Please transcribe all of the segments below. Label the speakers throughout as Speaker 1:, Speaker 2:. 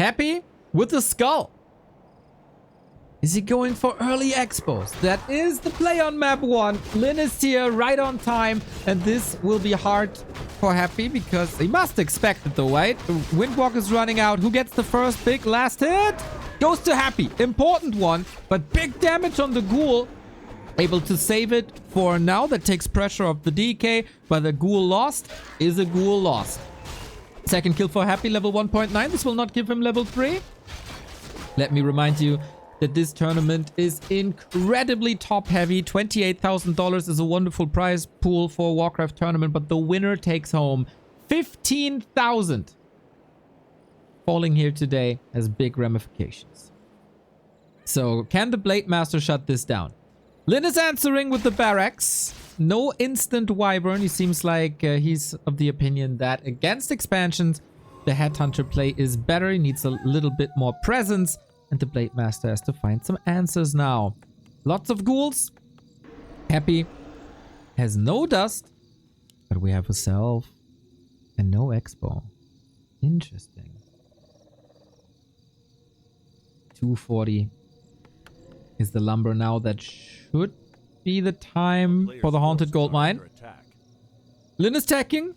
Speaker 1: Happy with the skull. Is he going for early expos? That is the play on map 1. Lin is here right on time. And this will be hard for Happy because he must expect it though, right? Windwalk is running out. Who gets the first big last hit? Goes to Happy. Important one. But big damage on the ghoul. Able to save it for now. That takes pressure off the DK. But the ghoul lost is a ghoul lost. Second kill for Happy, level 1.9. This will not give him level 3. Let me remind you that this tournament is incredibly top heavy. $28,000 is a wonderful prize pool for a Warcraft tournament, but the winner takes home $15,000. Falling here today has big ramifications. So can the Blade Master shut this down? Lin is answering with the barracks. No instant wyvern. He seems like he's of the opinion that against expansions, the Headhunter play is better. He needs a little bit more presence. And the Blade Master has to find some answers now. Lots of ghouls. Happy has no dust. But we have a self and no expo. Interesting. 240 is the lumber now. That should be the time for the Haunted Gold Mine. Lin is tacking.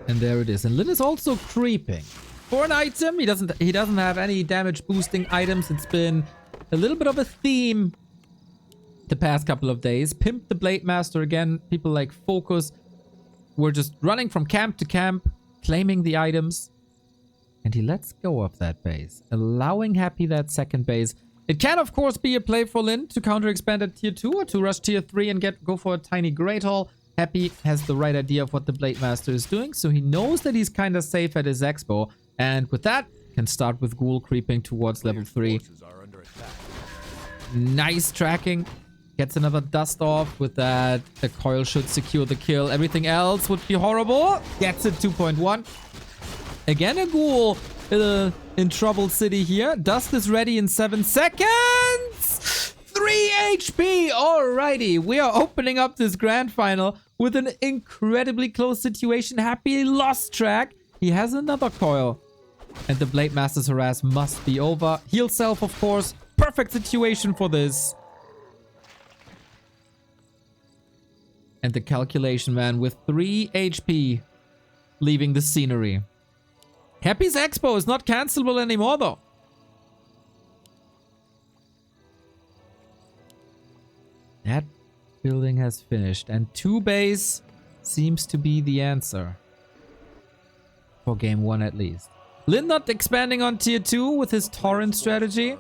Speaker 1: And there it is. And Lin is also creeping. For an item, he doesn't have any damage boosting items. It's been a little bit of a theme the past couple of days. Pimp the Blade Master again. People like Focus were just running from camp to camp, claiming the items. And he lets go of that base, allowing Happy that second base. It can, of course, be a play for Lin to counter expand at tier 2 or to rush tier 3 and go for a tiny Great Hall. Happy has the right idea of what the Blade Master is doing, so he knows that he's kind of safe at his expo. And with that, can start with Ghoul creeping towards level 3. Nice tracking. Gets another dust off. With that, the coil should secure the kill. Everything else would be horrible. Gets it 2.1. Again, a Ghoul in Trouble City here. Dust is ready in 7 seconds. 3 HP. Alrighty. We are opening up this grand final with an incredibly close situation. Happy lost track. He has another coil. And the Blade Master's harass must be over. Heal self, of course. Perfect situation for this. And the calculation man with 3 HP leaving the scenery. Happy's expo is not cancelable anymore though. That building has finished. And 2 base seems to be the answer. For game 1 at least. Lin not expanding on tier 2 with his torrent strategy.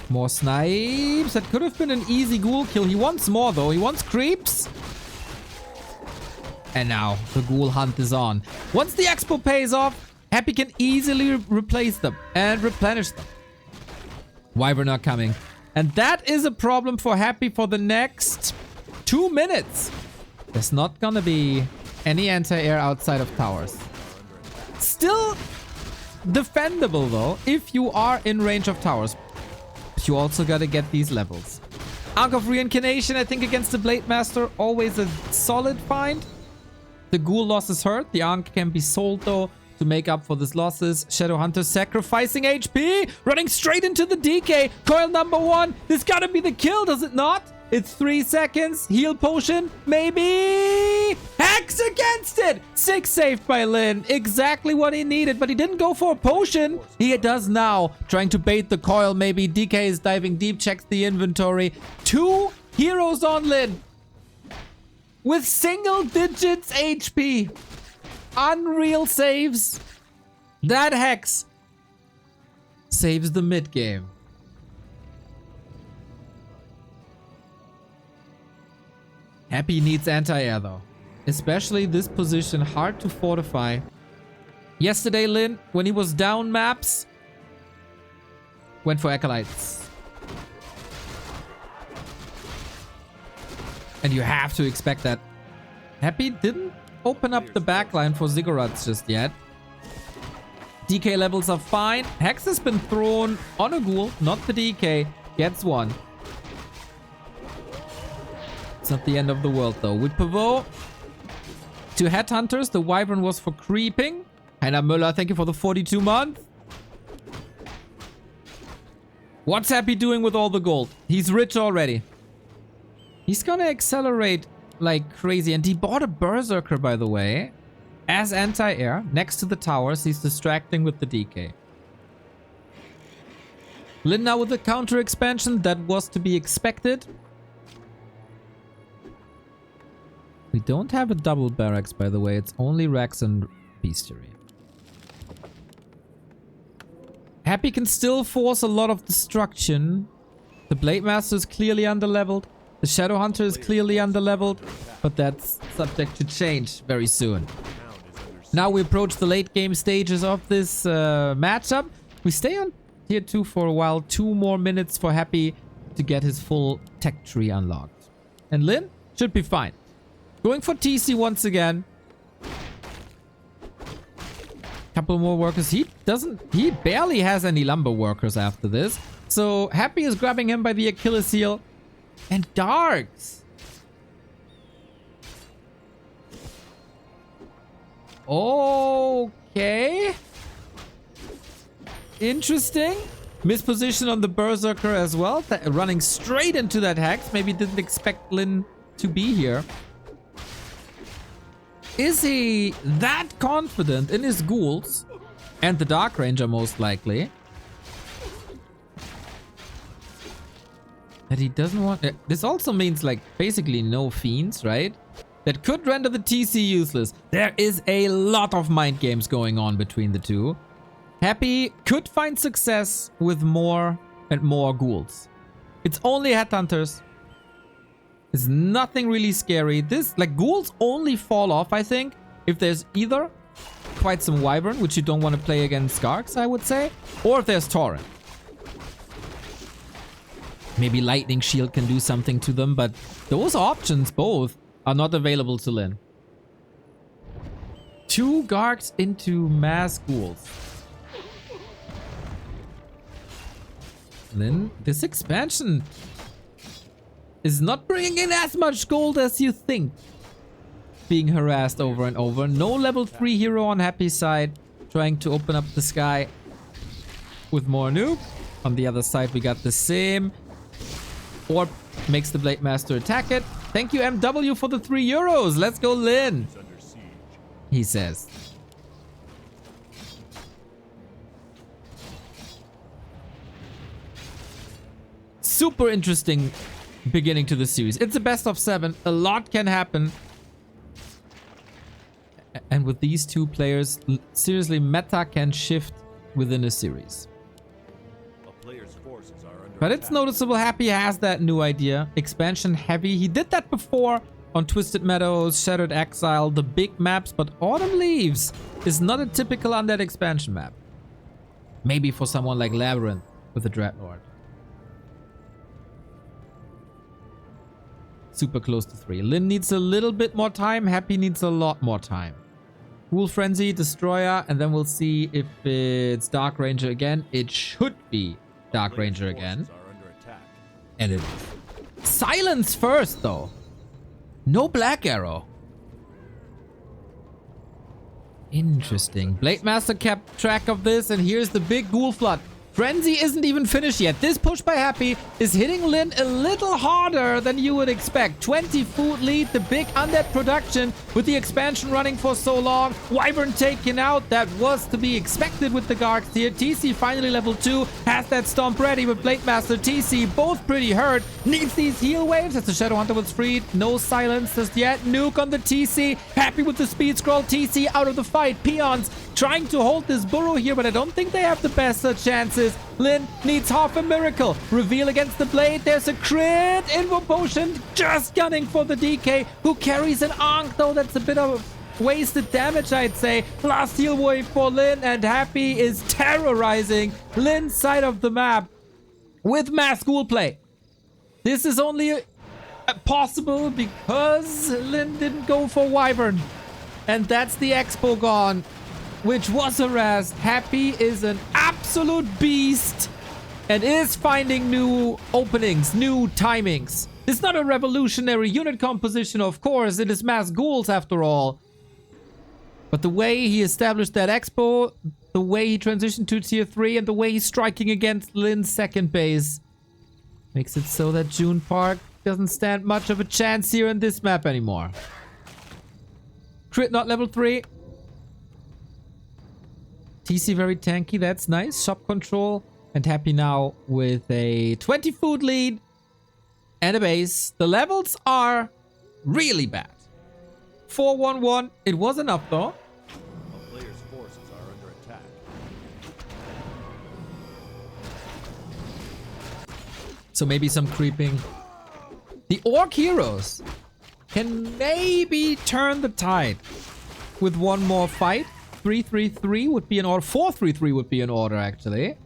Speaker 1: More snipes. That could have been an easy ghoul kill. He wants more though. He wants creeps. And now the ghoul hunt is on. Once the expo pays off, Happy can easily replace them and replenish them. Wyvern not coming. And that is a problem for Happy for the next 2 minutes. There's not gonna be any anti-air outside of towers. Still defendable though, if you are in range of towers. But you also gotta get these levels. Ankh of Reincarnation, I think against the Blade Master, always a solid find. The ghoul loss is hurt. The Ankh can be sold though to make up for these losses. Shadow Hunter sacrificing HP. Running straight into the DK. Coil number 1. This gotta be the kill, does it not? It's 3 seconds. Heal potion. Maybe. Hex against it. 6 saved by Lin. Exactly what he needed. But he didn't go for a potion. He does now. Trying to bait the coil maybe. DK is diving deep. Checks the inventory. 2 heroes on Lin. With single digits HP. Unreal saves. That Hex saves the mid game. Happy needs anti-air though. Especially this position, hard to fortify. Yesterday, Lin, when he was down maps, went for Acolytes. And you have to expect that. Happy didn't open up the backline for Ziggurats just yet. DK levels are fine. Hex has been thrown on a ghoul, not the DK. Gets one. It's not the end of the world, though. With Pavot to Headhunters, the Wyvern was for creeping. Heiner Müller, thank you for the 42 months. What's Happy doing with all the gold? He's rich already. He's gonna accelerate like crazy. And he bought a Berserker, by the way, as anti-air next to the towers. He's distracting with the DK. Lin now with the counter expansion. That was to be expected. We don't have a double barracks, by the way. It's only Rex and Beastery. Happy can still force a lot of destruction. The Blade Master is clearly underleveled. The Shadow Hunter is clearly underleveled. But that's subject to change very soon. Now we approach the late game stages of this matchup. We stay on tier 2 for a while. 2 more minutes for Happy to get his full tech tree unlocked. And Lin should be fine. Going for TC once again. Couple more workers. He barely has any lumber workers after this. So Happy is grabbing him by the Achilles heel. And Darks. Okay. Interesting. Misposition on the Berserker as well. Running straight into that Hex. Maybe didn't expect Lin to be here. Is he that confident in his ghouls? And the Dark Ranger, most likely. That he doesn't want... this also means, like, basically no fiends, right? That could render the TC useless. There is a lot of mind games going on between the two. Happy could find success with more and more ghouls. It's only Headhunters. It's nothing really scary. This, like, ghouls only fall off, I think, if there's either quite some Wyvern, which you don't want to play against Skarks, I would say, or if there's Torrent. Maybe Lightning Shield can do something to them, but those options, both, are not available to Lin. 2 Garks into mass ghouls. Lin, this expansion is not bringing in as much gold as you think. Being harassed over and over. No level 3 hero on Happy's side. Trying to open up the sky with more noob. On the other side, we got the same. Orb makes the Blade Master attack it. Thank you, MW, for the 3 euros. Let's go, Lin. He says. Super interesting beginning to the series. It's a best of 7. A lot can happen. And with these 2 players, seriously, meta can shift within a series. But it's noticeable Happy has that new idea. Expansion heavy. He did that before on Twisted Meadows, Shattered Exile, the big maps. But Autumn Leaves is not a typical undead expansion map. Maybe for someone like Labyrinth with a Dreadnought. Super close to 3. Lin needs a little bit more time. Happy needs a lot more time. Ghoul Frenzy, Destroyer, and then we'll see if it's Dark Ranger again. It should be Dark Ranger again. And it is. Silence first, though. No Black Arrow. Interesting. Blade Master kept track of this, and here's the big Ghoul Flood. Frenzy isn't even finished yet. This push by Happy is hitting Lin a little harder than you would expect. 20 food lead, the big undead production with the expansion running for so long. Wyvern taken out. That was to be expected with the Garks here. TC finally level 2. Has that stomp ready with Blade Master. TC both pretty hurt. Needs these heal waves as the Shadow Hunter was freed. No silence just yet. Nuke on the TC. Happy with the speed scroll. TC out of the fight. Peons trying to hold this burrow here, but I don't think they have the best chances. Lin needs half a miracle. Reveal against the blade. There's a crit. Invo potion. Just gunning for the DK, who carries an Ankh, though. That's a bit of wasted damage, I'd say. Last heal wave for Lin, and Happy is terrorizing Lin's side of the map with mass ghoul play. This is only possible because Lin didn't go for Wyvern. And that's the Expo gone, which was harassed. Happy is an absolute beast and is finding new openings, new timings. It's not a revolutionary unit composition, of course. It is mass ghouls after all. But the way he established that expo, the way he transitioned to tier 3, and the way he's striking against Lin's second base makes it so that June Park doesn't stand much of a chance here in this map anymore. Crit not level 3. TC very tanky, that's nice. Shop control, and happy now with a 20 food lead and a base. The levels are really bad. 4-1-1. It was enough though.
Speaker 2: A player's forces are under attack.
Speaker 1: So maybe some creeping. The Orc Heroes can maybe turn the tide with one more fight. 3-3-3 would be an order. 4-3-3 would be an order actually.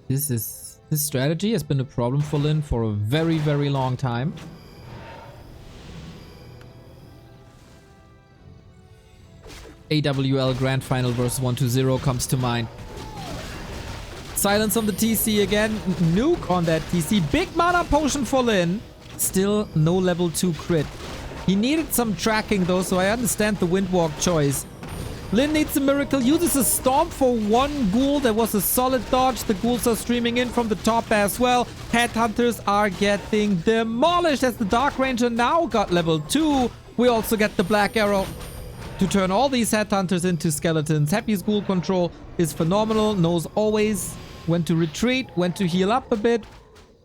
Speaker 1: This strategy has been a problem for Lin for a very, very long time. AWL Grand Final versus 1-2-0 comes to mind. Silence on the TC again. Nuke on that TC. Big mana potion for Lin. Still no level 2 crit. He needed some tracking though, so I understand the Windwalk choice. Lin needs a miracle, uses a Storm for one ghoul. There was a solid dodge. The ghouls are streaming in from the top as well. Headhunters are getting demolished as the Dark Ranger now got level 2. We also get the Black Arrow to turn all these Headhunters into skeletons. Happy's ghoul control is phenomenal. Knows always when to retreat, when to heal up a bit.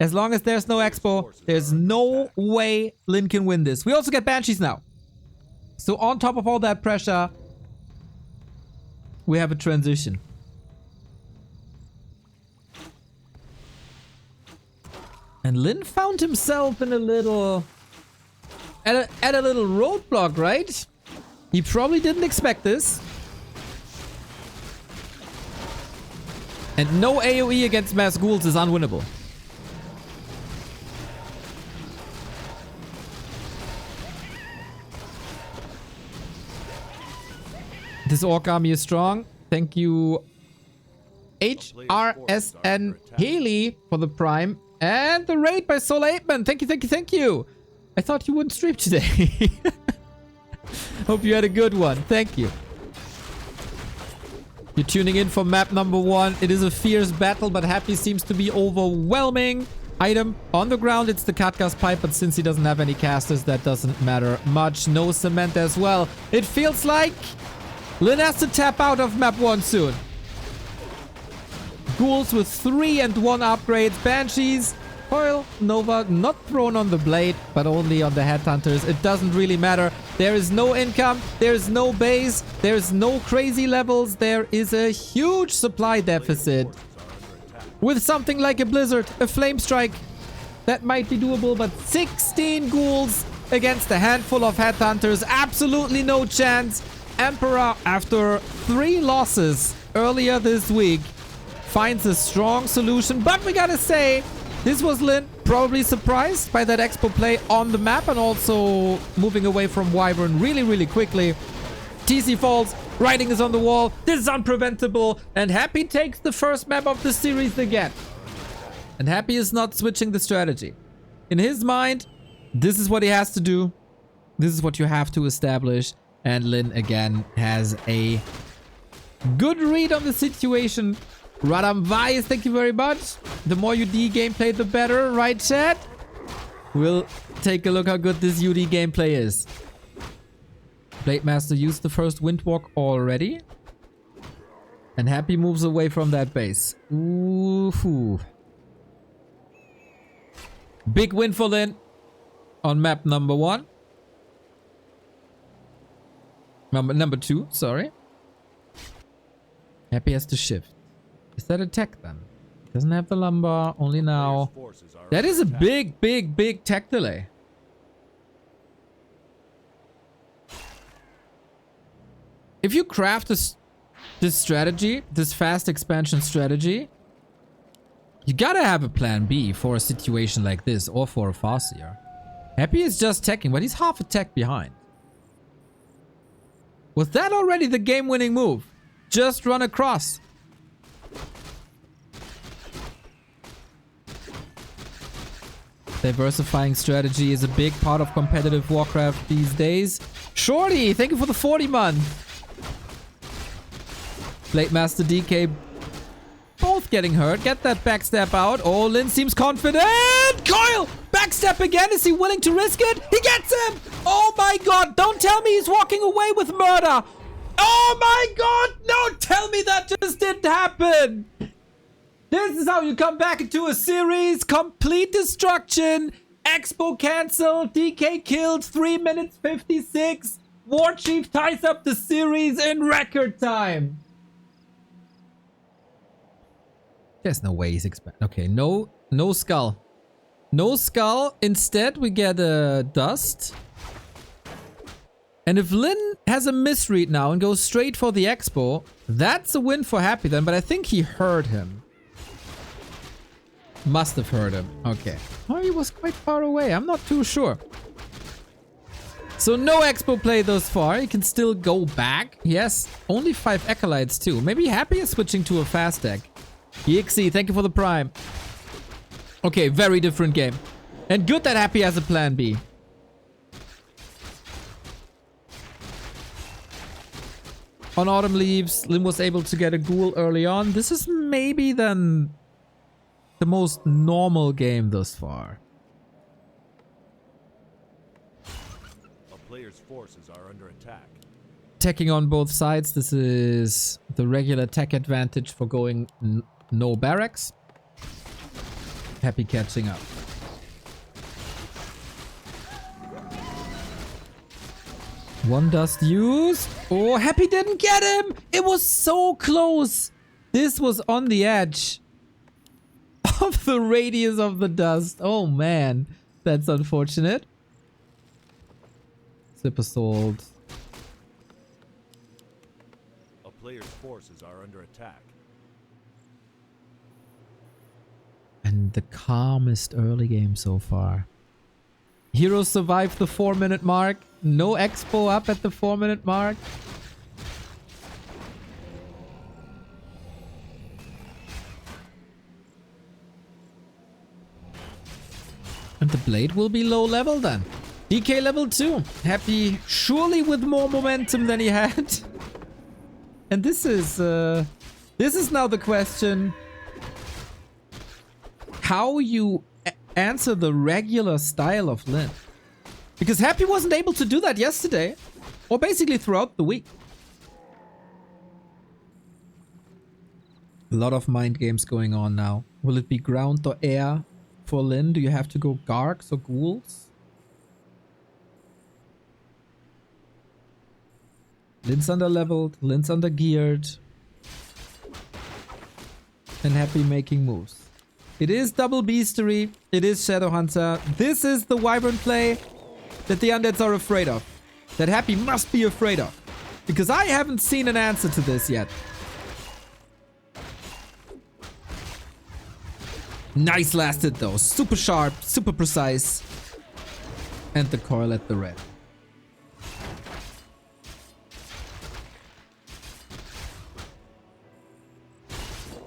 Speaker 1: As long as there's no expo, there's no way Lin can win this. We also get Banshees now. So on top of all that pressure, we have a transition. And Lin found himself in a little... At a little roadblock, right? He probably didn't expect this. And no AoE against mass ghouls is unwinnable. This Orc army is strong. Thank you, HRSN Haley, for the Prime. And the raid by Solar 8man. Thank you, thank you, thank you. I thought you wouldn't stream today. Hope you had a good one. Thank you. You're tuning in for map number 1. It is a fierce battle, but Happy seems to be overwhelming. Item on the ground, it's the Katgas pipe, but since he doesn't have any casters, that doesn't matter much. No cement as well. It feels like Lin has to tap out of map 1 soon. Ghouls with 3 and 1 upgrades. Banshees, Coil, Nova, not thrown on the blade, but only on the Headhunters. It doesn't really matter. There is no income. There's no base. There's no crazy levels. There is a huge supply deficit. With something like a Blizzard, a Flame Strike, that might be doable, but 16 ghouls against a handful of Headhunters. Absolutely no chance. Emperor, after 3 losses earlier this week, finds a strong solution. But we gotta say, this was Lin probably surprised by that expo play on the map and also moving away from Wyvern really, really quickly. TC falls, writing is on the wall. This is unpreventable. And Happy takes the first map of the series again. And Happy is not switching the strategy. In his mind, this is what he has to do. This is what you have to establish. And Lin again has a good read on the situation. Radam Vice, thank you very much. The more UD gameplay, the better, right, chat? We'll take a look how good this UD gameplay is. Blade Master used the first Windwalk already. And Happy moves away from that base. Ooh. Big win for Lin on map number 1. Number 2, sorry. Happy has to shift. Is that a tech then? Doesn't have the lumber, only now. That is a big, big, big tech delay. If you craft this strategy, this fast expansion strategy, you gotta have a plan B for a situation like this or for a Farseer. Happy is just teching, but he's half a tech behind. Was that already the game-winning move? Just run across. Diversifying strategy is a big part of competitive Warcraft these days. Shorty, thank you for the 40-month. Blade Master DK both getting hurt. Get that backstab out. Oh, Lin seems confident. Coil! Backstab again. Is he willing to risk it? He gets him! Oh my god. Don't tell me he's walking away with murder. Oh my god. No, tell me that just didn't happen. This is how you come back into a series. Complete destruction. Expo cancelled. DK killed. 3 minutes 56. War Chief ties up the series in record time. There's no way he's expecting. Okay, no skull. No skull. Instead, we get a dust. And if Lin has a misread now and goes straight for the Expo, that's a win for Happy then, but I think he heard him. Must have heard him. Okay. Oh, he was quite far away. I'm not too sure. So no Expo play thus far. He can still go back. He has only 5 Acolytes too. Maybe Happy is switching to a fast deck. EXE, thank you for the prime. Okay, very different game. And good that Happy has a plan B. On Autumn Leaves, Lin was able to get a ghoul early on. This is maybe then the most normal game thus far.
Speaker 2: A player's forces are under attack.
Speaker 1: Attacking on both sides. This is the regular tech advantage for going no barracks. Happy catching up. One dust used. Oh, Happy didn't get him. It was so close. This was on the edge of the radius of the dust. Oh man, that's unfortunate. Slip assault.
Speaker 2: A player's forces are under attack.
Speaker 1: And the calmest early game so far. Heroes survived the 4-minute mark. No Expo up at the 4-minute mark. And the blade will be low level then. DK level 2. Happy surely with more momentum than he had. And this is now the question. How you answer the regular style of Lin. Because Happy wasn't able to do that yesterday. Or basically throughout the week. A lot of mind games going on now. Will it be ground or air for Lin? Do you have to go Gargs or Ghouls? Lin's under leveled. Lin's under geared. And Happy making moves. It is double beastery. It is Shadowhunter. This is the Wyvern play that the undeads are afraid of. That Happy must be afraid of. Because I haven't seen an answer to this yet. Nice lasted though. Super sharp, super precise. And the coil at the red.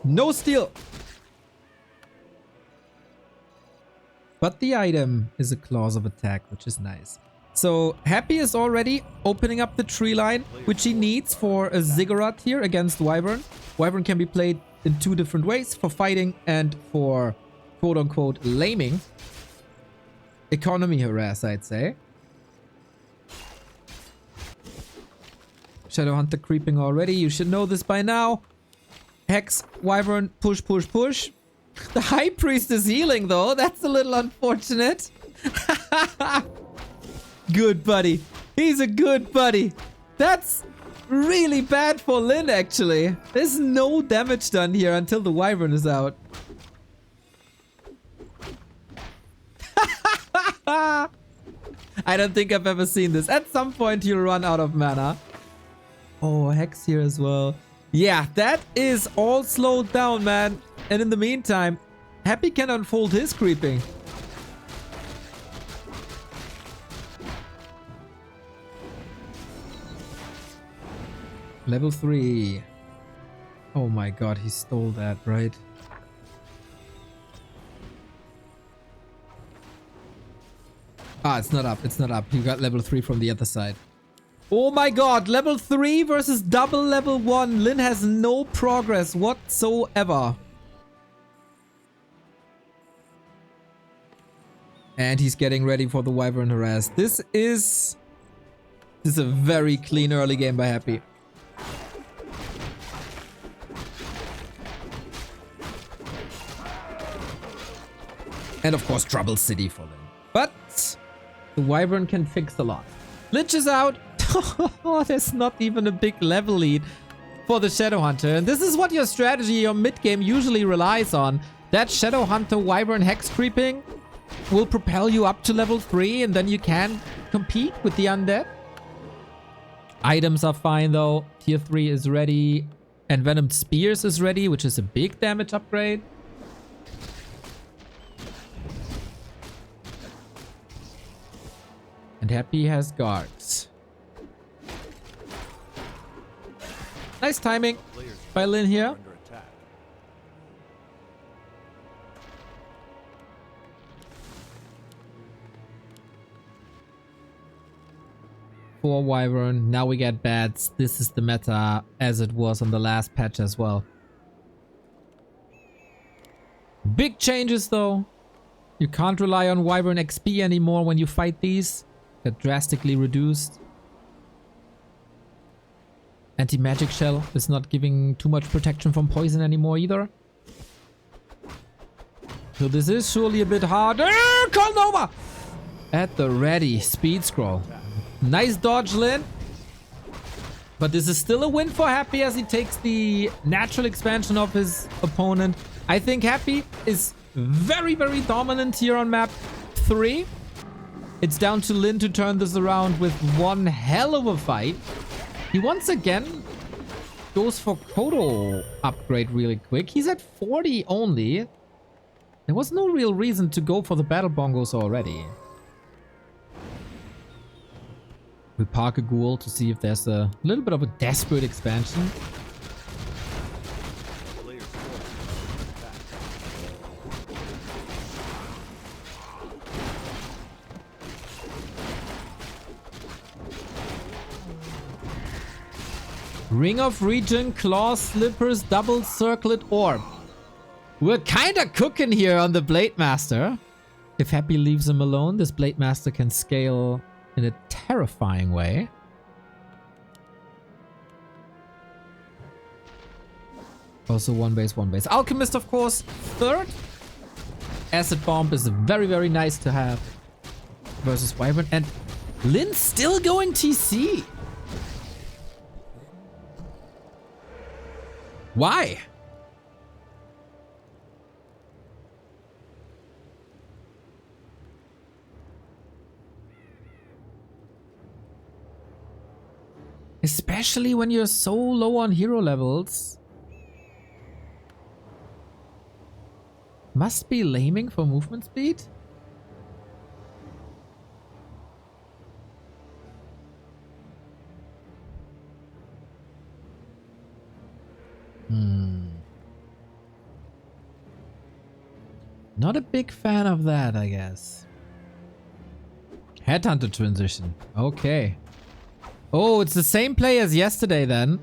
Speaker 1: No steal. But the item is a clause of attack, which is nice. So Happy is already opening up the tree line, which he needs for a Ziggurat here against Wyvern. Wyvern can be played in 2 different ways, for fighting and for quote-unquote laming. Economy harass, I'd say. Shadowhunter creeping already. You should know this by now. Hex, Wyvern, push, push, push. The High Priest is healing though. That's a little unfortunate. Good buddy. He's a good buddy. That's really bad for Lin actually. There's no damage done here until the Wyvern is out. I don't think I've ever seen this. At some point you'll run out of mana. Oh, Hex here as well. Yeah, that is all slowed down, man. And in the meantime, Happy can unfold his creeping. Level 3. Oh my god, he stole that, right? Ah, it's not up. It's not up. You got level 3 from the other side. Oh my god, level 3 versus double level 1. Lin has no progress whatsoever. And he's getting ready for the Wyvern Harass. This is a very clean early game by Happy. And of course, Trouble City for Lin. But the Wyvern can fix a lot. Lich is out. There's not even a big level lead for the Shadowhunter. And this is what your strategy, your mid-game usually relies on. That Shadowhunter Wyvern Hex creeping will propel you up to level 3 and then you can compete with the undead. Items are fine though. Tier 3 is ready. And Venomed Spears is ready, which is a big damage upgrade. And Happy has guards. Nice timing by Lin here. 4 Wyvern. Now we get bats. This is the meta as it was on the last patch as well. Big changes though. You can't rely on Wyvern XP anymore when you fight these. They're drastically reduced. Anti-magic shell is not giving too much protection from poison anymore either. So this is surely a bit harder. Call Nova! At the ready. Speed scroll. Nice dodge, Lin. But this is still a win for Happy as he takes the natural expansion of his opponent. I think Happy is very, very dominant here on map 3. It's down to Lin to turn this around with one hell of a fight. He once again goes for Kodo upgrade really quick. He's at 40 only. There was no real reason to go for the battle bongos already. We park a ghoul to see if there's a little bit of a desperate expansion. Ring of Regen, Claw, Slippers, Double Circlet, Orb. We're kinda cooking here on the Blade Master. If Happy leaves him alone, this Blade Master can scale in a terrifying way. Also one base, one base. Alchemist, of course, third. Acid Bomb is very, very nice to have versus Wyvern. And Lin's still going TC. Why? Especially when you're so low on hero levels. Must be laming for movement speed? Not a big fan of that, I guess. Headhunter transition. Okay. Oh, it's the same play as yesterday then.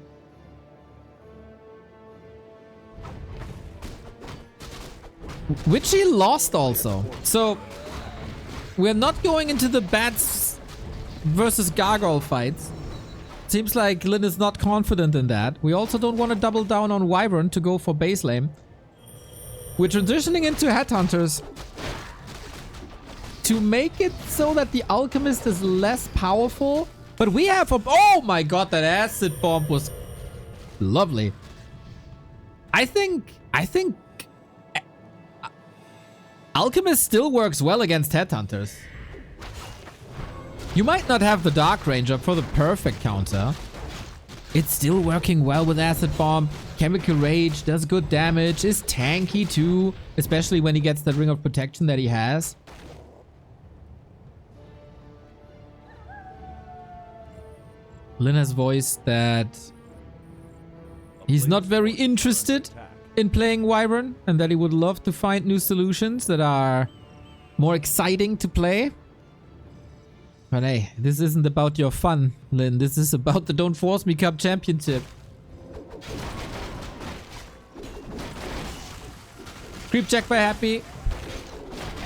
Speaker 1: Which he lost also. So, we're not going into the bats versus gargoyle fights. Seems like Lin is not confident in that. We also don't want to double down on Wyvern to go for base lane. We're transitioning into Headhunters to make it so that the Alchemist is less powerful. But we have a... Oh my god, that acid bomb was lovely. I think Alchemist still works well against Headhunters. You might not have the Dark Ranger for the perfect counter. It's still working well with Acid Bomb. Chemical Rage does good damage, is tanky too, especially when he gets that Ring of Protection that he has. Lin has voiced that he's not very interested in playing Wyvern and that he would love to find new solutions that are more exciting to play. But hey, this isn't about your fun, Lin. This is about the Don't Force Me Cup Championship. Creep check by Happy.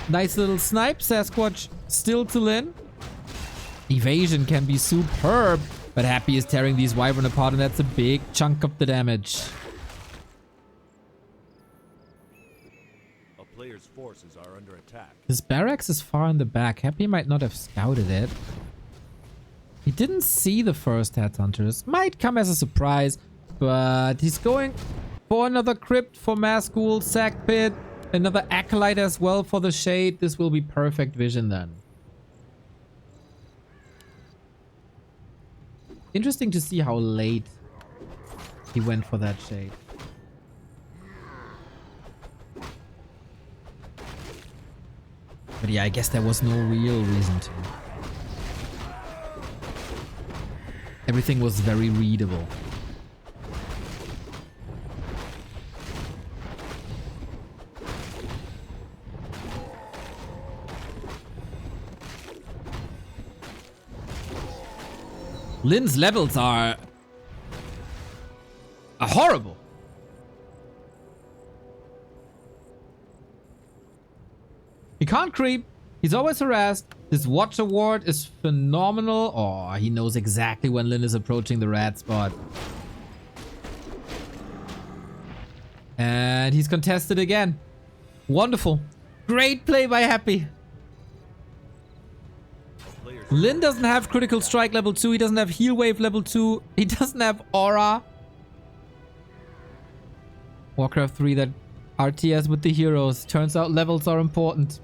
Speaker 1: Nice little snipe. Sasquatch still to Lin. Evasion can be superb. But Happy is tearing these Wyvern apart, and that's a big chunk of the damage.
Speaker 2: A player's forces are under attack.
Speaker 1: His barracks is far in the back. Happy might not have scouted it. He didn't see the first headhunters. Might come as a surprise, but he's going for another crypt for Maskul, Sack Pit, another Acolyte as well for the Shade. This will be perfect vision then. Interesting to see how late he went for that Shade. But yeah, I guess there was no real reason to. Everything was very readable. Lin's levels are horrible. He can't creep. He's always harassed. This watch award is phenomenal. Oh, he knows exactly when Lin is approaching the rat spot. And he's contested again. Wonderful. Great play by Happy. Lin doesn't have critical strike level 2. He doesn't have heal wave level 2. He doesn't have aura. Warcraft 3, that RTS with the heroes. Turns out levels are important.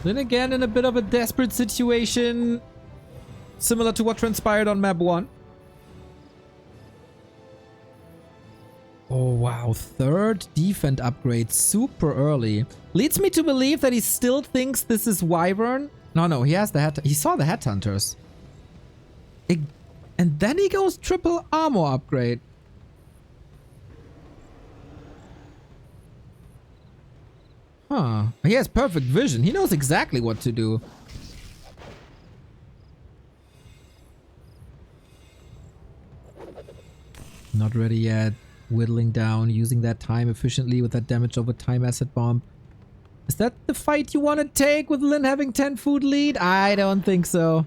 Speaker 1: Then again, in a bit of a desperate situation, similar to what transpired on map 1. Oh wow, third defend upgrade super early. Leads me to believe that he still thinks this is Wyvern. No, he has the head. He saw the headhunters. And then he goes triple armor upgrade. Huh. He has perfect vision. He knows exactly what to do. Not ready yet. Whittling down, using that time efficiently with that damage over time asset bomb. Is that the fight you want to take with Lin having 10 food lead? I don't think so.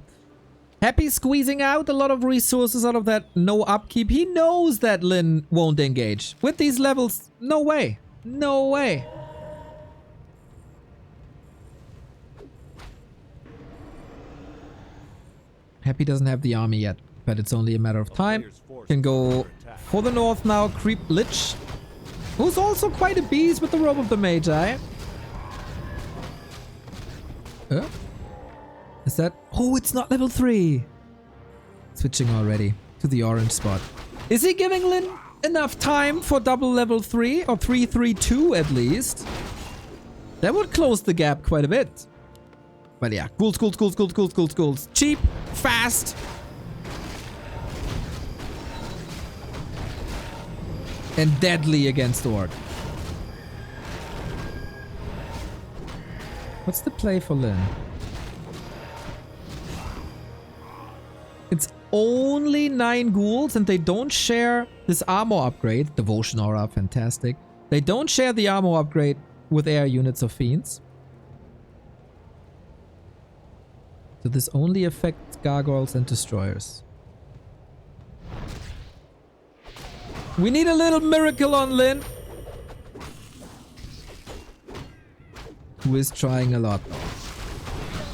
Speaker 1: Happy squeezing out a lot of resources out of that no upkeep. He knows that Lin won't engage. With these levels, no way. No way. Happy doesn't have the army yet, but it's only a matter of time. Can go for the north now. Creep Lich, who's also quite a beast with the Robe of the Magi. Is that... Oh, it's not level 3. Switching already to the orange spot. Is he giving Lin enough time for double level 3 or 3-3-2 at least? That would close the gap quite a bit. But yeah, schools. Cheap, fast. And deadly against Orc. What's the play for Lin? It's only 9 ghouls and they don't share this armor upgrade. Devotion aura, fantastic. They don't share the armor upgrade with air units of fiends. So this only affects gargoyles and destroyers. We need a little miracle on Lin, who is trying a lot.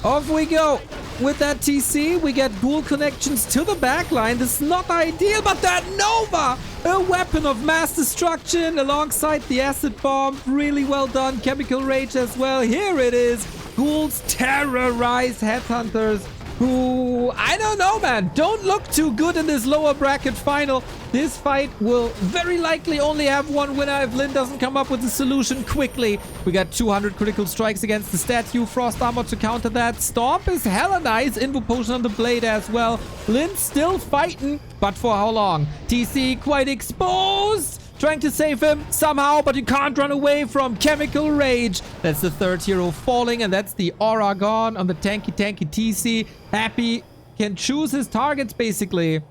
Speaker 1: Off we go! With that TC, we get ghoul connections to the backline. This is not ideal, but that Nova! A weapon of mass destruction alongside the acid bomb. Really well done. Chemical Rage as well. Here it is. Ghouls terrorize headhunters who So, I don't know, man. Don't look too good in this lower bracket final. This fight will very likely only have one winner if Lin doesn't come up with a solution quickly. We got 200 critical strikes against the statue. Frost armor to counter that. Stomp is hella nice. Invo potion on the blade as well. Lin still fighting, but for how long? TC quite exposed. Trying to save him somehow, but you can't run away from Chemical Rage. That's the third hero falling, and that's the aura gone on the tanky TC. Happy can choose his targets, basically.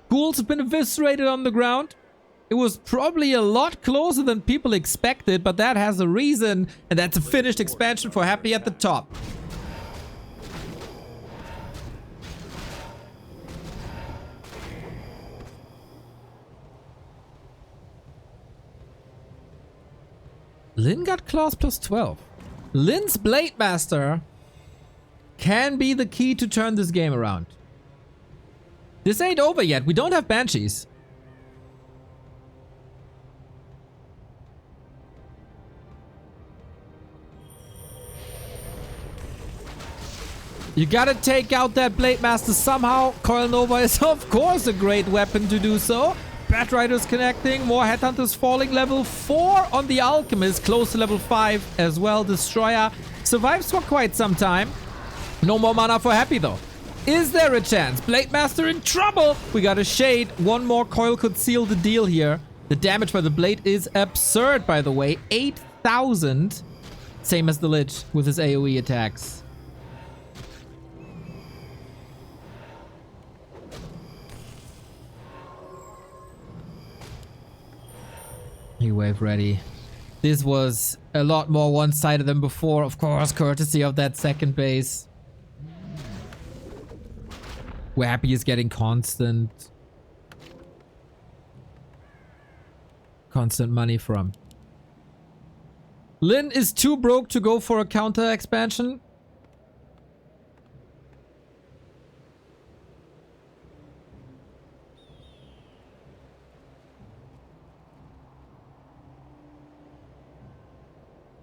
Speaker 1: Ghouls have been eviscerated on the ground. It was probably a lot closer than people expected, but that has a reason, and that's a finished expansion for Happy at the top. Lin got claws plus 12. Lin's Blade Master can be the key to turn this game around. This ain't over yet. We don't have Banshees. You gotta take out that Blade Master somehow. Coil Nova is of course a great weapon to do so. Batriders connecting, more Headhunters falling. Level 4 on the Alchemist, close to level 5 as well. Destroyer survives for quite some time. No more mana for Happy though. Is there a chance? Blade Master in trouble. We got a Shade. One more coil could seal the deal here. The damage by the blade is absurd, by the way. 8,000. Same as the Lich with his AoE attacks. Wave ready. This was a lot more one-sided than before, of course, courtesy of that second base. Where Happy is getting constant money from. Lin is too broke to go for a counter expansion.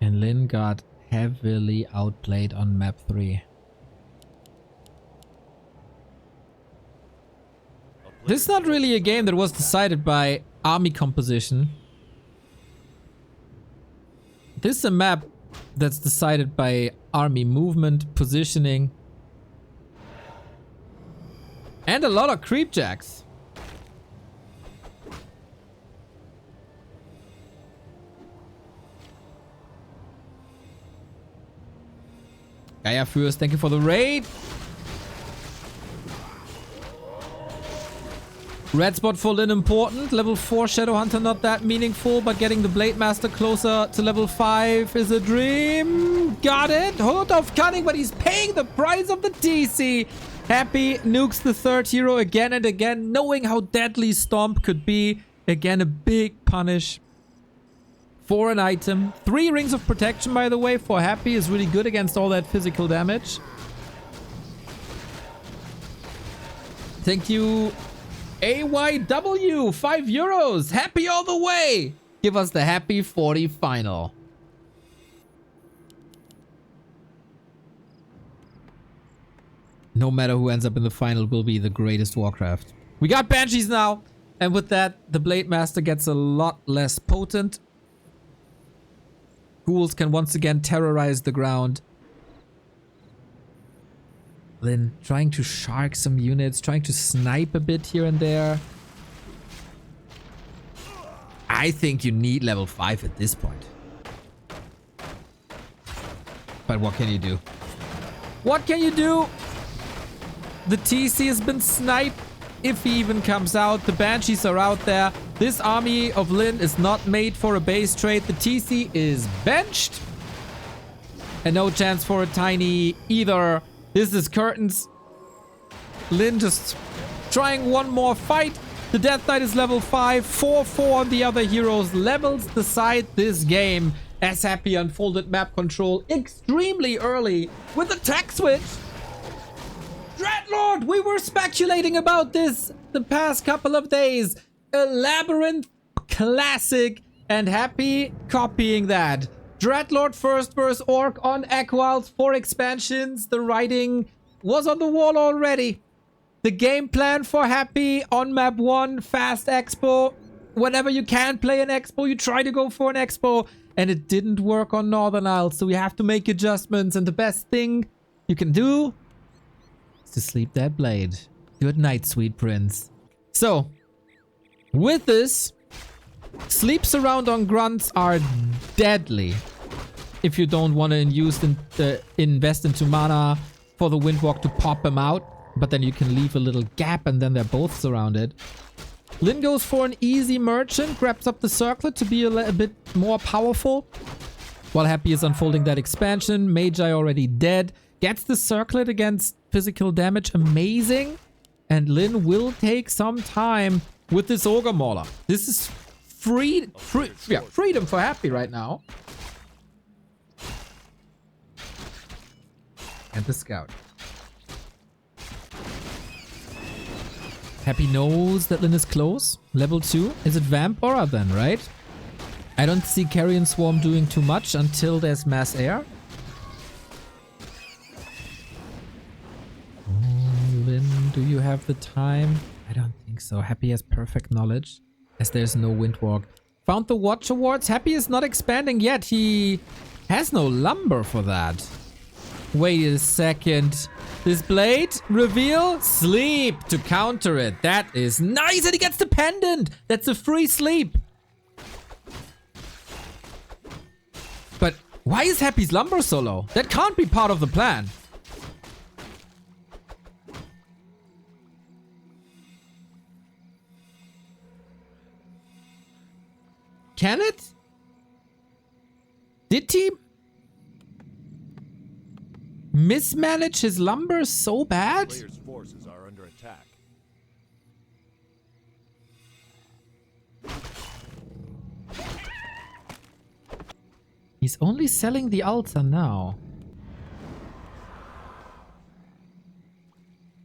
Speaker 1: And Lin got heavily outplayed on map 3. This is not really a game that was decided by army composition. This is a map that's decided by army movement, positioning, and a lot of creep jacks. Gaia Fürst, thank you for the raid. Red spot for Lin important. Level 4 Shadowhunter not that meaningful, but getting the Blade Master closer to level 5 is a dream. Got it. Hold off cutting, but he's paying the price of the TC. Happy nukes the third hero again and again, knowing how deadly Stomp could be. Again, a big punish for an item. 3 rings of protection, by the way, for Happy is really good against all that physical damage. Thank you, AYW, 5 euros. Happy all the way. Give us the Happy 40 final. No matter who ends up in the final will be the greatest Warcraft. We got Banshees now. And with that, the Blade Master gets a lot less potent. Ghouls can once again terrorize the ground. Lin trying to shark some units, trying to snipe a bit here and there. I think you need level 5 at this point. But what can you do? What can you do? The TC has been sniped. If he even comes out, the Banshees are out there. This army of Lin is not made for a base trade. The TC is benched. And no chance for a tiny either. This is curtains. Lin just trying one more fight. The Death Knight is level 5. 4-4 on the other heroes. Levels decide this game. As Happy unfolded map control extremely early with a tech switch. Dreadlord, we were speculating about this the past couple of days. A Labyrinth classic, and Happy copying that. Dreadlord first verse Orc on Equals, 4 expansions. The writing was on the wall already. The game plan for Happy on map 1, fast expo. Whenever you can play an expo, you try to go for an expo. And it didn't work on Northern Isles, so we have to make adjustments. And the best thing you can do is to sleep that blade. Good night, sweet prince. So, with this, sleeps around on grunts are deadly. If you don't want to invest into mana for the Windwalk to pop them out. But then you can leave a little gap and then they're both surrounded. Lin goes for an easy merchant, grabs up the circlet to be a bit more powerful. While Happy is unfolding that expansion, Magi already dead. Gets the circlet against physical damage, amazing. And Lin will take some time with this Ogre Mauler. This is freedom for Happy right now. And the scout. Happy knows that Lin is close. Level 2. Is it Vamp Aura then, right? I don't see Carrion Swarm doing too much until there's Mass Air. Oh, Lin, do you have the time? I don't think so. Happy has perfect knowledge, as there's no Windwalk. Found the Watch Awards. Happy is not expanding yet. He has no lumber for that. Wait a second. This blade, reveal, sleep to counter it. That is nice. And he gets the pendant. That's a free sleep. But why is Happy's lumber so low? That can't be part of the plan. Can it? Did he mismanage his lumber so bad?
Speaker 2: Players' forces are under attack.
Speaker 1: He's only selling the altar now.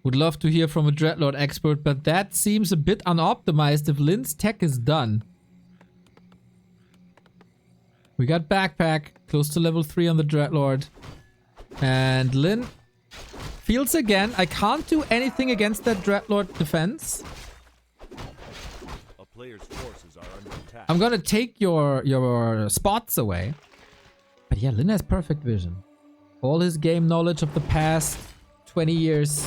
Speaker 1: Would love to hear from a Dreadlord expert, but that seems a bit unoptimized if Lin's tech is done. We got Backpack, close to level 3 on the Dreadlord. And Lin feels again. I can't do anything against that Dreadlord defense.
Speaker 2: A player's forces are under attack.
Speaker 1: I'm gonna take your spots away. But yeah, Lin has perfect vision. All his game knowledge of the past 20 years.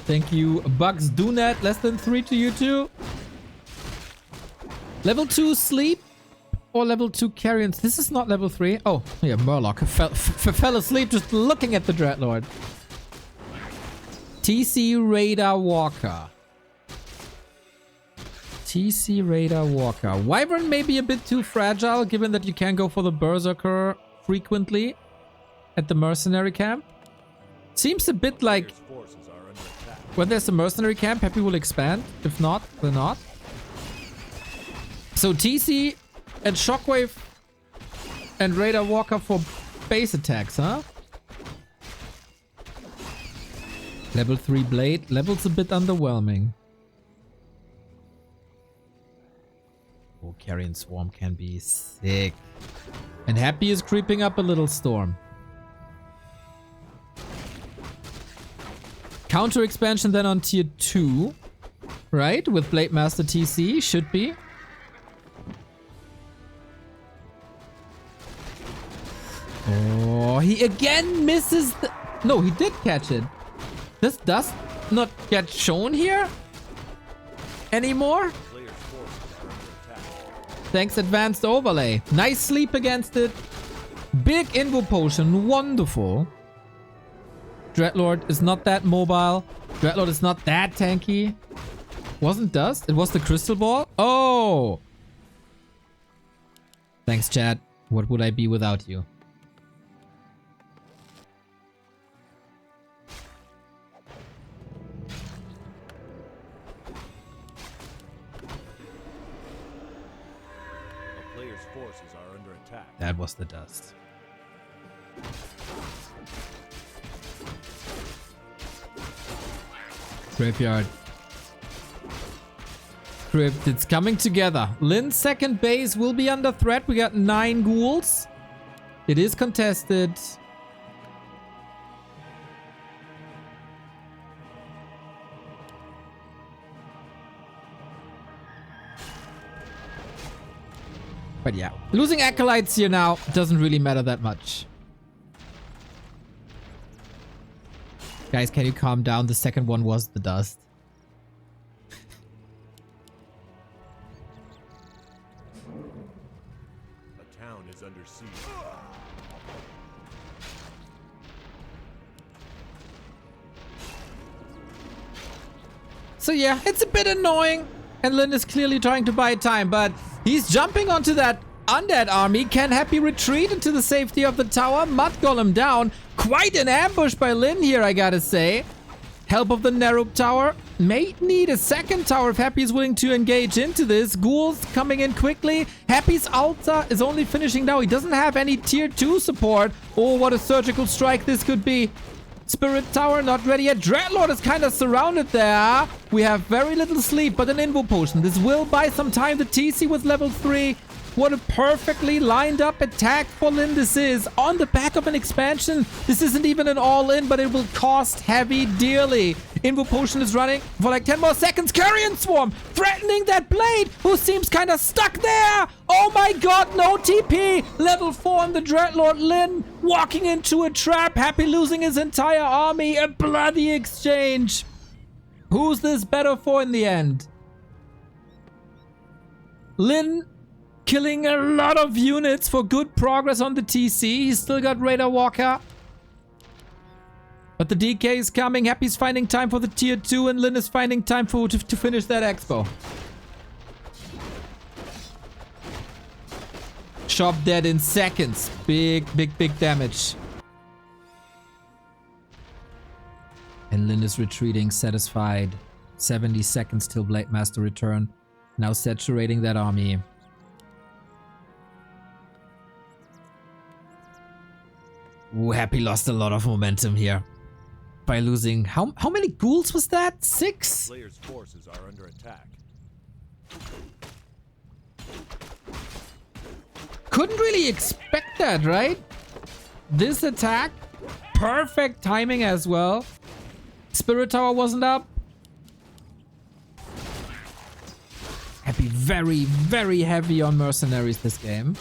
Speaker 1: Thank you, Bugs Donet. Less than 3 to you too. Level 2 sleep. Or level 2 carrions. This is not level 3. Oh, yeah, Murloc fell asleep just looking at the Dreadlord. TC Radar Walker. TC Radar Walker. Wyvern may be a bit too fragile, given that you can go for the Berserker frequently at the mercenary camp. Seems a bit like when there's a mercenary camp, Happy will expand. If not, then not. So TC and Shockwave and Radar Walker for base attacks, huh? Level 3 Blade. Level's a bit underwhelming. Oh, Carrion Swarm can be sick. And Happy is creeping up a little storm. Counter expansion then on tier 2. Right? With Blade Master TC. Should be. Oh, he again misses the... No, he did catch it. This does not get shown here anymore. Thanks, Advanced Overlay. Nice sleep against it. Big Invo Potion. Wonderful. Dreadlord is not that mobile. Dreadlord is not that tanky. Wasn't Dust? It was the Crystal Ball? Oh! Thanks, chat. What would I be without you?
Speaker 2: Forces are under attack.
Speaker 1: That was the Dust. Graveyard. Crypt, it's coming together. Lin's second base will be under threat. We got 9 ghouls. It is contested. But yeah, losing acolytes here now doesn't really matter that much. Guys, can you calm down? The second one was the dust.
Speaker 2: A town is under siege.
Speaker 1: So yeah, it's a bit annoying. And Lin is clearly trying to buy time, but he's jumping onto that undead army. Can Happy retreat into the safety of the tower? Mud Golem down. Quite an ambush by Lin here, I gotta say. Help of the Nerub tower. May need a second tower if Happy is willing to engage into this. Ghouls coming in quickly. Happy's altar is only finishing now. He doesn't have any tier 2 support. Oh, what a surgical strike this could be. Spirit Tower not ready yet. Dreadlord is kind of surrounded there. We have very little sleep, but an Invo Potion. This will buy some time. The TC with level 3. What a perfectly lined up attack for Lin this is. On the back of an expansion. This isn't even an all-in, but it will cost Heavy dearly. Invo Potion is running for like 10 more seconds. Carrion Swarm threatening that blade, who seems kind of stuck there. Oh my god, no TP. Level 4 on the Dreadlord. Lin walking into a trap. Happy losing his entire army. A bloody exchange. Who's this better for in the end? Lin killing a lot of units for good progress on the TC. He's still got Raider Walker. But the DK is coming. Happy's finding time for the tier 2 and Lin is finding time to finish that expo. Shop dead in seconds. Big damage. And Lin is retreating, satisfied. 70 seconds till Blade Master return. Now saturating that army. Ooh, Happy lost a lot of momentum here. By losing... How many ghouls was that? 6?
Speaker 2: Players' forces are under attack.
Speaker 1: Couldn't really expect that, right? This attack. Perfect timing as well. Spirit Tower wasn't up. Happy very heavy on mercenaries this game.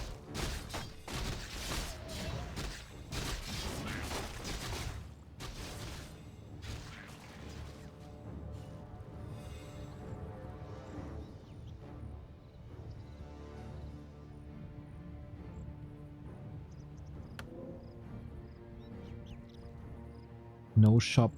Speaker 1: No shop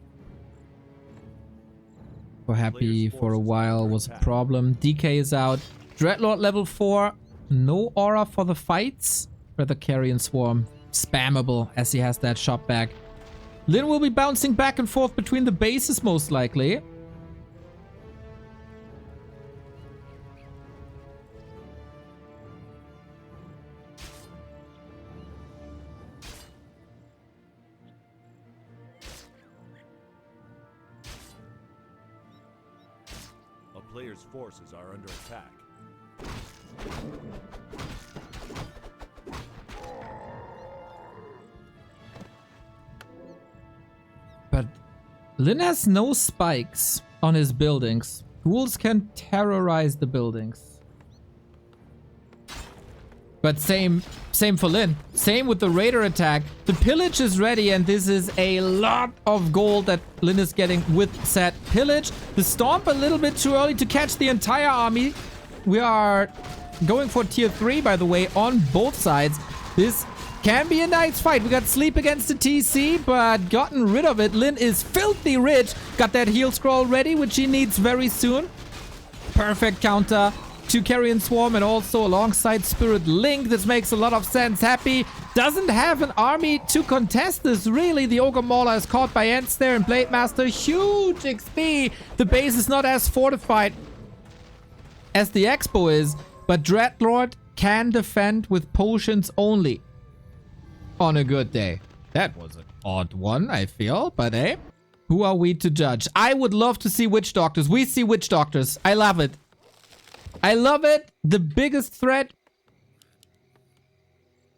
Speaker 1: for Happy for a while was a problem. DK is out. Dreadlord level 4. No aura for the fights. Rather Carrion Swarm. Spammable as he has that shop back. Lin will be bouncing back and forth between the bases most likely.
Speaker 2: Players' forces are under attack.
Speaker 1: But Lin has no spikes on his buildings. Ghouls can terrorize the buildings. But same for Lin. Same with the Raider attack. The Pillage is ready and this is a lot of gold that Lin is getting with said Pillage. The Stomp a little bit too early to catch the entire army. We are going for tier 3 by the way on both sides. This can be a nice fight. We got Sleep against the TC but gotten rid of it. Lin is filthy rich. Got that heal scroll ready which he needs very soon. Perfect counter to Carrion Swarm and also alongside Spirit Link. This makes a lot of sense. Happy doesn't have an army to contest this really. The Ogre Mauler is caught by Ents there and Blade Master. Huge XP. The base is not as fortified as the Expo is, but Dreadlord can defend with potions only on a good day. That was an odd one, I feel, but hey, who are we to judge? I would love to see Witch Doctors. We see Witch Doctors. I love it. I love it. The biggest threat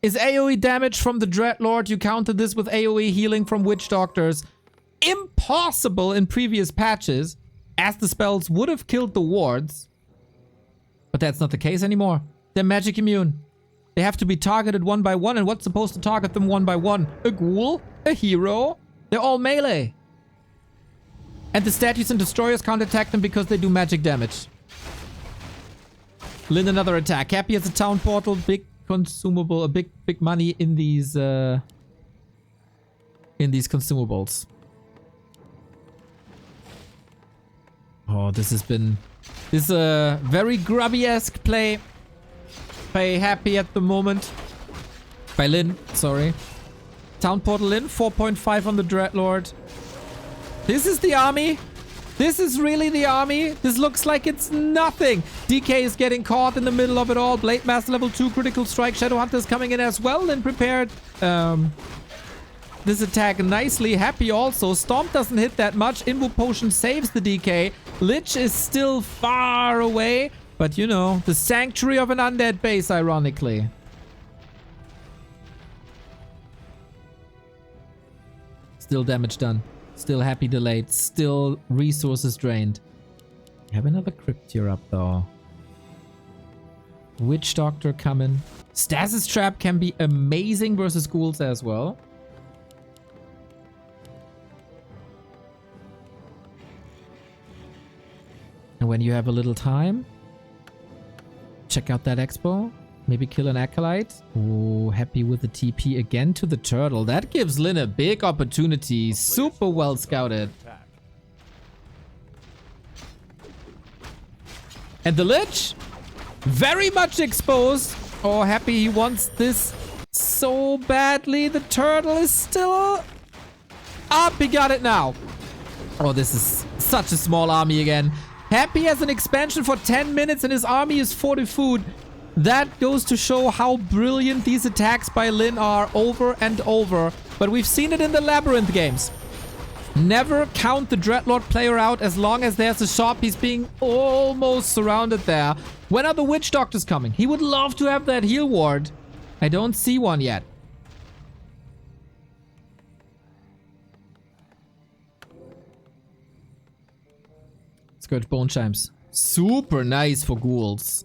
Speaker 1: Is AoE damage from the Dreadlord? You countered this with AoE healing from Witch Doctors. Impossible in previous patches, as the spells would have killed the wards. But that's not the case anymore. They're magic immune. They have to be targeted one by one, and what's supposed to target them one by one? A ghoul? A hero? They're all melee. And the statues and destroyers can't attack them because they do magic damage. Lyn, another attack. Happy as a town portal. Big consumable, a big money in these consumables. Oh, this is a very grubby-esque play by Happy at the moment. By Lyn, sorry. Town portal Lyn, 4.5 on the Dreadlord. This is the army. This is really the army. This looks like it's nothing. DK is getting caught in the middle of it all. Blade Master level 2 critical strike. Shadowhunter is coming in as well and prepared this attack nicely. Happy also. Stomp doesn't hit that much. Invo Potion saves the DK. Lich is still far away. But you know, the sanctuary of an undead base, ironically. Still damage done. Still Happy delayed. Still resources drained. Have another Crypteer up though. Witch Doctor coming. Stasis Trap can be amazing versus ghouls as well. And when you have a little time, check out that expo. Maybe kill an Acolyte. Oh, Happy with the TP again to the turtle. That gives Lyn a big opportunity. Super well scouted. And the Lich? Very much exposed. Oh, Happy, he wants this so badly. The turtle is still up. He got it now. Oh, this is such a small army again. Happy has an expansion for 10 minutes and his army is 40 food. That goes to show how brilliant these attacks by Lyn are over and over. But we've seen it in the Labyrinth games. Never count the Dreadlord player out as long as there's a shop. He's being almost surrounded there. When are the Witch Doctors coming? He would love to have that heal ward. I don't see one yet. Scourge Bone Chimes. Super nice for ghouls.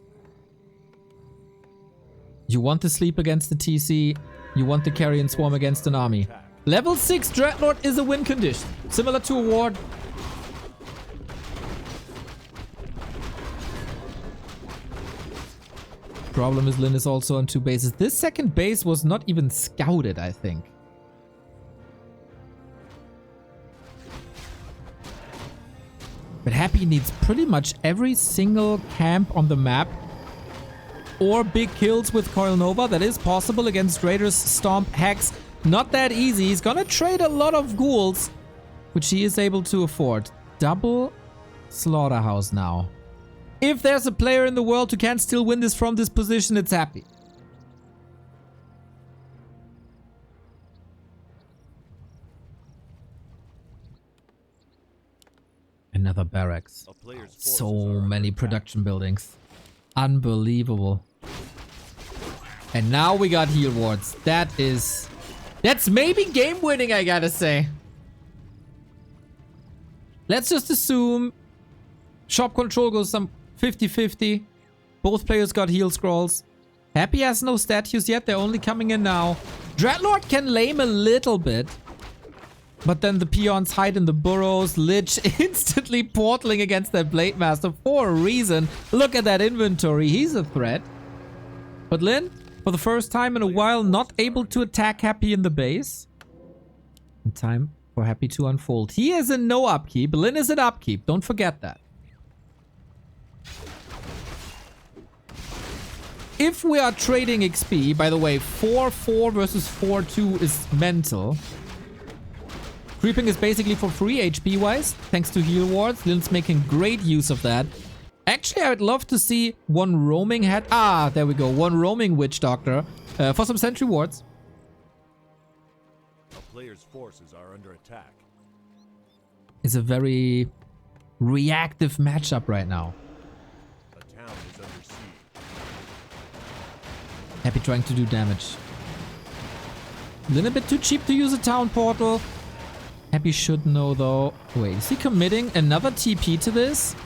Speaker 1: You want to sleep against the TC. You want the Carrion Swarm against an army. Level 6 Dreadlord is a win condition. Similar to a ward. Problem is Lyn is also on 2 bases. This second base was not even scouted, I think. But Happy needs pretty much every single camp on the map. Or big kills with Coil Nova. That is possible against Raiders, Stomp, Hex. Not that easy. He's gonna trade a lot of ghouls, which he is able to afford. Double Slaughterhouse now. If there's a player in the world who can still win this from this position, it's Happy. Another barracks. So many production buildings. Unbelievable. And now we got heal wards. That's maybe game winning, I gotta say. Let's just assume shop control goes some 50-50. Both players got heal scrolls. Happy has no statues yet. They're only coming in now. Dreadlord can lame a little bit. But then the peons hide in the burrows. Lich instantly portaling against that Blade Master for a reason. Look at that inventory. He's a threat. But Lyn, for the first time in a while, not able to attack Happy in the base. And time for Happy to unfold. He is in no upkeep. Lyn is in upkeep. Don't forget that. If we are trading XP, by the way, 4-4 versus 4-2 is mental. Creeping is basically for free HP-wise, thanks to heal wards. Lyn's making great use of that. Actually, I would love to see one roaming head. Ah, there we go. One roaming Witch Doctor for some sentry wards.
Speaker 2: A player's forces are under attack.
Speaker 1: It's a very reactive matchup right now.
Speaker 2: A town is under siege.
Speaker 1: Happy trying to do damage. A little bit too cheap to use a town portal. Happy should know though. Wait, is he committing another TP to this?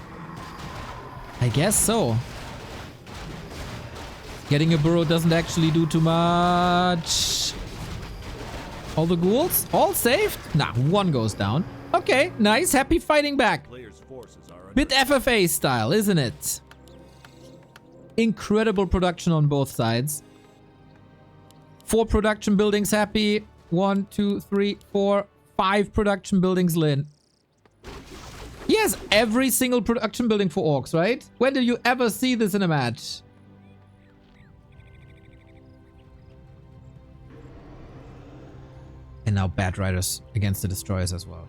Speaker 1: I guess so. Getting a burrow doesn't actually do too much. All the ghouls? All saved? Nah, one goes down. Okay, nice. Happy fighting back. Bit FFA style, isn't it? Incredible production on both sides. 4 production buildings, Happy. 1, 2, 3, 4, 5 production buildings, Lin. He has every single production building for orcs, right? When do you ever see this in a match? And now Bat Riders against the Destroyers as well.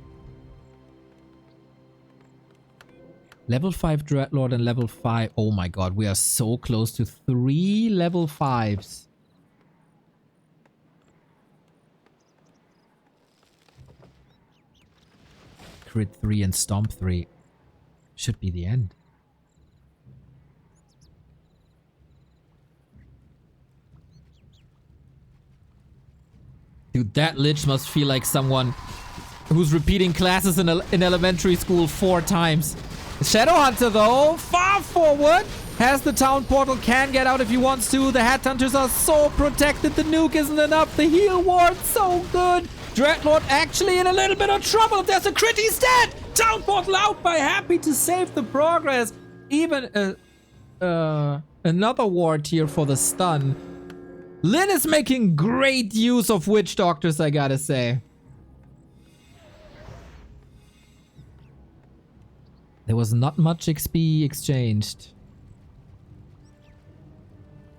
Speaker 1: Level 5 Dreadlord and level 5. Oh my god, we are so close to 3 level 5s. Crit 3 and Stomp 3. Should be the end. Dude, that Lich must feel like someone who's repeating classes in elementary school 4 times. Shadowhunter, though, far forward. Has the town portal, can get out if he wants to. The Headhunters are so protected. The nuke isn't enough. The heal ward, so good. Dreadlord actually in a little bit of trouble. There's a crit, he's dead. Town portal out by Happy to save the progress. Even another ward here for the stun. Lin is making great use of Witch Doctors, I gotta say. There was not much XP exchanged.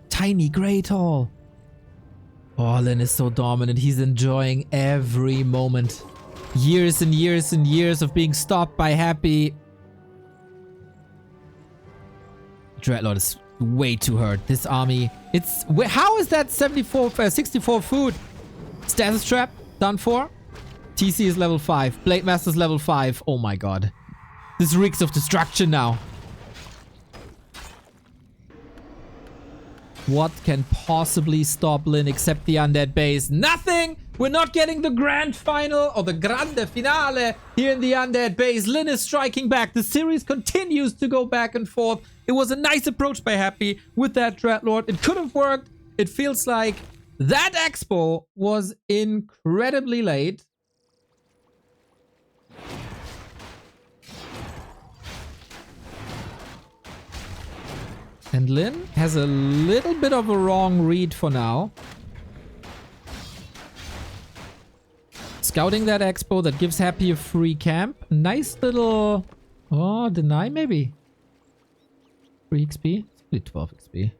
Speaker 1: Tiny Great Hall. Oh, Lin is so dominant. He's enjoying every moment. Years and years and years of being stopped by Happy. Dreadlord is way too hurt. This army, it's... How is that 64 food? Status Trap, done for. TC is level 5. Blade Master's level 5. Oh my god. This reeks of destruction now. What can possibly stop Lin except the undead base? Nothing! We're not getting the grand final or the grande finale here in the undead base. Lin is striking back. The series continues to go back and forth. It was a nice approach by Happy with that Dreadlord. It could have worked. It feels like that expo was incredibly late. And Lin has a little bit of a wrong read for now. Scouting that expo that gives Happy a free camp. Nice little... Oh, deny maybe. 3 XP? It's only 12 XP.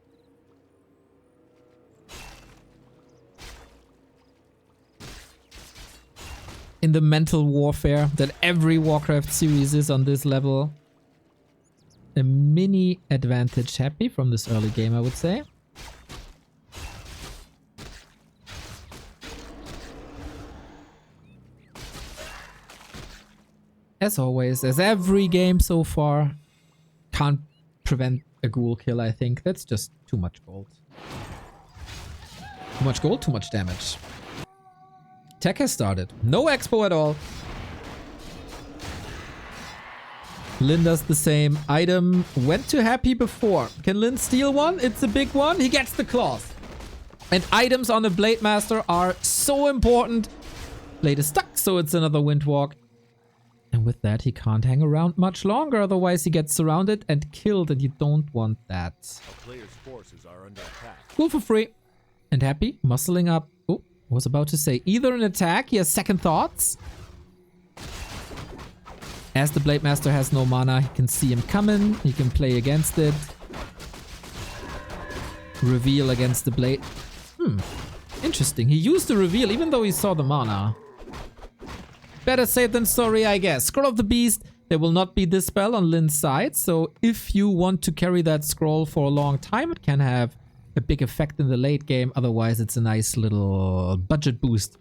Speaker 1: In the mental warfare that every Warcraft series is on this level. A mini advantage Happy from this early game, I would say. As always, as every game so far, can't prevent a ghoul kill, I think. That's just too much gold. Too much gold, too much damage. Tech has started. No expo at all. Lin does the same. Item went to Happy before. Can Lin steal one? It's a big one. He gets the claws. And items on the Blade Master are so important. Blade is stuck, so it's another Windwalk. And with that, he can't hang around much longer. Otherwise, he gets surrounded and killed, and you don't want that.
Speaker 2: A player's forces are under attack.
Speaker 1: Cool for free. And Happy, muscling up. Oh, I was about to say either an attack. He has second thoughts. As the Blade Master has no mana, he can see him coming. He can play against it. Reveal against the Blade. Interesting. He used the reveal even though he saw the mana. Better safe than sorry, I guess. Scroll of the Beast. There will not be this spell on Lin's side. So if you want to carry that scroll for a long time, it can have a big effect in the late game. Otherwise, it's a nice little budget boost.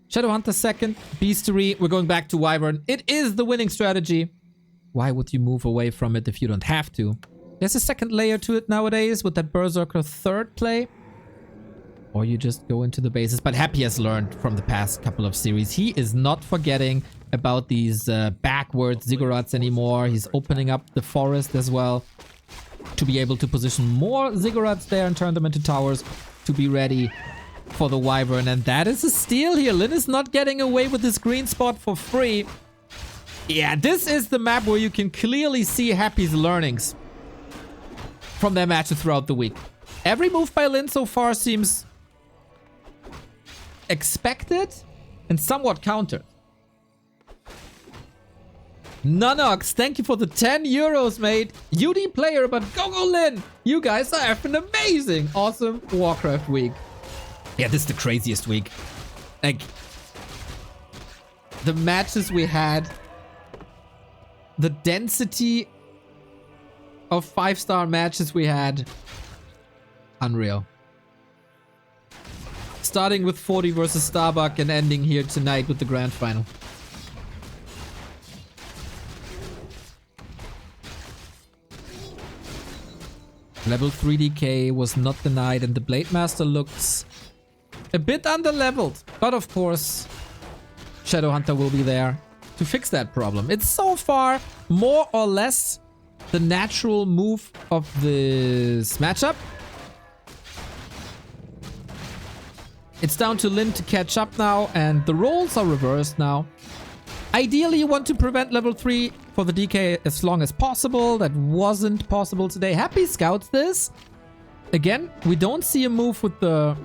Speaker 1: Shadowhunter second, Beastery, we're going back to Wyvern. It is the winning strategy. Why would you move away from it if you don't have to? There's a second layer to it nowadays with that Berserker third play. Or you just go into the bases. But Happy has learned from the past couple of series. He is not forgetting about these backward ziggurats anymore. He's opening up the forest as well to be able to position more ziggurats there and turn them into towers to be ready for the Wyvern. And that is a steal here. Lin is not getting away with this green spot for free. Yeah, this is the map where you can clearly see Happy's learnings from their matches throughout the week. Every move by Lin so far seems expected and somewhat countered. Nunox, thank you for the 10 euros, mate. UD player, but go Lin. You guys are having an amazing, awesome Warcraft week. Yeah, this is the craziest week. Like, the matches we had, the density of 5-star matches we had, unreal. Starting with 40 versus Starbuck and ending here tonight with the grand final. Level 3 DK was not denied and the Blade Master looks a bit underleveled. But of course, Shadowhunter will be there to fix that problem. It's so far more or less the natural move of this matchup. It's down to Lin to catch up now, and the roles are reversed now. Ideally, you want to prevent level 3 for the DK as long as possible. That wasn't possible today. Happy scouts this. Again, we don't see a move with the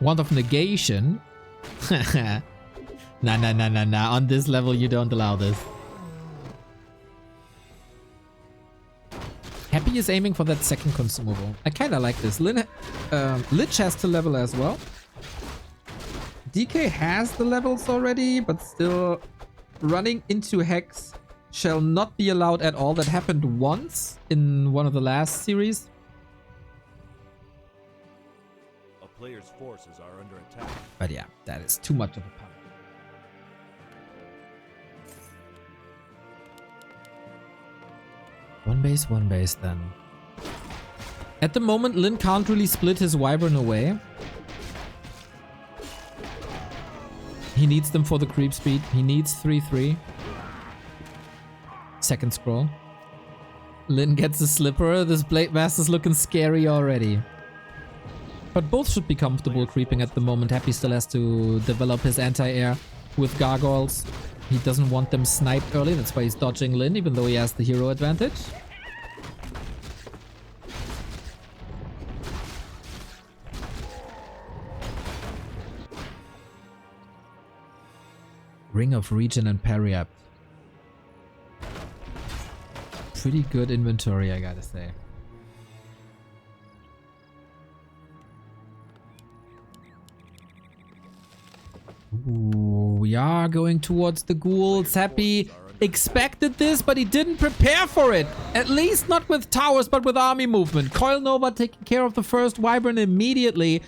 Speaker 1: Wand of Negation. Nah. On this level, you don't allow this. Happy is aiming for that second consumable. I kind of like this. Lich has to level as well. DK has the levels already, but still running into Hex shall not be allowed at all. That happened once in one of the last series.
Speaker 2: A player's forces are under attack.
Speaker 1: But yeah, that is too much of a power. One base then. At the moment, Lin can't really split his Wyvern away. He needs them for the creep speed. He needs 3-3. Second scroll. Lin gets a slipper. This Blade Master's looking scary already. But both should be comfortable creeping at the moment. Happy still has to develop his anti-air with gargoyles. He doesn't want them sniped early. That's why he's dodging Lin, even though he has the hero advantage. Ring of Regen and Periapt. Pretty good inventory, I gotta say. Ooh, we are going towards the ghouls. Happy expected this, but he didn't prepare for it. At least not with towers, but with army movement. Coil Nova taking care of the first Wyvern immediately.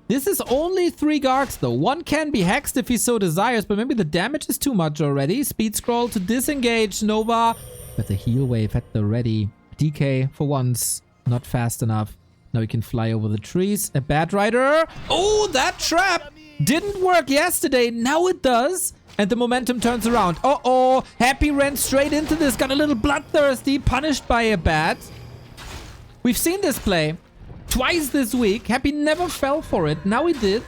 Speaker 1: This is only 3 Gargs though. One can be hexed if he so desires, but maybe the damage is too much already. Speed scroll to disengage Nova with a heal wave at the ready. DK for once, not fast enough. Now he can fly over the trees. A Bad Rider. Oh, that trap didn't work yesterday. Now it does. And the momentum turns around. Uh-oh. Happy ran straight into this. Got a little bloodthirsty. Punished by a bat. We've seen this play twice this week. Happy never fell for it. Now he did.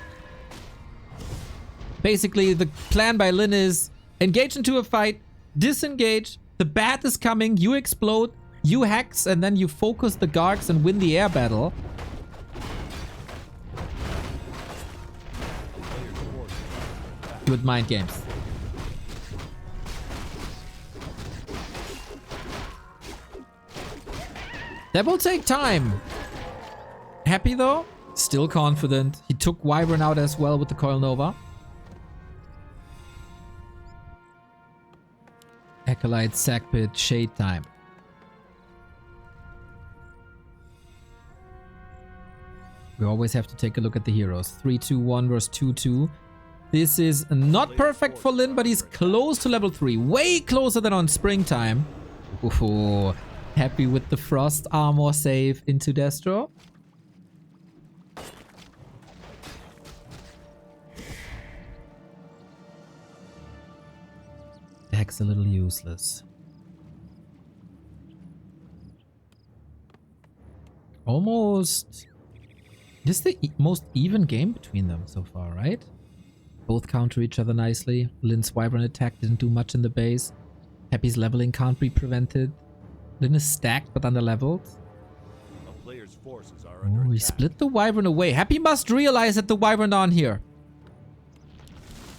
Speaker 1: Basically, the plan by Lin is engage into a fight, disengage, the bat is coming, you explode, you hex, and then you focus the Gargs and win the air battle. Good mind games. That will take time. Happy though, still confident. He took Wyvern out as well with the Coil Nova. Acolyte, Sack Pit, Shade time. We always have to take a look at the heroes. 3-2-1 versus 2-2. This is not perfect for Lin, but he's close to level 3. Way closer than on springtime. Ooh, happy with the Frost armor save into Destro. Tech's a little useless. Almost... This is the most even game between them so far, right? Both counter each other nicely. Lin's Wyvern attack didn't do much in the base. Happy's leveling can't be prevented. Lin is stacked but under-leveled.
Speaker 2: A player's forces are
Speaker 1: Oh,
Speaker 2: under
Speaker 1: he
Speaker 2: attack.
Speaker 1: split the Wyvern away. Happy must realize that the Wyvern aren't here.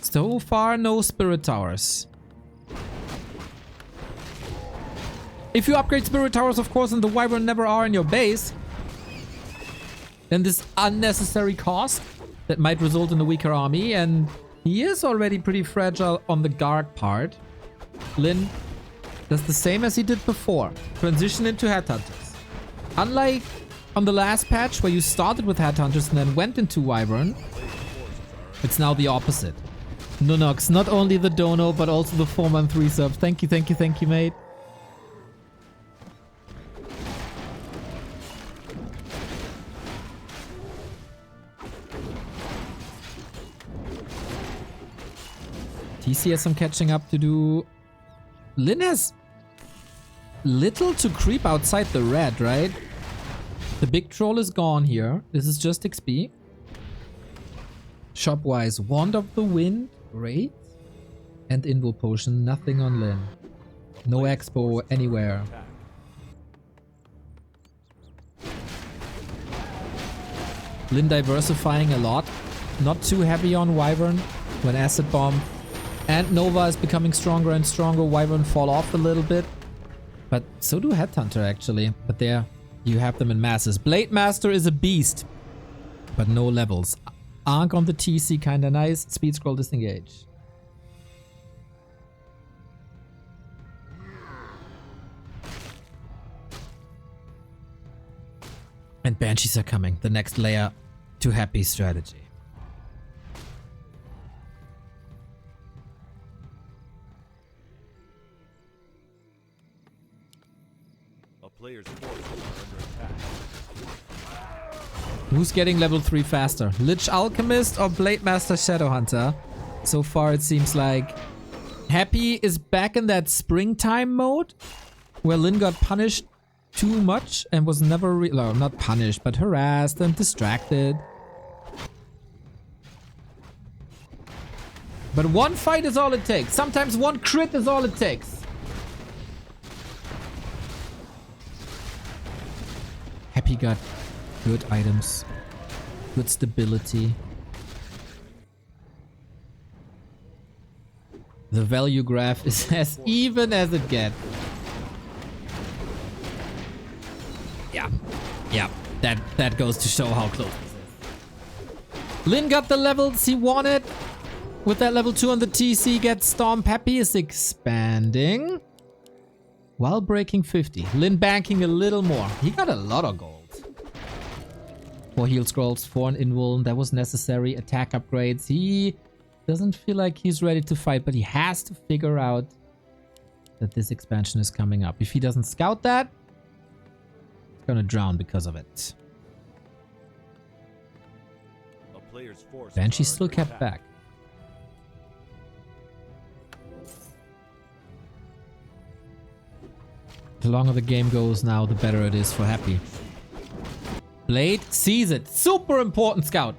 Speaker 1: So far, no Spirit Towers. If you upgrade Spirit Towers, of course, and the Wyvern never are in your base, then this unnecessary cost that might result in a weaker army, and he is already pretty fragile on the Garg part. Lin does the same as he did before. Transition into Headhunters. Unlike on the last patch where you started with Headhunters and then went into Wyvern, it's now the opposite. Nunox, not only the dono, but also the 4-month resub. Thank you, thank you, thank you, mate. TC has some catching up to do. Lin has little to creep outside the red, right? The big troll is gone here. This is just XP. Shop-wise, Wand of the Wind, great. And Invul Potion, nothing on Lin. No expo anywhere. Lin diversifying a lot. Not too heavy on Wyvern when Acid Bomb and Nova is becoming stronger and stronger. Wyvern fall off a little bit. But so do Headhunter actually. But there you have them in masses. Blade Master is a beast. But no levels. Ankh on the TC kinda nice. Speed Scroll Disengage. And Banshees are coming. The next layer to Happy strategy.
Speaker 2: Players' forces are under attack.
Speaker 1: Who's getting level 3 faster? Lich Alchemist or Blade Master Shadowhunter? So far it seems like Happy is back in that springtime mode where Lin got punished too much and was never not punished, but harassed and distracted. But one fight is all it takes. Sometimes one crit is all it takes. Happy got good items, good stability. The value graph is as even as it gets. Yeah, that goes to show how close this is. Lin got the levels he wanted. With that level 2 on the TC, gets Stomp. Happy is expanding. While breaking 50. Lin banking a little more. He got a lot of gold. 4 heal scrolls, 4 on Invul. That was necessary. Attack upgrades. He doesn't feel like he's ready to fight, but he has to figure out that this expansion is coming up. If he doesn't scout that, he's gonna drown because of it. Banshee's still kept back. The longer the game goes now, the better it is for Happy. Blade sees it. Super important scout.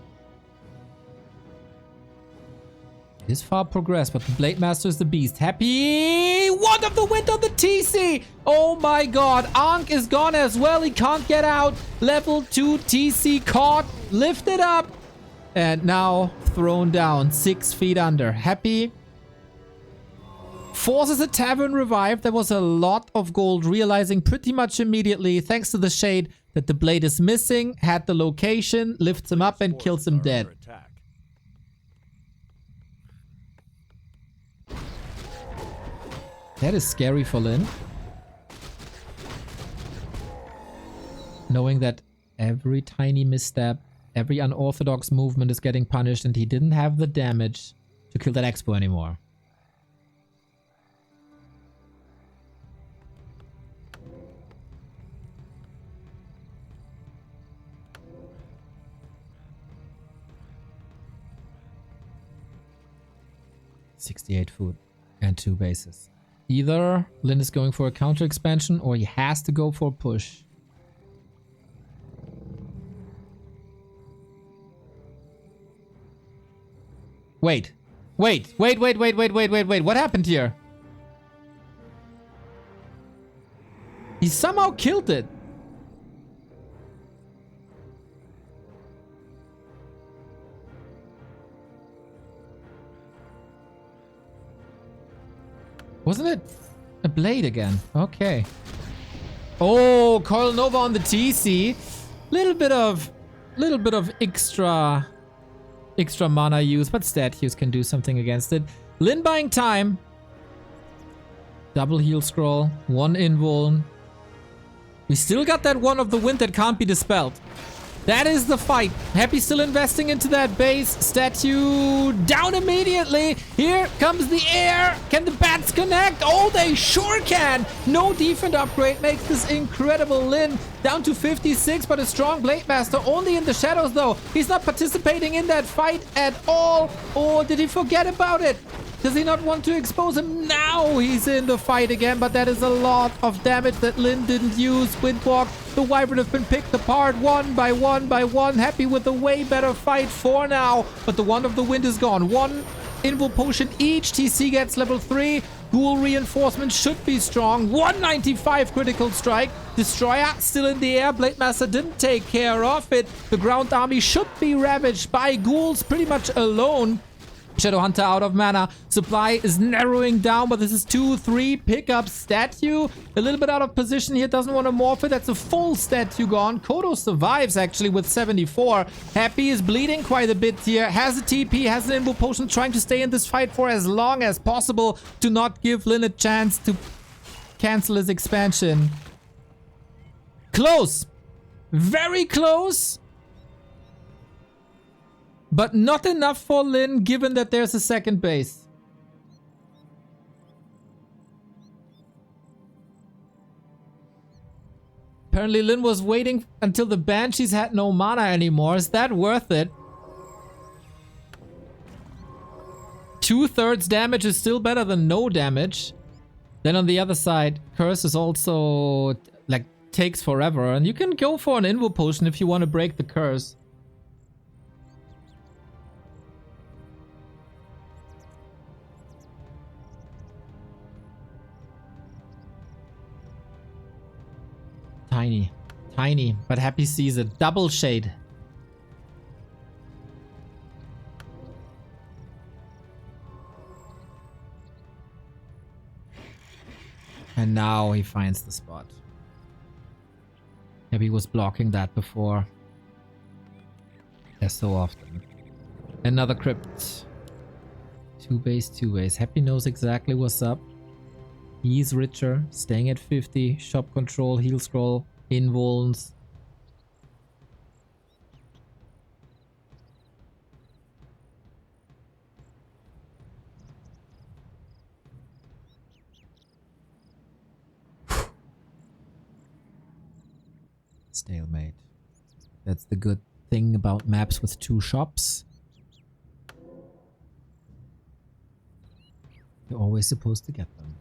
Speaker 1: It is far progressed, but the Blade Master is the beast. Happy! Wand of the Wind on the TC! Oh my god. Ankh is gone as well. He can't get out. Level 2 TC caught. Lifted up. And now thrown down. 6 feet under. Happy forces a tavern revive. There was a lot of gold, realizing pretty much immediately, thanks to the shade, that the blade is missing, had the location, lifts him up and kills him dead. That is scary for Lin. Knowing that every tiny misstep, every unorthodox movement is getting punished, and he didn't have the damage to kill that expo anymore. $68 food and 2 bases. Either Lin is going for a counter expansion or he has to go for a push. Wait. Wait. What happened here? He somehow killed it. Wasn't it a blade again? Okay. Oh, Coil Nova on the TC. Little bit of extra mana use, but stat use can do something against it. Lin buying time. Double heal scroll, one invuln. We still got that one of the wind that can't be dispelled. That is the fight. Happy still investing into that base. Statue down immediately. Here comes the air. Can the bats connect? Oh, they sure can. No defense upgrade makes this incredible. Lin down to 56, but a strong Blade Master. Only in the shadows, though. He's not participating in that fight at all. Or did he forget about it? Does he not want to expose him? Now he's in the fight again, but that is a lot of damage that Lin didn't use. Windwalk, the Wyvern have been picked apart one by one by one. Happy with a way better fight for now, but the Wand of the Wind is gone. One Invul Potion each. TC gets level 3. Ghoul reinforcement should be strong. 195 critical strike. Destroyer still in the air. Blade Master didn't take care of it. The ground army should be ravaged by ghouls pretty much alone. Shadowhunter out of mana. Supply is narrowing down, but this is 2-3 pickup. Statue a little bit out of position here. Doesn't want to morph it. That's a full statue gone. Kodo survives actually with 74. Happy is bleeding quite a bit here. Has a TP, has an Invul Potion, trying to stay in this fight for as long as possible to not give Lin a chance to cancel his expansion. Close. Very close. But not enough for Lin, given that there's a second base. Apparently Lin was waiting until the Banshees had no mana anymore. Is that worth it? 2/3 damage is still better than no damage. Then on the other side, Curse is also, like, takes forever. And you can go for an Invul Potion if you want to break the Curse. Tiny, but Happy sees a double shade. And now he finds the spot. Happy was blocking that before. As so often. Another crypt. Two base. Happy knows exactly what's up. He's richer, staying at 50, shop control, heal scroll, invulns. Stalemate. That's the good thing about maps with 2 shops. You're always supposed to get them.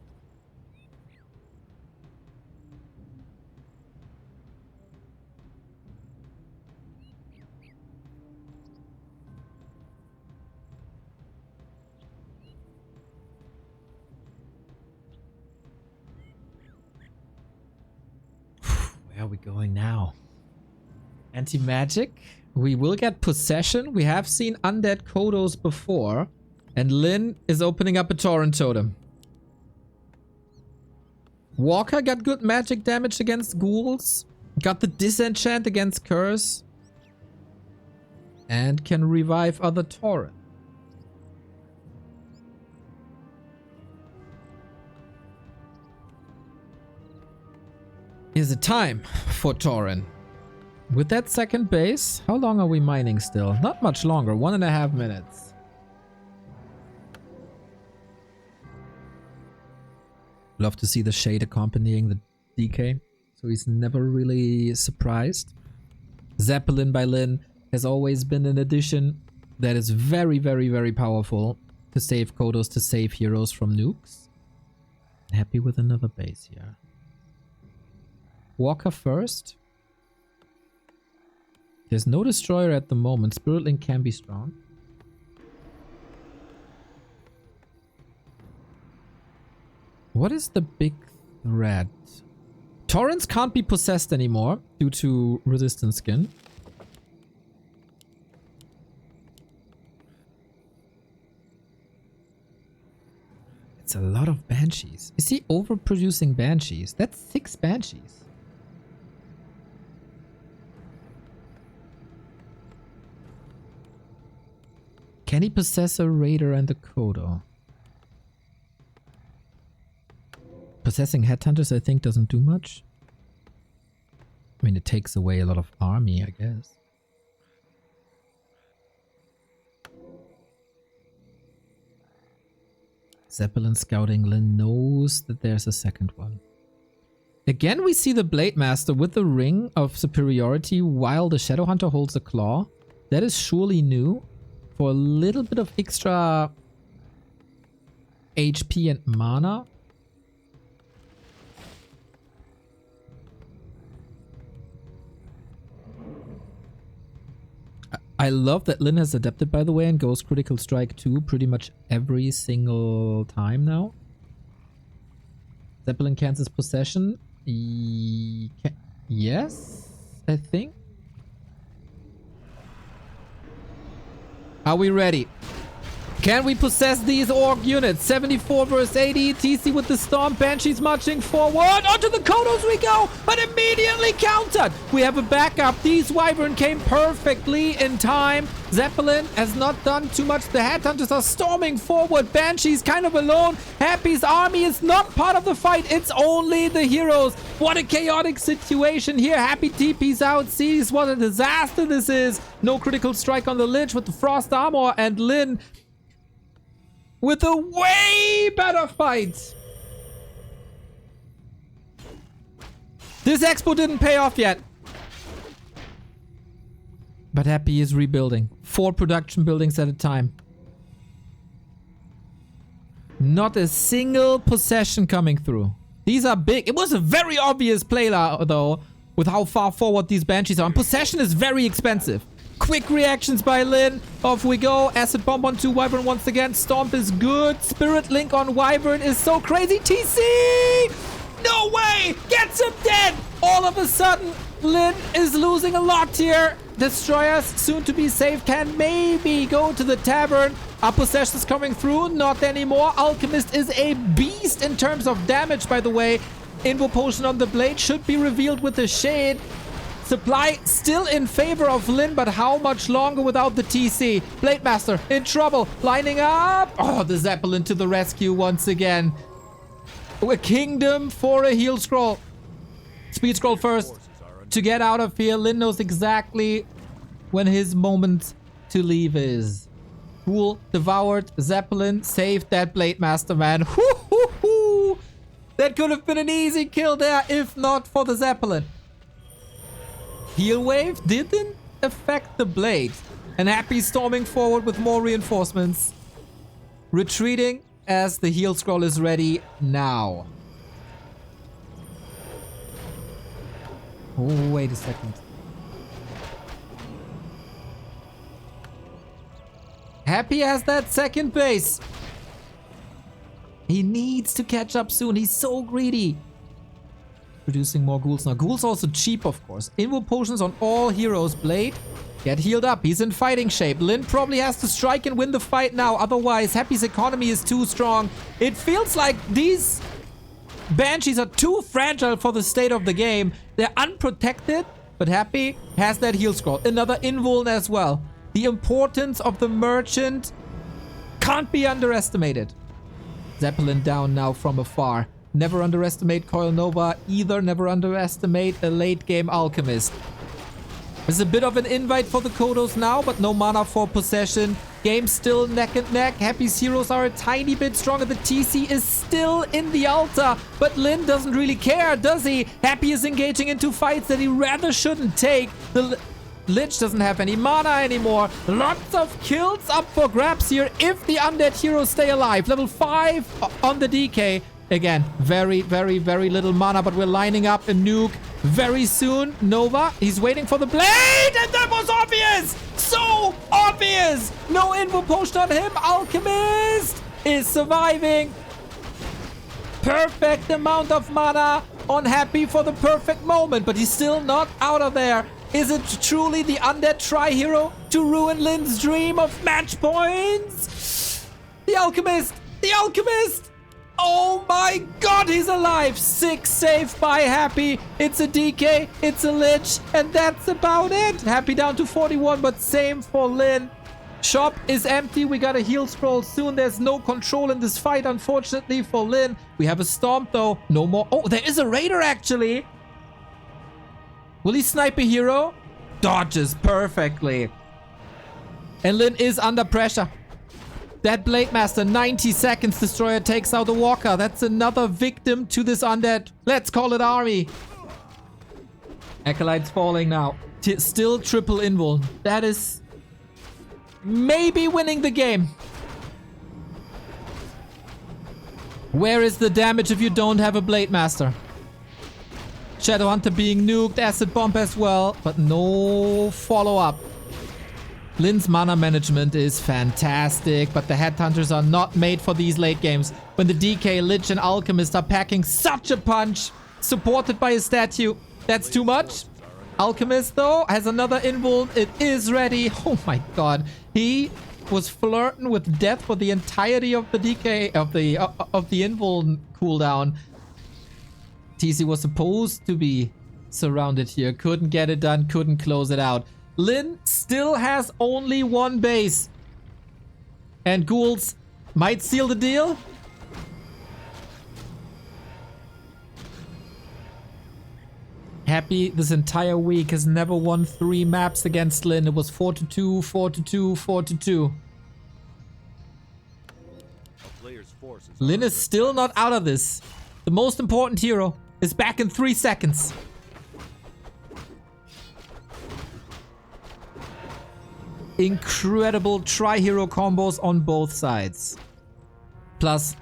Speaker 1: Where are we going now? Anti-magic. We will get possession. We have seen undead Kodos before. And Lin is opening up a Torrent Totem. Walker got good magic damage against ghouls. Got the disenchant against curse. And can revive other Torrent. Is it time for Torrent? With that second base, how long are we mining still? Not much longer, 1.5 minutes. Love to see the shade accompanying the DK, so he's never really surprised. Zeppelin by Lin has always been an addition that is very, very, very powerful to save Kodos, to save heroes from nukes. Happy with another base here. Walker first. There's no destroyer at the moment. Spirit Link can be strong. What is the big threat? Torrents can't be possessed anymore due to resistance skin. It's a lot of banshees. Is he overproducing banshees? That's 6 banshees. Can he possess a raider and a Kodo? Possessing headhunters, I think, doesn't do much. I mean, it takes away a lot of army, I guess. Zeppelin scouting. Lin knows that there's a second one. Again, we see the Blade Master with the ring of superiority while the Shadow Hunter holds a claw. That is surely new. For a little bit of extra HP and mana. I love that Lin has adapted, by the way, and goes Critical Strike 2 pretty much every single time now. Zeppelin Kansas Possession. Yes, I think. Are we ready? Can we possess these orc units? 74 versus 80. TC with the Storm. Banshees marching forward. Onto the Kodos we go, but immediately countered. We have a backup. These Wyvern came perfectly in time. Zeppelin has not done too much. The Headhunters are storming forward. Banshees kind of alone. Happy's army is not part of the fight. It's only the heroes. What a chaotic situation here. Happy TP's out. Sees what a disaster this is. No critical strike on the Lich with the Frost Armor, and Lin with a way better fight. This expo didn't pay off yet. But Happy is rebuilding. 4 production buildings at a time. Not a single possession coming through. These are big. It was a very obvious play though, with how far forward these Banshees are. And possession is very expensive. Quick reactions by Lin. Off we go. Acid Bomb on 2 Wyvern once again. Stomp is good. Spirit Link on Wyvern is so crazy. TC! No way! Gets him dead! All of a sudden, Lin is losing a lot here. Destroyers, soon to be safe, can maybe go to the tavern. Are possessions coming through? Not anymore. Alchemist is a beast in terms of damage, by the way. Invo Potion on the blade should be revealed with the shade. Supply still in favor of Lin, but how much longer without the TC? Blade Master in trouble, lining up. Oh, the Zeppelin to the rescue once again. A kingdom for a heal scroll. Speed scroll first to get out of here. Lin knows exactly when his moment to leave is. Cool, devoured. Zeppelin saved that Blade Master, man. Hoo-hoo-hoo. That could have been an easy kill there if not for the Zeppelin. Heal wave didn't affect the blade. And Happy storming forward with more reinforcements. Retreating as the heal scroll is ready now. Oh, wait a second. Happy has that second base. He needs to catch up soon. He's so greedy. Producing more ghouls now. Ghouls also cheap, of course. Invo potions on all heroes. Blade, get healed up. He's in fighting shape. Lin probably has to strike and win the fight now. Otherwise, Happy's economy is too strong. It feels like these Banshees are too fragile for the state of the game. They're unprotected, but Happy has that heal scroll. Another invuln as well. The importance of the merchant can't be underestimated. Zeppelin down now from afar. Never underestimate Coil Nova either. Never underestimate a late game Alchemist. There's a bit of an invite for the Kodos now, but no mana for possession. Game still neck and neck. Happy's heroes are a tiny bit stronger. The TC is still in the altar, but Lin doesn't really care, does he? Happy is engaging into fights that he rather shouldn't take. The Lich doesn't have any mana anymore. Lots of kills up for grabs here if the undead heroes stay alive. Level 5 on the DK. Again, very, very, very little mana, but we're lining up a nuke very soon. Nova, he's waiting for the blade, and that was obvious! So obvious! No invo potion on him. Alchemist is surviving. Perfect amount of mana on Happy for the perfect moment, but he's still not out of there. Is it truly the undead tri-hero to ruin Lin's dream of match points? The Alchemist! The Alchemist! Oh my god, he's alive! 6 saved by Happy. It's a DK, it's a Lich, and that's about it. Happy down to 41, but same for Lin. Shop is empty. We got a heal scroll soon. There's no control in this fight, unfortunately, for Lin. We have a Stomp, though. No more. Oh, there is a Raider, actually. Will he snipe a hero? Dodges perfectly. And Lin is under pressure. That Blade Master, 90 seconds. Destroyer takes out a Walker. That's another victim to this undead. Let's call it army. Acolyte's falling now. Still triple invul. That is maybe winning the game. Where is the damage if you don't have a Blade Master? Shadowhunter being nuked, Acid Bomb as well, but no follow-up. Lin's mana management is fantastic, but the Headhunters are not made for these late games. When the DK, Lich, and Alchemist are packing such a punch, supported by a statue, that's too much. Alchemist, though, has another invul. It is ready. Oh my god. He was flirting with death for the entirety of the DK, of the invul cooldown. TC was supposed to be surrounded here. Couldn't get it done. Couldn't close it out. Lin still has only one base. And Ghouls might seal the deal. Happy this entire week has never won 3 maps against Lin. It was 4-2, 4-2, 4-2. Lin is still not out of this. The most important hero is back in 3 seconds. Incredible tri-hero combos on both sides. Plus,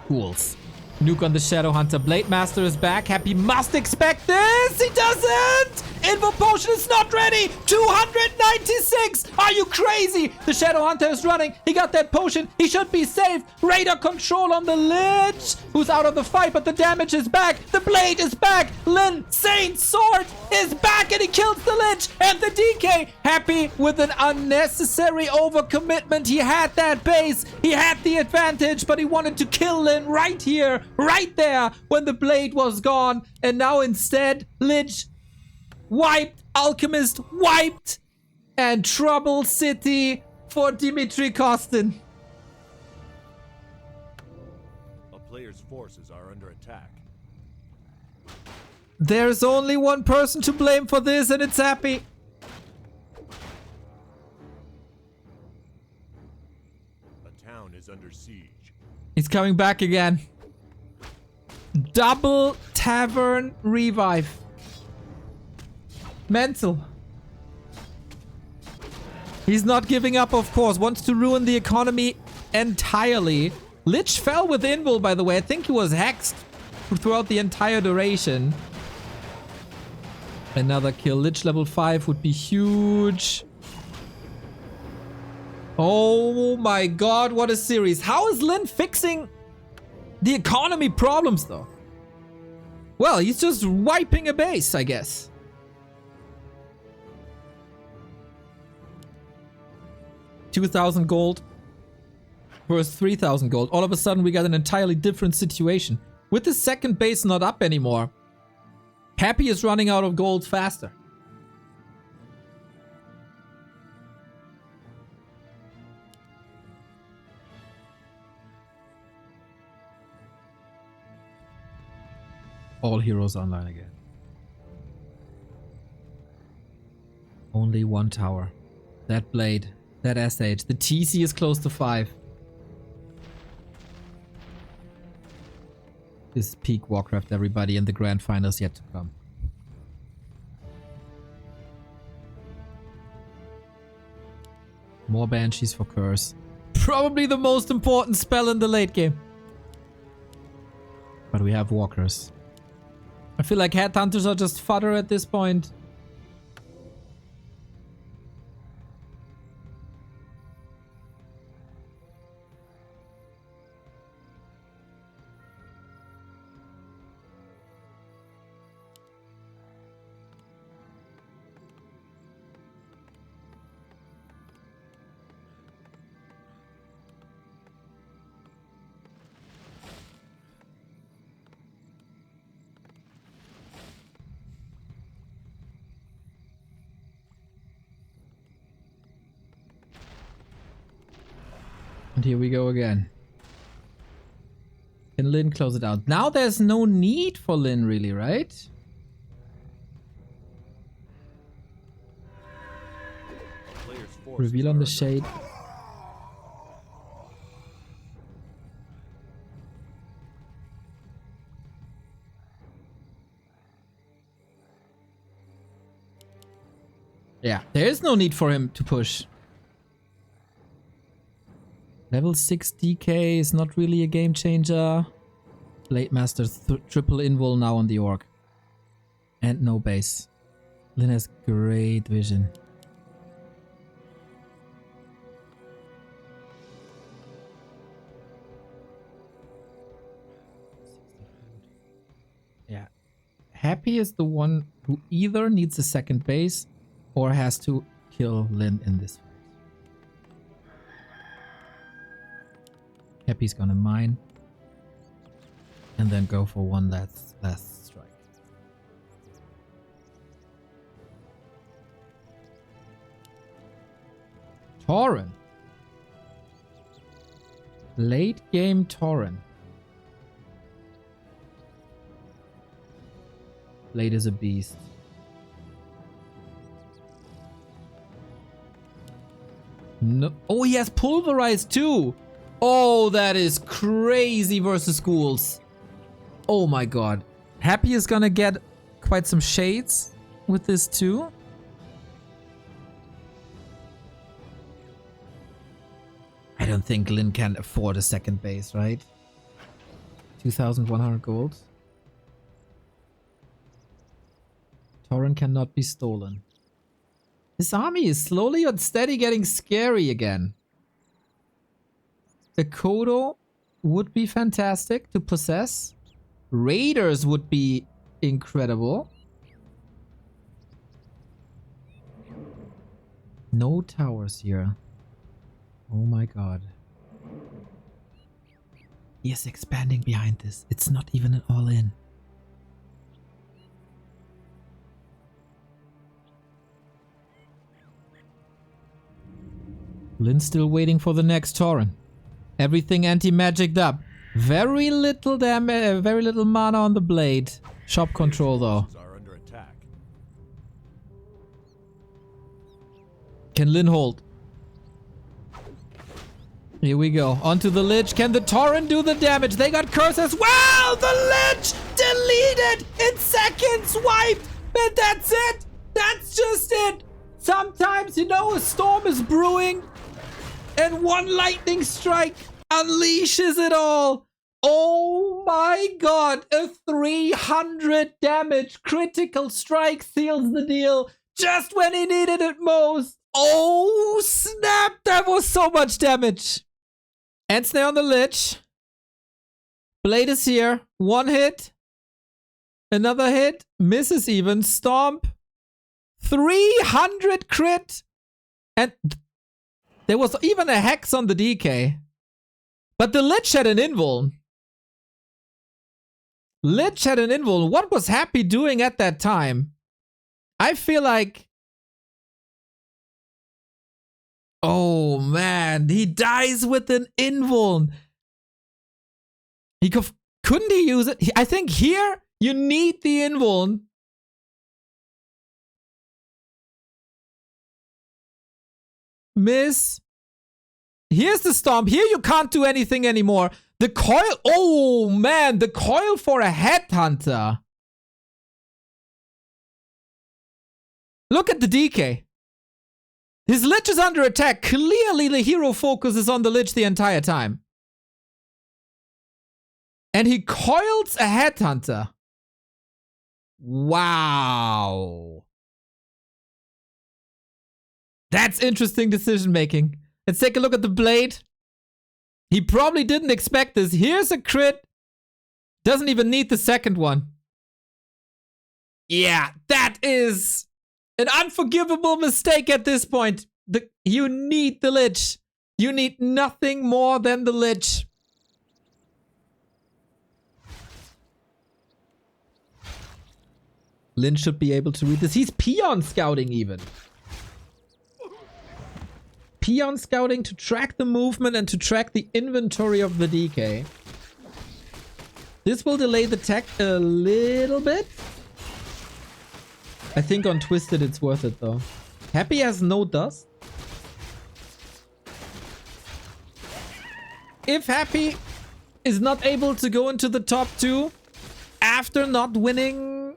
Speaker 1: Ghouls. Nuke on the Shadowhunter. Blade Master is back. Happy must expect this. He doesn't. Invo Potion is not ready. 296. Are you crazy? The Shadowhunter is running. He got that potion. He should be safe. Raider control on the Lich, who's out of the fight, but the damage is back. The blade is back. Lin Saint Sword is back, and he kills the Lich and the DK. Happy with an unnecessary overcommitment. He had that base. He had the advantage, but he wanted to kill Lin right here, right there, when the blade was gone. And now instead, Lich wiped, Alchemist wiped, and Trouble City for Dimitri Kostin.
Speaker 2: A player's forces are under attack.
Speaker 1: There's only one person to blame for this, and it's Happy.
Speaker 2: A town is under siege.
Speaker 1: He's coming back again. Double Tavern Revive. Mental. He's not giving up, of course. Wants to ruin the economy entirely. Lich fell with invul, by the way. I think he was hexed throughout the entire duration. Another kill. Lich level 5 would be huge. Oh my god, what a series. How is Lin fixing the economy problems, though? Well, he's just wiping a base, I guess. 2,000 gold versus 3,000 gold. All of a sudden, we got an entirely different situation. With the second base not up anymore, Happy is running out of gold faster. All heroes online again. Only one tower. That blade. That SH. The TC is close to 5. This is peak Warcraft, everybody, and the grand finals yet to come. More Banshees for Curse. Probably the most important spell in the late game. But we have walkers. I feel like headhunters are just fodder at this point. And here we go again. Can Lin close it out? Now there's no need for Lin really, right? Reveal on the shade. Yeah, there is no need for him to push. Level 6 DK is not really a game changer. Blade Master triple invul now on the orc. And no base. Lin has great vision. Yeah. Happy is the one who either needs a second base or has to kill Lin in this fight. Happy's gonna mine. And then go for one last strike. Tauren. Late game Tauren. Blade is a beast. No. Oh, he has pulverized too. Oh, that is crazy versus schools. Oh my god. Happy is gonna get quite some shades with this too. I don't think Lin can afford a second base, right? 2,100 gold. Tauren cannot be stolen. This army is slowly but steady getting scary again. The Kodo would be fantastic to possess. Raiders would be incredible. No towers here. Oh my god. He is expanding behind this. It's not even an all-in. Lin's still waiting for the next Tauren. Everything anti-magicked up. Very little damage, very little mana on the blade. Shop control though. Can Lin hold? Here we go. Onto the Lich. Can the Tauren do the damage? They got curse as well! The Lich deleted in seconds, wiped! And that's it! That's just it! Sometimes, you know, a storm is brewing and one lightning strike unleashes it all. Oh my god, a 300 damage critical strike seals the deal just when he needed it most. Oh snap, that was so much damage. And snare on the Lich. Blade is here. One hit. Another hit. Misses even. Stomp. 300 crit. And there was even a hex on the DK. But the Lich had an invuln. Lich had an invuln. What was Happy doing at that time? I feel like... Oh man, he dies with an invuln. He couldn't he use it? I think here you need the invuln. Miss. Here's the stomp. Here you can't do anything anymore. The coil. Oh man, the coil for a headhunter. Look at the DK. His Lich is under attack. Clearly the hero focus is on the Lich the entire time. And he coils a Headhunter. Wow. That's interesting decision making. Let's take a look at the blade. He probably didn't expect this. Here's a crit. Doesn't even need the second one. Yeah, that is an unforgivable mistake at this point. You need the Lich. You need nothing more than the Lich. Lin should be able to read this. He's peon scouting even. Peon scouting to track the movement and to track the inventory of the DK. This will delay the tech a little bit. I think on Twisted it's worth it though. Happy has no dust. If Happy is not able to go into the top 2 after not winning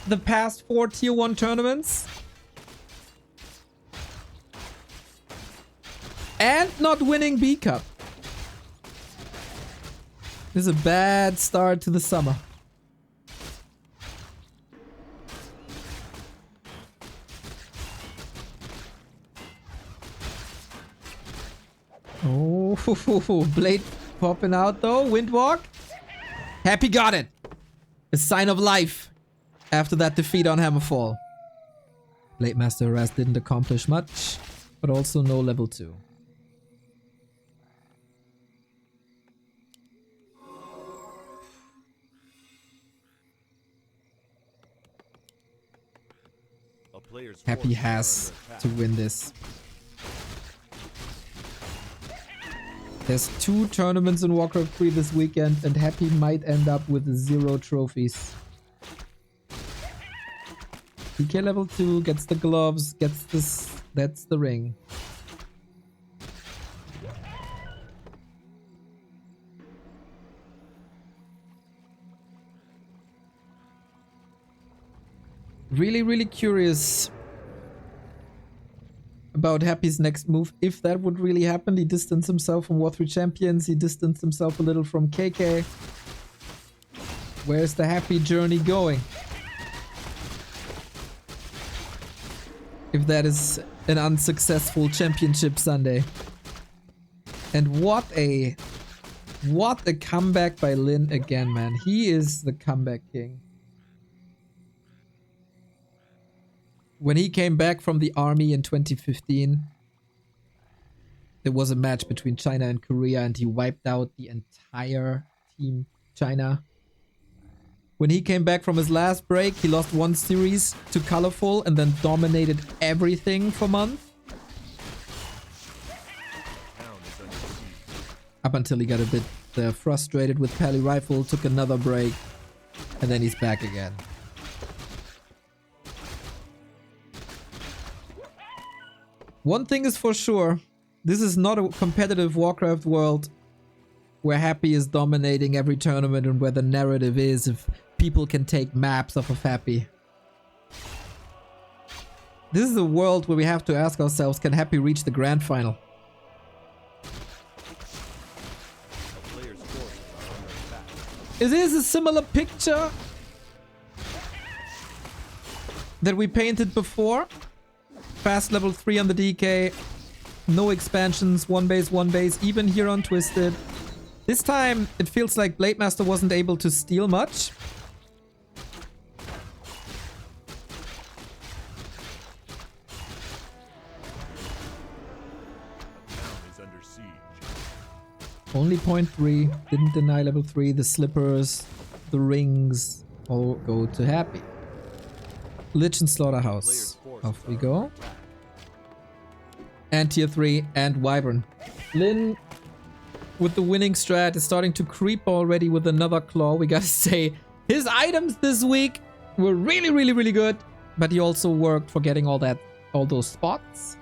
Speaker 1: the past 4 tier 1 tournaments and not winning B Cup, this is a bad start to the summer. Oh, Blade popping out though. Windwalk. Happy got it. A sign of life after that defeat on Hammerfall. Blade Master Harass didn't accomplish much, but also no level 2. Happy has to win this. There's 2 tournaments in Warcraft 3 this weekend, and Happy might end up with 0 trophies. DK level 2 gets the gloves, gets this. That's the ring. Really, really curious about Happy's next move, if that would really happen. He distanced himself from War 3 Champions, he distanced himself a little from KK. Where's the Happy journey going? If that is an unsuccessful championship Sunday. And what a comeback by Lin again, man. He is the comeback king. When he came back from the army in 2015, there was a match between China and Korea and he wiped out the entire team China. When he came back from his last break, he lost 1 series to Colorful and then dominated everything for months. Up until he got a bit frustrated with Pally Rifle, took another break, and then he's back again. One thing is for sure, this is not a competitive Warcraft world where Happy is dominating every tournament and where the narrative is if people can take maps off of Happy. This is a world where we have to ask ourselves, can Happy reach the grand final? Is this a similar picture that we painted before? Fast level 3 on the DK, no expansions, 1 base, even here on Twisted. This time it feels like Blade Master wasn't able to steal much. Only 0.3, didn't deny level 3, the slippers, the rings, all go to Happy. Lich and Slaughterhouse. Off we go. And tier 3 and Wyvern. Lin with the winning strat is starting to creep already with another claw. We gotta say, his items this week were really, really, really good. But he also worked for getting all those spots.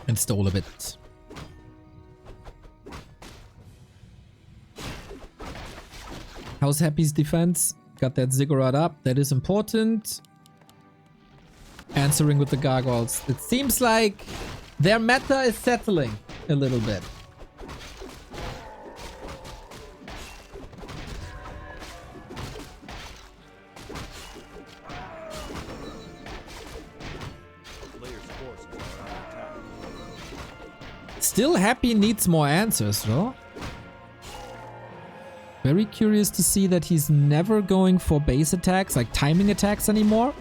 Speaker 1: And stole a bit. How's Happy's defense? Got that Ziggurat up. That is important. answering with the gargoyles. It seems like their meta is settling a little bit. Still Happy needs more answers, though. Very curious to see that he's never going for base attacks, like timing attacks anymore.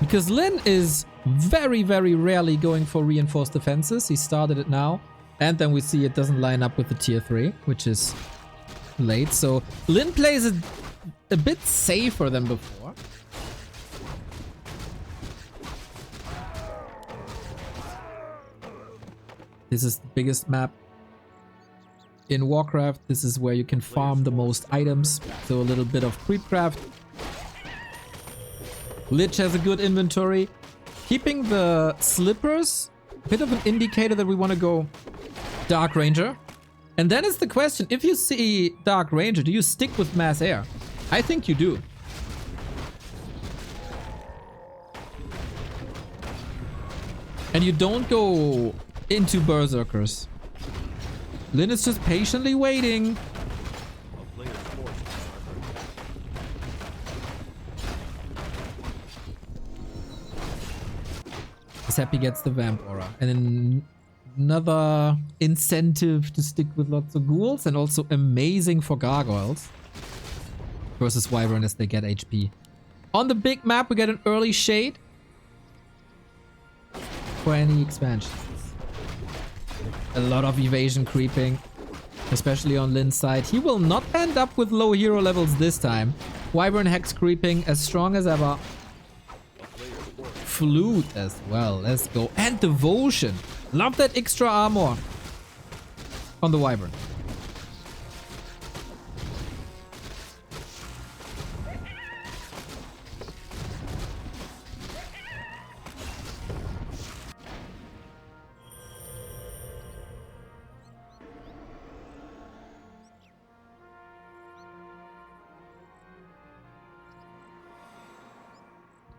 Speaker 1: Because Lin is very, very rarely going for reinforced defenses. He started it now. And then we see it doesn't line up with the tier 3, which is late. So Lin plays it a bit safer than before. This is the biggest map in Warcraft. This is where you can farm the most items. So a little bit of creepcraft. Lich has a good inventory. Keeping the slippers, a bit of an indicator that we want to go Dark Ranger. And then is the question, if you see Dark Ranger, do you stick with Mass Air? I think you do. And you don't go into Berserkers. Lin is just patiently waiting. Happy gets the Vamp Aura. And then another incentive to stick with lots of ghouls, and also amazing for gargoyles versus Wyvern as they get HP. On the big map, we get an early shade for any expansions. A lot of evasion creeping, especially on Lin's side. He will not end up with low hero levels this time. Wyvern Hex creeping as strong as ever. Flute as well. Let's go. And Devotion. Love that extra armor on the Wyvern.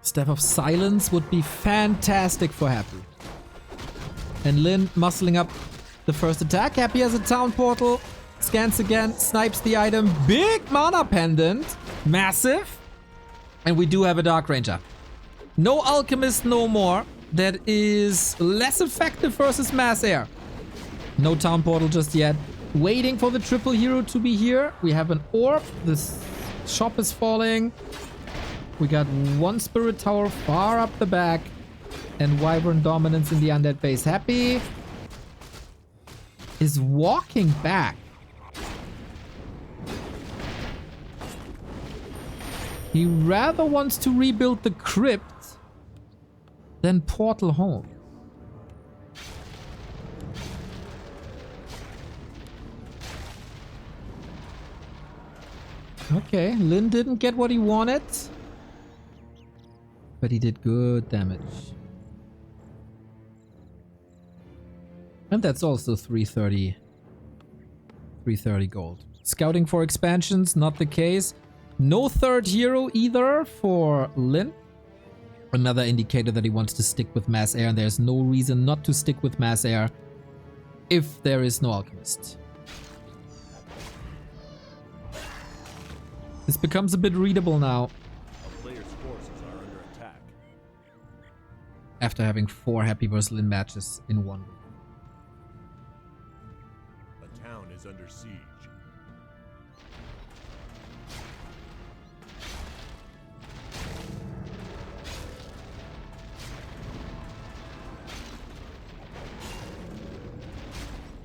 Speaker 1: Staff of Silence would be fantastic for Happy. And Lin muscling up the first attack. Happy has a town portal. Scans again. Snipes the item. Big mana pendant. Massive. And we do have a Dark Ranger. No Alchemist no more. That is less effective versus Mass Air. No town portal just yet. Waiting for the triple hero to be here. We have an orb. This shop is falling. We got one Spirit Tower far up the back. And Wyvern dominance in the undead base. Happy is walking back. He rather wants to rebuild the crypt than portal home. Okay, Lin didn't get what he wanted. But he did good damage. And that's also 330 gold. Scouting for expansions, not the case. No third hero either for Lin. Another indicator that he wants to stick with Mass Air, and there's no reason not to stick with Mass Air if there is no Alchemist. This becomes a bit readable now. After having 4 Happy vs Lin matches in one week.
Speaker 2: The town is under siege.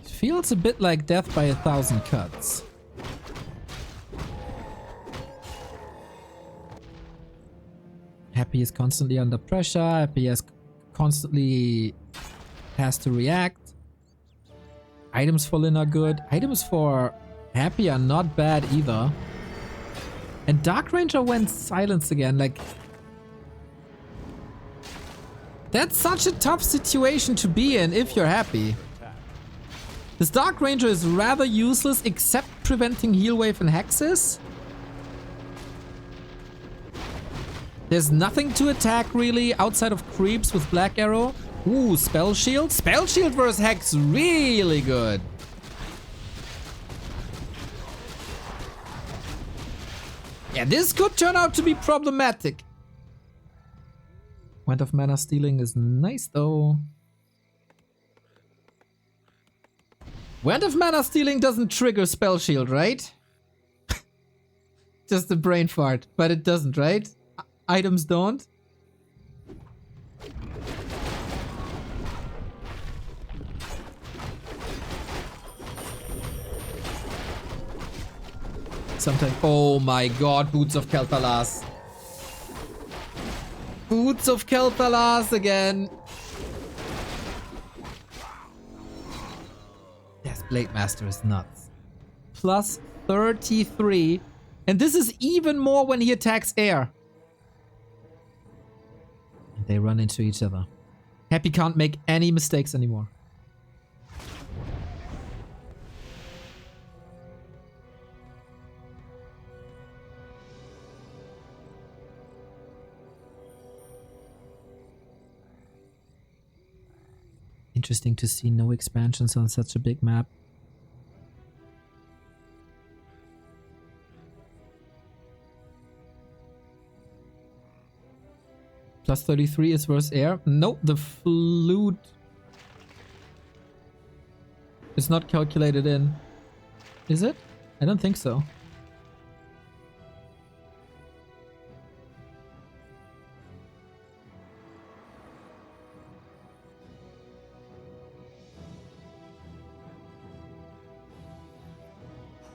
Speaker 1: It feels a bit like death by 1,000 cuts. Happy is constantly under pressure. Happy is constantly has to react. Items for Lin are good. Items for Happy are not bad either. And Dark Ranger went silence again. Like, that's such a tough situation to be in if you're Happy. This Dark Ranger is rather useless except preventing heal wave and hexes. There's nothing to attack really outside of creeps with Black Arrow. Ooh, Spell Shield. Spell Shield versus Hex, really good. Yeah, this could turn out to be problematic. Wand of Mana Stealing is nice though. Wand of Mana Stealing doesn't trigger Spell Shield, right? Just a brain fart, but it doesn't, right? Items don't. Sometimes. Oh my god, Boots of Kel'Thalas. Boots of Kel'Thalas again. Yes, Blade Master is nuts. Plus 33. And this is even more when he attacks air. And they run into each other. Happy can't make any mistakes anymore. Interesting to see no expansions on such a big map. Plus 33 is versus air. Nope, the flute is not calculated in. Is it? I don't think so.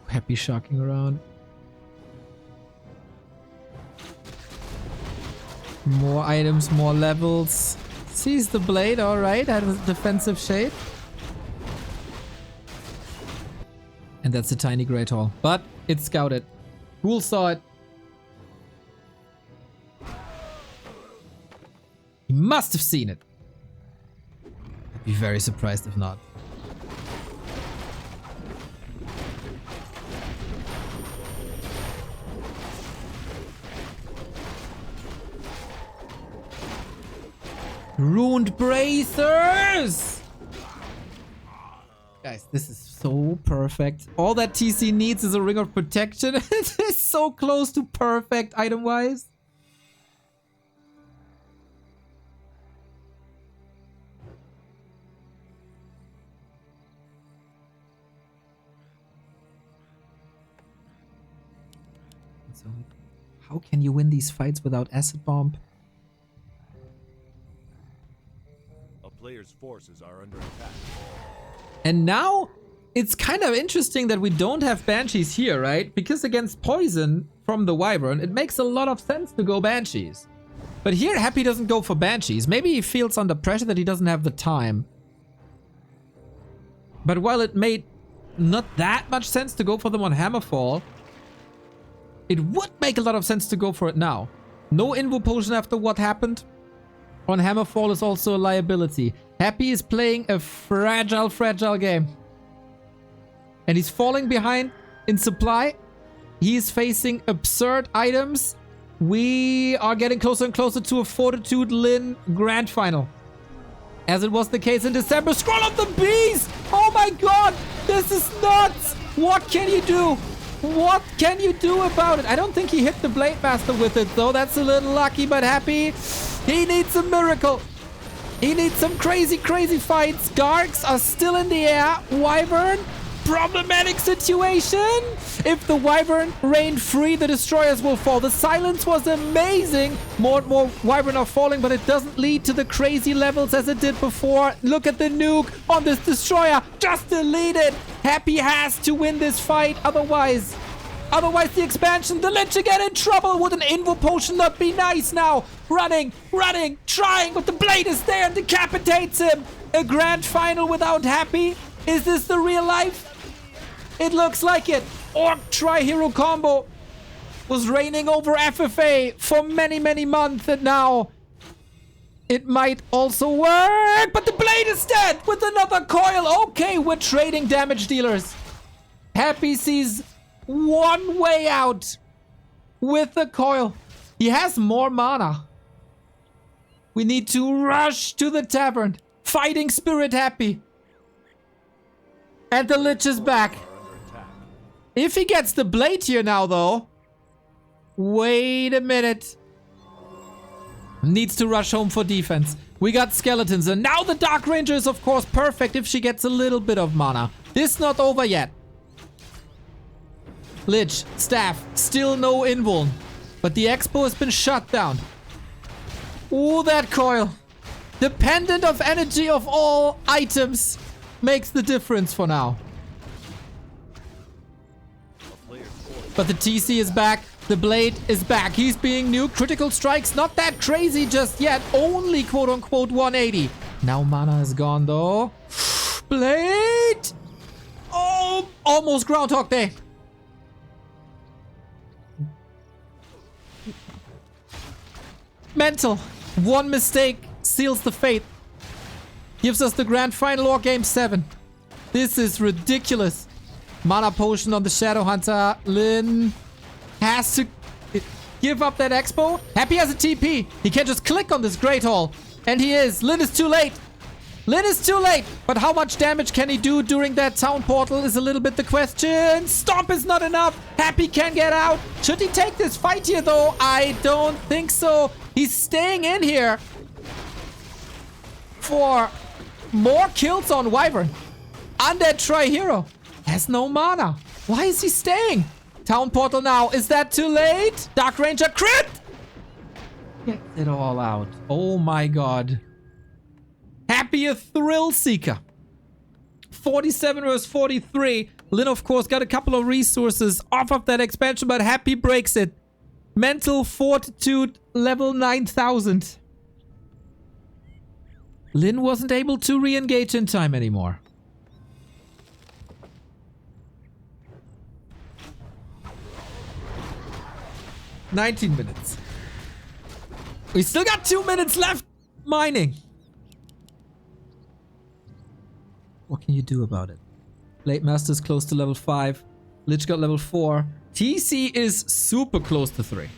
Speaker 1: Happy shocking around. More items, more levels. Sees the blade, alright, has a defensive shape. And that's a tiny Great Hall. But it's scouted. Ghoul saw it. He must have seen it. I'd be very surprised if not. Ruined bracers! Guys, this is so perfect. All that TC needs is a Ring of Protection. It is so close to perfect item-wise. So, how can you win these fights without Acid Bomb?
Speaker 2: Players' forces are under attack.
Speaker 1: And now it's kind of interesting that we don't have Banshees here, right? Because against poison from the Wyvern, it makes a lot of sense to go Banshees. But here, Happy doesn't go for Banshees. Maybe he feels under pressure that he doesn't have the time. But while it made not that much sense to go for them on Hammerfall, it would make a lot of sense to go for it now. No Invo Potion after what happened on Hammerfall is also a liability. Happy is playing a fragile game. And he's falling behind in supply. He is facing absurd items. We are getting closer and closer to a Fortitude Lin Grand Final. As it was the case in December. Scroll of the Beast! Oh my god! This is nuts! What can you do? What can you do about it? I don't think he hit the Blade Master with it though. That's a little lucky, but Happy... he needs a miracle. He needs some crazy fights. Gargs are still in the air. Wyvern, problematic situation. If the Wyvern rained free, the destroyers will fall. The silence was amazing. More and more Wyvern are falling, but it doesn't lead to the crazy levels as it did before. Look at the nuke on this destroyer. Just delete it. Happy has to win this fight. Otherwise the expansion, the Lich again in trouble. Would an Invo Potion not be nice now? Running, trying, but the blade is there and decapitates him. A grand final without Happy? Is this the real life? It looks like it. Orc Tri-Hero combo was reigning over FFA for many months, and now it might also work. But the blade is dead with another coil. Okay, we're trading damage dealers. Happy sees one way out with the coil. He has more mana. We need to rush to the tavern. Fighting spirit happy. And the Lich is back. If he gets the blade here now, though. Wait a minute. Needs to rush home for defense. We got skeletons. And now the Dark Ranger is, of course, perfect if she gets a little bit of mana. This not over yet. Lich, staff, still no invuln. But the expo has been shut down. Ooh, that coil. Dependent of energy of all items makes the difference for now. But the TC is back. The blade is back. He's being nuked. Critical strikes not that crazy just yet. Only quote-unquote 180. Now mana is gone though. Blade! Oh, almost Groundhog Day. Mental. One mistake seals the fate. Gives us the grand final or game 7. This is ridiculous. Mana potion on the Shadow Hunter. Lin has to give up that expo. Happy has a TP. He can just click on this Great Hall. And he is. Lin is too late. Lin is too late. But how much damage can he do during that town portal is a little bit the question. Stomp is not enough. Happy can get out. Should he take this fight here though? I don't think so. He's staying in here for more kills on Wyvern. Undead Tri-Hero has no mana. Why is he staying? Town portal now. Is that too late? Dark Ranger crit! Get it all out. Oh my god. Happy a thrill seeker. 47 versus 43. Lin, of course, got a couple of resources off of that expansion, but Happy breaks it. Mental Fortitude level 9000. Lin wasn't able to re-engage in time anymore. "19 minutes. We still got 2 minutes left mining. What can you do about it? Blade Master's close to level 5. Lich got level 4. TC is super close to 3.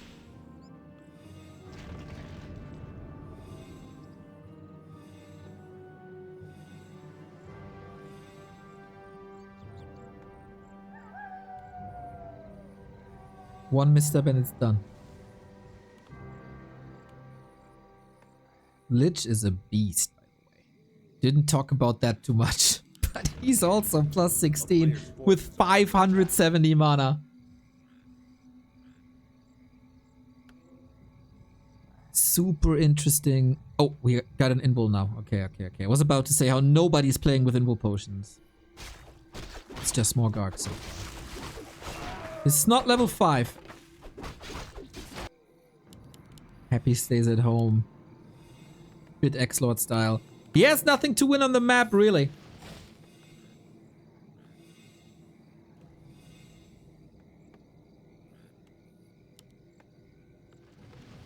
Speaker 1: One misstep and it's done. Lich is a beast, by the way. Didn't talk about that too much. But he's also plus 16 with 570 mana. Super interesting. Oh, we got an invul now. Okay. I was about to say how nobody's playing with invul potions. It's just more Garg so far. It's not level 5. Happy stays at home. Bit X-Lord style. He has nothing to win on the map, really.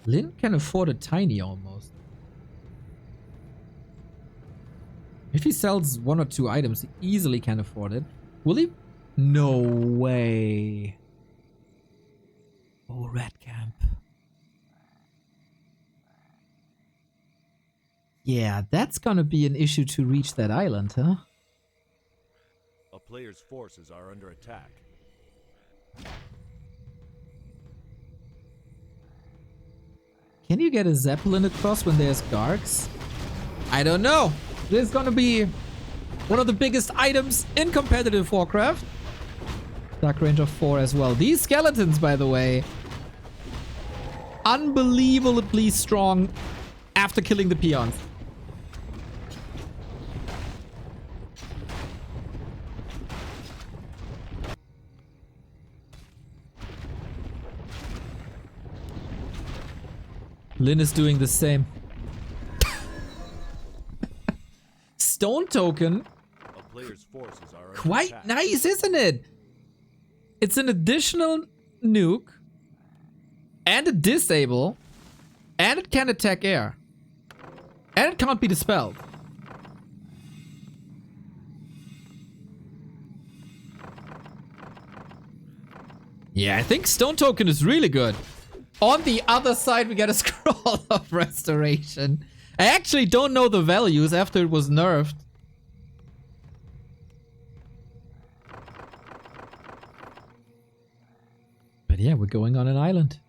Speaker 1: Lin can afford a tiny almost. If he sells 1 or 2 items, he easily can afford it. Will he? No way. Oh, Red Camp. Yeah, that's gonna be an issue to reach that island, huh?
Speaker 2: A player's forces are under attack.
Speaker 1: Can you get a Zeppelin across when there's Gargs? I don't know. This is gonna be one of the biggest items in competitive Warcraft. Dark Ranger 4 as well. These skeletons, by the way, unbelievably strong after killing the peons. Lin is doing the same. Stone token.
Speaker 2: A player's forces are under
Speaker 1: Quite
Speaker 2: attack.
Speaker 1: nice, isn't it? It's an additional nuke. And a disable. And it can attack air. And it can't be dispelled. Yeah, I think Stone Token is really good. On the other side, we get a Scroll of Restoration. I actually don't know the values after it was nerfed. But yeah, we're going on an island.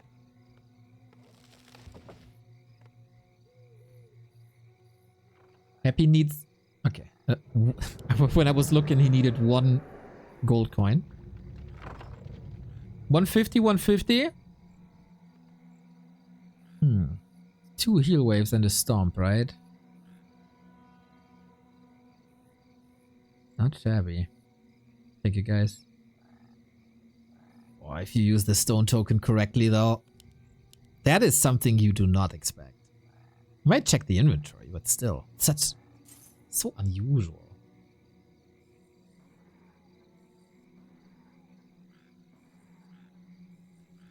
Speaker 1: Happy needs... Okay. When I was looking, he needed 1 gold coin. 150, 150. 2 heal waves and a stomp, right? Not shabby. Thank you, guys. Oh, if you use the stone token correctly, though, that is something you do not expect. You might check the inventory, but still, so unusual.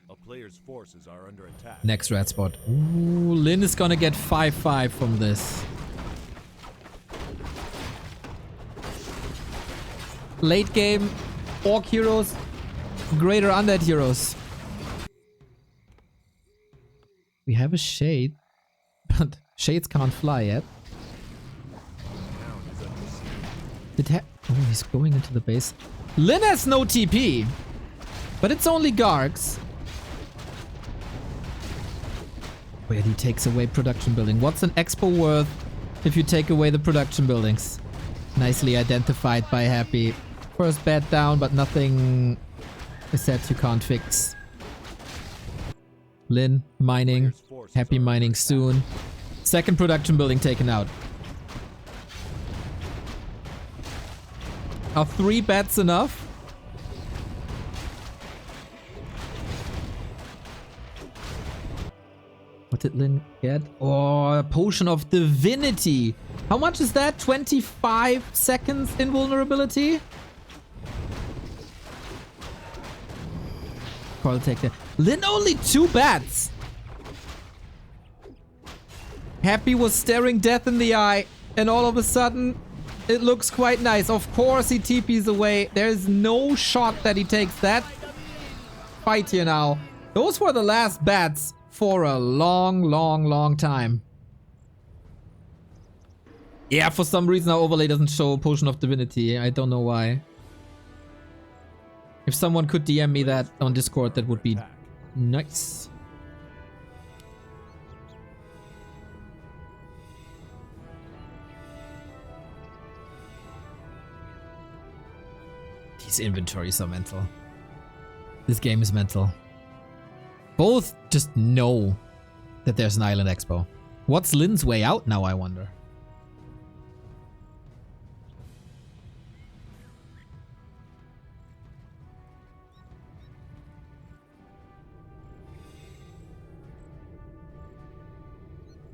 Speaker 2: A player's forces are under attack.
Speaker 1: Next red spot. Ooh, Lin is gonna get 5-5 from this. Late game, Orc heroes, greater undead heroes. We have a shade, but shades can't fly yet. Oh, he's going into the base. Lin has no TP, but it's only Gargs. Wait, he takes away production building. What's an expo worth if you take away the production buildings? Nicely identified by Happy. First bat down, but nothing is that you can't fix. Lin mining. Happy mining soon. Second production building taken out. Are 3 bats enough? What did Lin get? Oh, a potion of divinity. How much is that? 25 seconds invulnerability? I'll take that. Lin only 2 bats. Happy was staring death in the eye, and all of a sudden, it looks quite nice. Of course, he TPs away. There's no shot that he takes that fight here now. Those were the last bats for a long time. Yeah, for some reason our overlay doesn't show Potion of Divinity. I don't know why. If someone could DM me that on Discord, that would be nice. These inventories are mental. This game is mental. Both just know that there's an Island Expo. What's Lin's way out now, I wonder?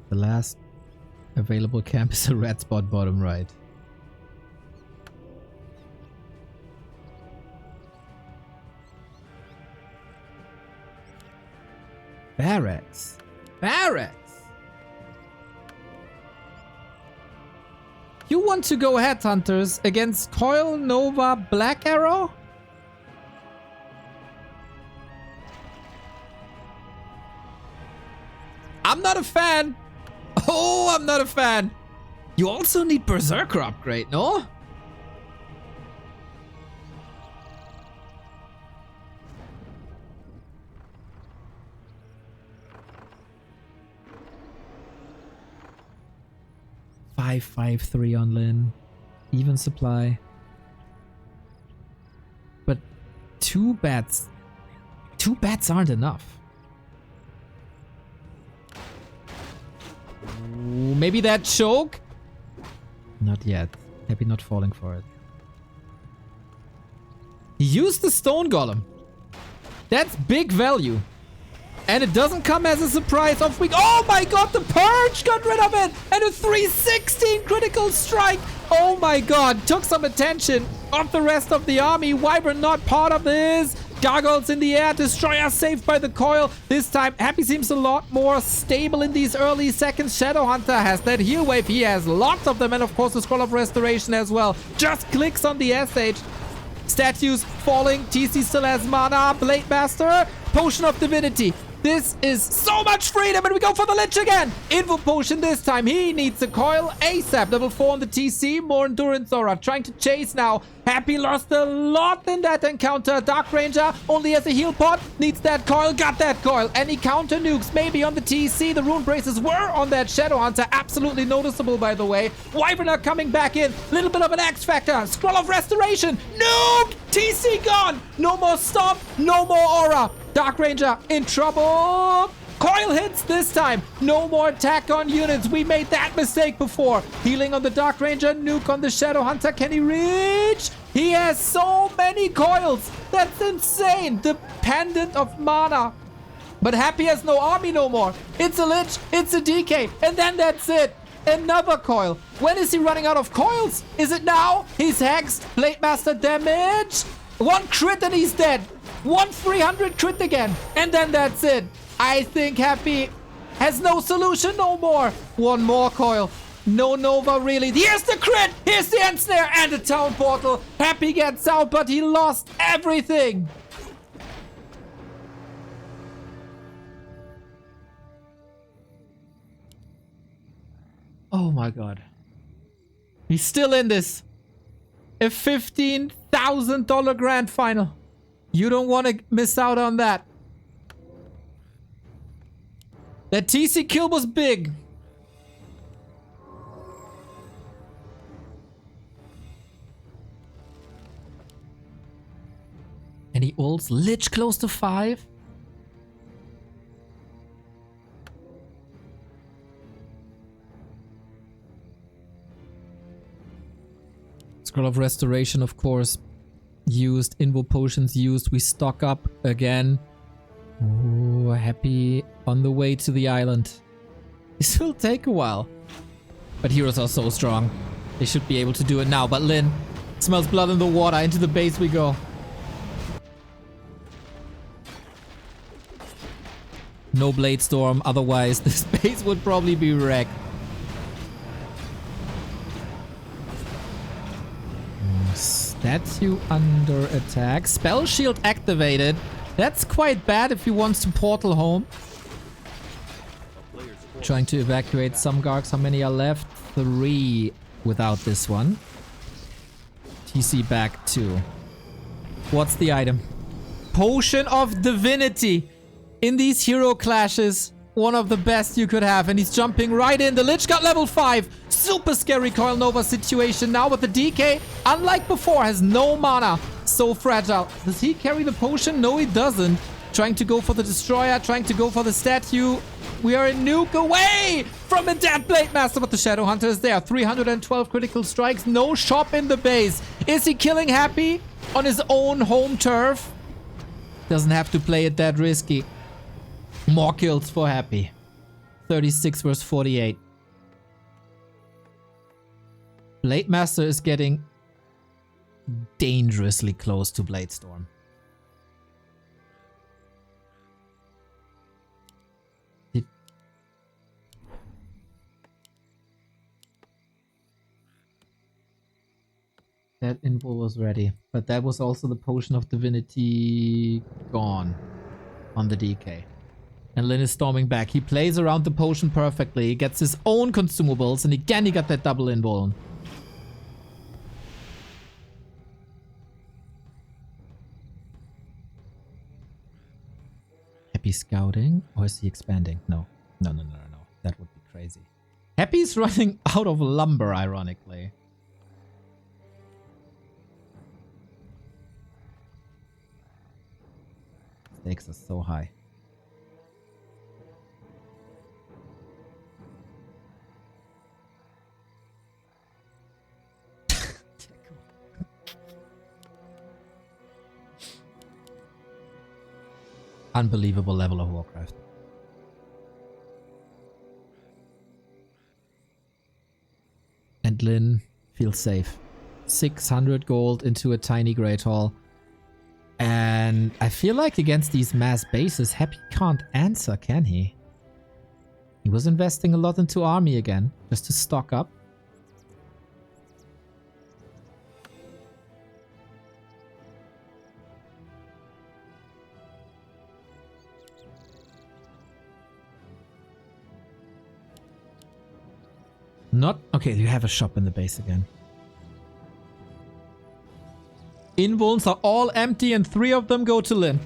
Speaker 1: The last available camp is a red spot bottom right. Barracks. Barracks. You want to go headhunters against Coil Nova Black Arrow? I'm not a fan. Oh, I'm not a fan. You also need Berserker upgrade, no? Five, 3 on Lin. Even supply. But 2 bats. 2 bats aren't enough. Ooh, maybe that choke? Not yet. Happy not falling for it. He used the stone golem. That's big value. And it doesn't come as a surprise off week. Oh my god, the purge got rid of it! And a 316 critical strike! Oh my god, took some attention of the rest of the army. Wyvern not part of this. Gargoyles in the air, Destroyer saved by the coil. This time, Happy seems a lot more stable in these early seconds. Shadowhunter has that heal wave. He has lots of them. And of course, the Scroll of Restoration as well. Just clicks on the SH. Statues falling. TC still has mana. Blade Master. Potion of Divinity. This is so much freedom, and we go for the Lich again. Invo Potion this time. He needs a coil ASAP. Level 4 on the TC. More Endurance Aura. Trying to chase now. Happy lost a lot in that encounter. Dark Ranger only has a heal pot. Needs that coil. Got that coil. Any counter nukes maybe on the TC. The Rune Braces were on that Shadow Hunter. Absolutely noticeable, by the way. Wyverner coming back in. Little bit of an X Factor. Scroll of Restoration. Nuke! TC gone. No more Stomp. No more Aura. Dark Ranger in trouble. Coil hits this time. No more attack on units. We made that mistake before. Healing on the Dark Ranger. Nuke on the Shadow Hunter. Can he reach? He has so many coils. That's insane. Dependent of mana. But Happy has no army no more. It's a Lich. It's a DK. And then that's it. Another coil. When is he running out of coils? Is it now? He's hexed. Blade Master damage. One crit and he's dead. 300 crit again. And then that's it. I think Happy has no solution no more. One more coil. No Nova really. Here's the crit. Here's the Ensnare and the Town Portal. Happy gets out, but he lost everything. Oh my god. He's still in this. A $15,000 grand final. You don't want to miss out on that. That TC kill was big. And he ults Lich close to 5. Scroll of Restoration, of course, used. Invo Potions used. We stock up again. Oh, Happy on the way to the island. This will take a while. But heroes are so strong. They should be able to do it now. But Lin smells blood in the water. Into the base we go. No Blade Storm. Otherwise, this base would probably be wrecked. Statue under attack. Spell Shield activated. That's quite bad if he wants to portal home. Trying to evacuate some Gargs. How many are left? 3 without this one. TC back 2. What's the item? Potion of Divinity. In these hero clashes, one of the best you could have. And he's jumping right in. The Lich got level 5. Super scary Coil Nova situation now with the DK. Unlike before, has no mana. So fragile. Does he carry the potion? No, he doesn't. Trying to go for the Destroyer. Trying to go for the statue. We are a nuke away from a dead Blade Master, but the Shadow Hunter is there. 312 critical strikes. No shop in the base. Is he killing Happy on his own home turf? Doesn't have to play it that risky. More kills for Happy. 36 versus 48. Blade Master is getting dangerously close to Blade Storm. That info was ready, but that was also the Potion of Divinity gone on the DK. And Lin is storming back. He plays around the potion perfectly. He gets his own consumables, and again he got that double invuln. Happy scouting, or is he expanding? No. No. That would be crazy. Happy's running out of lumber, ironically. Stakes are so high. Unbelievable level of Warcraft. And Lin feels safe. 600 gold into a tiny Great Hall. And I feel like against these mass bases, Happy can't answer, can he? He was investing a lot into army again, just to stock up. Not... Okay, you have a shop in the base again. Invulns are all empty and 3 of them go to Lin.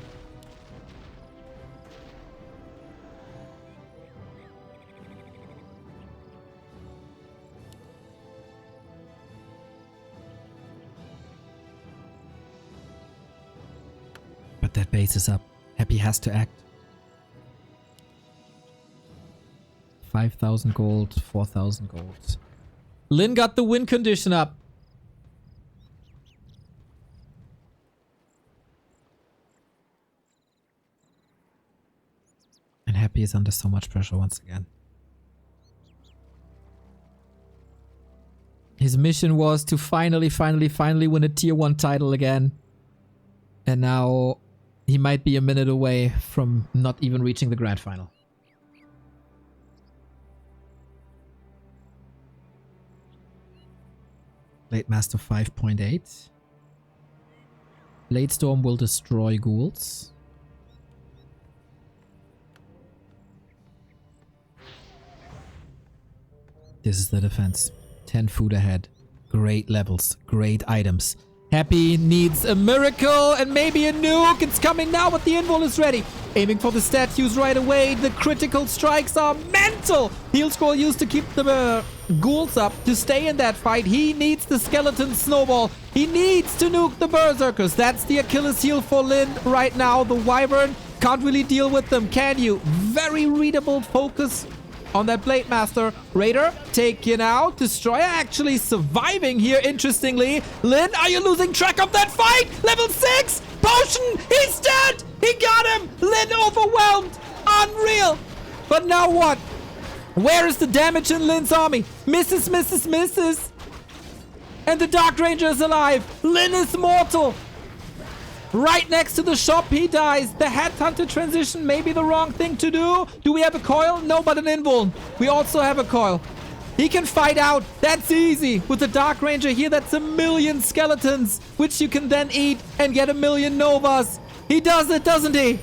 Speaker 1: But that base is up. Happy has to act. 5,000 gold, 4,000 gold. Lin got the win condition up. And Happy is under so much pressure once again. His mission was to finally win a tier 1 title again. And now he might be a minute away from not even reaching the grand final. Blade Master 5.8. Blade Storm will destroy ghouls. This is the defense. 10 food ahead. Great levels. Great items. Happy needs a miracle and maybe a nuke. It's coming now, but the invul is ready. Aiming for the statues right away. The critical strikes are mental. Heal scroll used to keep the ghouls up to stay in that fight. He needs the skeleton snowball. He needs to nuke the berserkers. That's the Achilles heel for Lin right now. The wyvern can't really deal with them, can you? Very readable focus on that Blade Master. Raider taken out. Destroyer actually surviving here, interestingly. Lin, are you losing track of that fight? Level 6! Potion! He's dead! He got him! Lin overwhelmed! Unreal! But now what? Where is the damage in Lin's army? Misses, misses, misses! And the Dark Ranger is alive! Lin is mortal! Right next to the shop, he dies. The Headhunter transition may be the wrong thing to do. Do we have a coil? No, but an invuln. We also have a coil. He can fight out. That's easy. With the Dark Ranger here, that's 1,000,000 skeletons, which you can then eat and get 1,000,000 novas. He does it, doesn't he?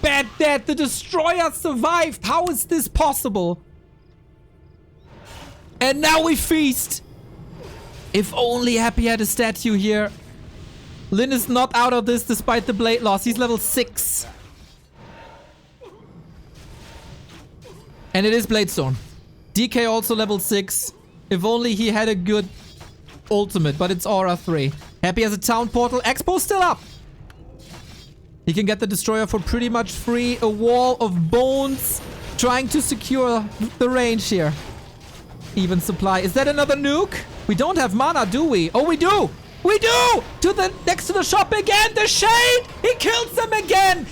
Speaker 1: Bad dead. The Destroyer survived. How is this possible? And now we feast. If only Happy had a statue here. Lin is not out of this despite the blade loss. He's level 6. And it is Bladestone. DK also level 6. If only he had a good ultimate, but it's Aura 3. Happy has a town portal. Expo still up. He can get the Destroyer for pretty much free. A wall of bones trying to secure the range here. Even supply. Is that another nuke? We don't have mana, do we? Oh, we do! We do! Next to the shop again! The shade! He kills them again!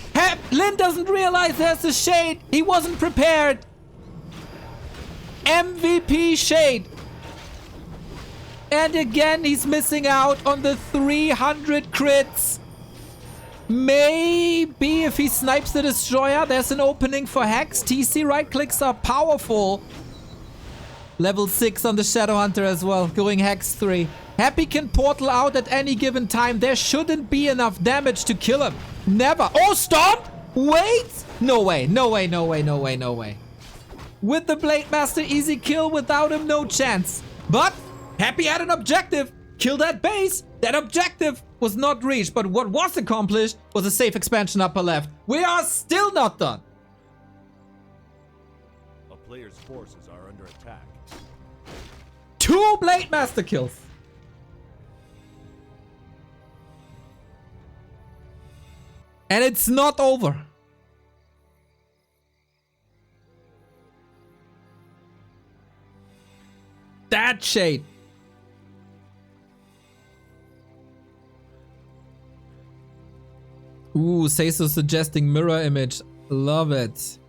Speaker 1: Lin doesn't realize there's a shade. He wasn't prepared. MVP shade. And again, he's missing out on the 300 crits. Maybe if he snipes the Destroyer, there's an opening for Hex. TC right clicks are powerful. Level 6 on the Shadowhunter as well, going Hex 3. Happy can portal out at any given time. There shouldn't be enough damage to kill him. Never. Oh, stomp! Wait! No way, no way, no way, no way, no way. With the Blade Master, easy kill. Without him, no chance. But Happy had an objective. Kill that base. That objective was not reached. But what was accomplished was a safe expansion upper left. We are still not done.
Speaker 2: A player's forces are under attack.
Speaker 1: 2 Blade Master kills. And it's not over. That shade. Ooh, Seiso suggesting mirror image. Love it.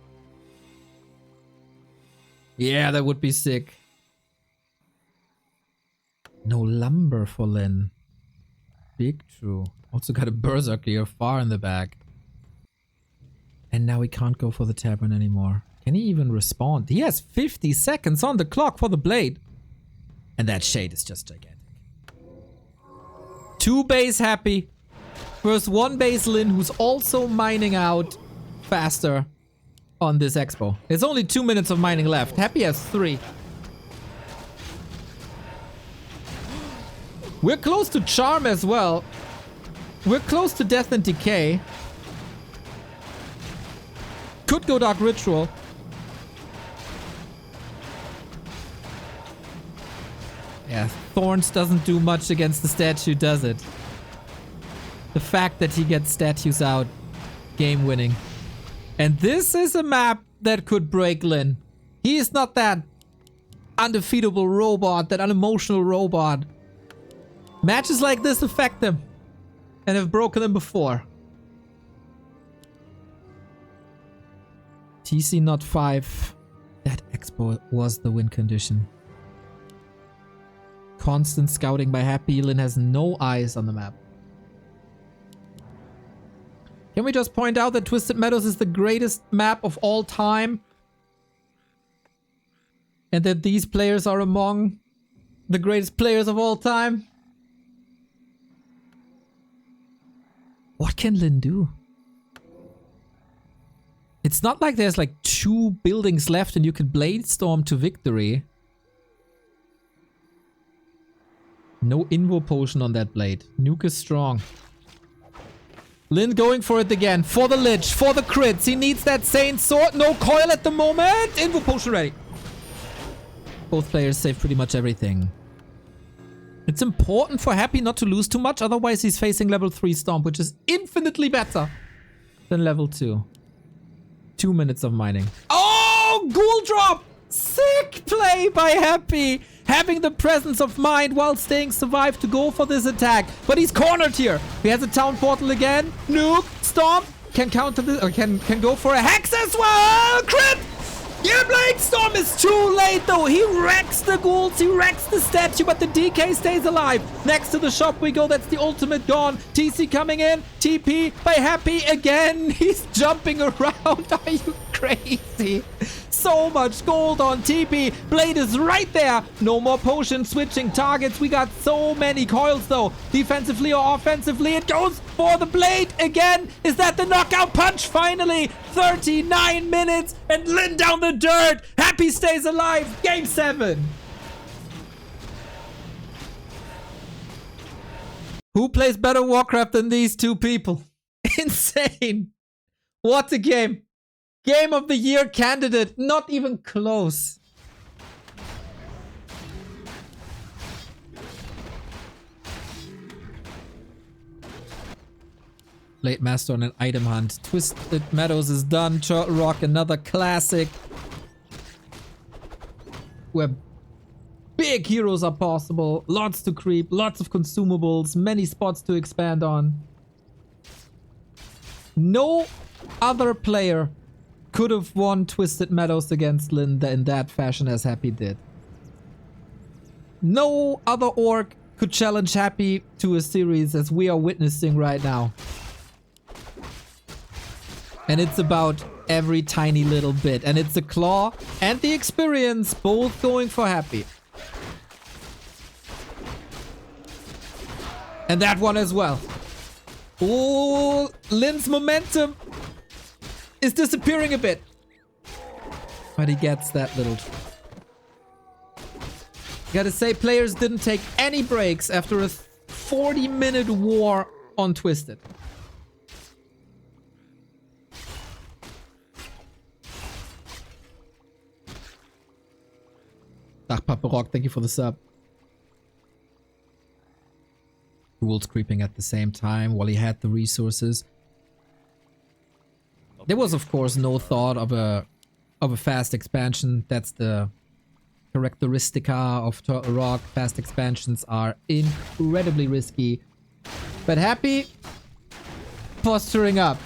Speaker 1: Yeah, that would be sick. No lumber for Lin. Big true. Also got a Berserker here far in the back. And now he can't go for the Tavern anymore. Can he even respond? He has 50 seconds on the clock for the blade. And that shade is just gigantic. 2 base Happy. Versus 1 base Lin, who's also mining out faster. on this expo. There's only 2 minutes of mining left. Happy has 3. We're close to Charm as well. We're close to Death and Decay. Could go Dark Ritual. Yeah, Thorns doesn't do much against the statue, does it? The fact that he gets statues out, game winning. And this is a map that could break Lin. He is not that undefeatable robot, that unemotional robot. Matches like this affect him and have broken him before. TC not 5. That expo was the win condition. Constant scouting by Happy. Lin has no eyes on the map. Can we just point out that Twisted Meadows is the greatest map of all time? And that these players are among the greatest players of all time? What can Lin do? It's not like there's like 2 buildings left and you can Blade Storm to victory. No Invo Potion on that blade. Nuke is strong. Lin going for it again. For the Lich. For the crits. He needs that Saint Sword. No coil at the moment. Invo Potion ready. Both players save pretty much everything. It's important for Happy not to lose too much. Otherwise he's facing level 3 Stomp, which is infinitely better than level 2. 2 minutes of mining. Oh! Ghoul drop! Sick play by Happy! Having the presence of mind while staying survived to go for this attack. But he's cornered here. He has a town portal again. Nuke. Stomp. Can counter this. Or can go for a hex as well. Crit! Yeah, Blade Storm is too late though. He wrecks the ghouls. He wrecks the statue. But the DK stays alive. Next to the shop we go. That's the ultimate gone. TC coming in. TP by Happy again. He's jumping around. Are you crazy? So much gold on TP. Blade is right there. No more potion switching targets. We got so many coils though. Defensively or offensively. It goes for the Blade again. Is that the knockout punch? Finally. 39 minutes and Lin down the dirt. Happy stays alive. Game 7. Who plays better Warcraft than these 2 people? Insane. What a game. Game of the Year candidate. Not even close. Blade Master on an item hunt. Twisted Meadows is done. Turtle Rock, another classic. Where big heroes are possible. Lots to creep. Lots of consumables. Many spots to expand on. No other player could have won Twisted Meadows against Lin in that fashion as Happy did. No other orc could challenge Happy to a series as we are witnessing right now. And it's about every tiny little bit. And it's the claw and the experience both going for Happy. And that one as well. Oh, Lin's momentum is disappearing a bit. But he gets that little... Gotta say, players didn't take any breaks after a 40-minute war on Twisted. Ach, Papa Rock, thank you for the sub. Ghouls creeping at the same time while he had the resources. There was, of course, no thought of a fast expansion. That's the characteristica of Turtle Rock. Fast expansions are incredibly risky. But Happy posturing up.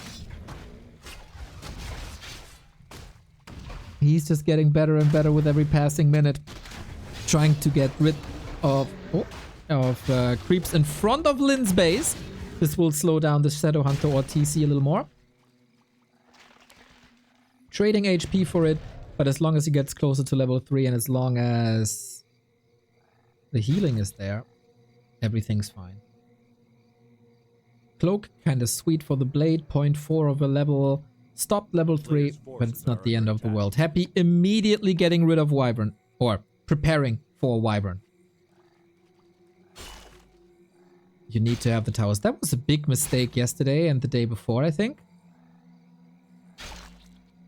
Speaker 1: He's just getting better and better with every passing minute. Trying to get rid of creeps in front of Lin's base. This will slow down the Shadow Hunter or TC a little more. Trading HP for it, but as long as he gets closer to level 3 and as long as the healing is there, everything's fine. Cloak, kind of sweet for the blade, 0.4 of a level. stopped level 3, but it's not the end of the world. Happy immediately getting rid of Wyvern, or preparing for Wyvern. You need to have the towers. That was a big mistake yesterday and the day before, I think.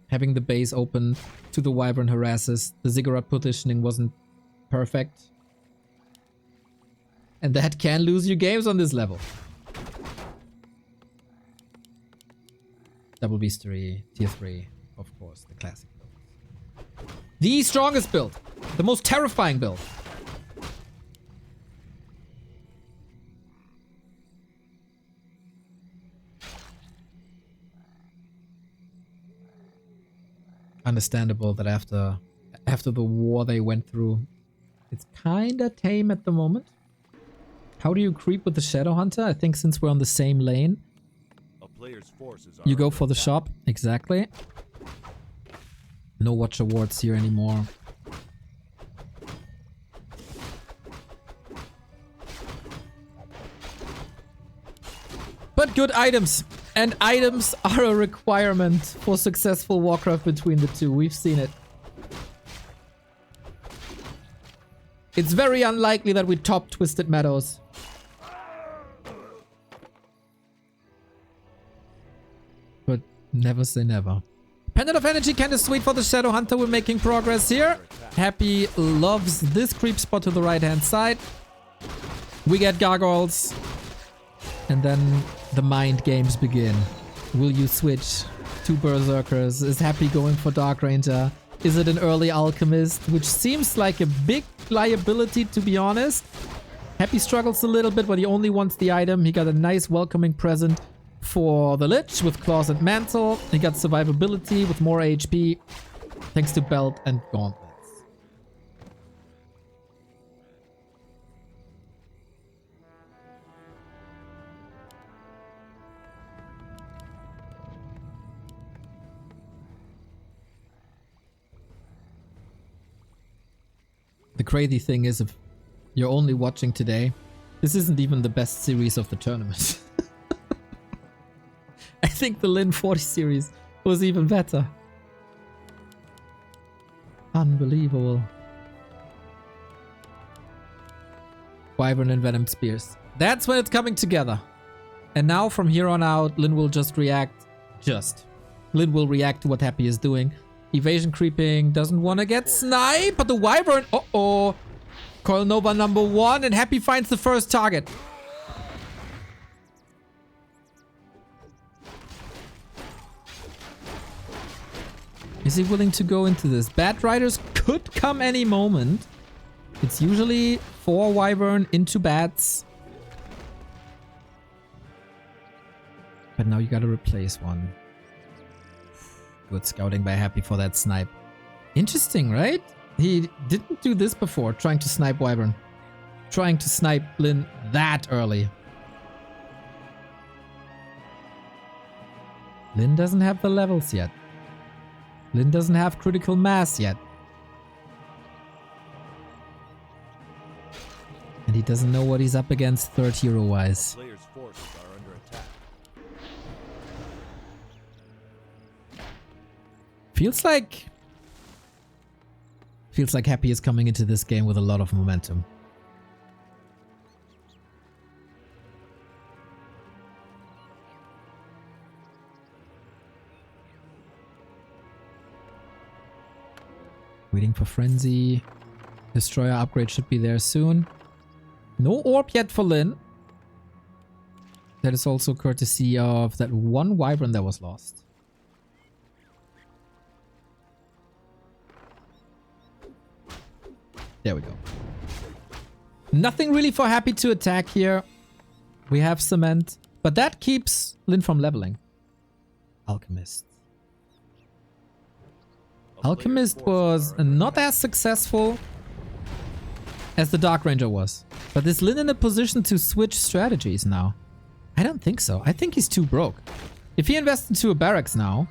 Speaker 1: Having the base open to the Wyvern harasses. The ziggurat positioning wasn't perfect. And that can lose you games on this level. Double Beastery, tier 3, of course, the classic build. The strongest build. The most terrifying build. Understandable that after the war they went through, it's kinda tame at the moment. How do you creep with the Shadow Hunter? I think since we're on the same lane, you go for the shop. Exactly. No Watcher wards here anymore. But good items. And items are a requirement for successful Warcraft between the two. We've seen it. It's very unlikely that we top Twisted Meadows. But never say never. Pendant of Energy kinda sweet for the Shadow Hunter. We're making progress here. Happy loves this creep spot to the right hand side. We get gargoyles. And then the mind games begin. Will you switch to Berserkers? Is Happy going for Dark Ranger? Is it an early Alchemist? Which seems like a big liability, to be honest. Happy struggles a little bit, but he only wants the item. He got a nice welcoming present for the Lich with Claws and Mantle. He got survivability with more HP thanks to Belt and Gauntlets. The crazy thing is, if you're only watching today, this isn't even the best series of the tournament. I think the Lin 40 series was even better. Unbelievable. Wyvern and Venom Spears. That's when it's coming together. And now from here on out, Lin will just react. Lin will react to what Happy is doing. Evasion creeping, doesn't want to get sniped, but the Wyvern, uh-oh. Coil Nova number 1, and Happy finds the first target. Is he willing to go into this? Bat Riders could come any moment. It's usually 4 Wyvern into bats. But now you gotta replace one. Good scouting by Happy for that snipe. Interesting, right? He didn't do this before, trying to snipe Wyvern. Trying to snipe Lin that early. Lin doesn't have the levels yet. Lin doesn't have critical mass yet. And he doesn't know what he's up against third hero-wise. Feels like Happy is coming into this game with a lot of momentum. Waiting for Frenzy. Destroyer upgrade should be there soon. No orb yet for Lin. That is also courtesy of that one Wyvern that was lost. There we go. Nothing really for Happy to attack here. We have Cement, but that keeps Lin from leveling. Alchemist. Alchemist was not as successful as the Dark Ranger was. But is Lin in a position to switch strategies now? I don't think so. I think he's too broke. If he invests into a barracks now,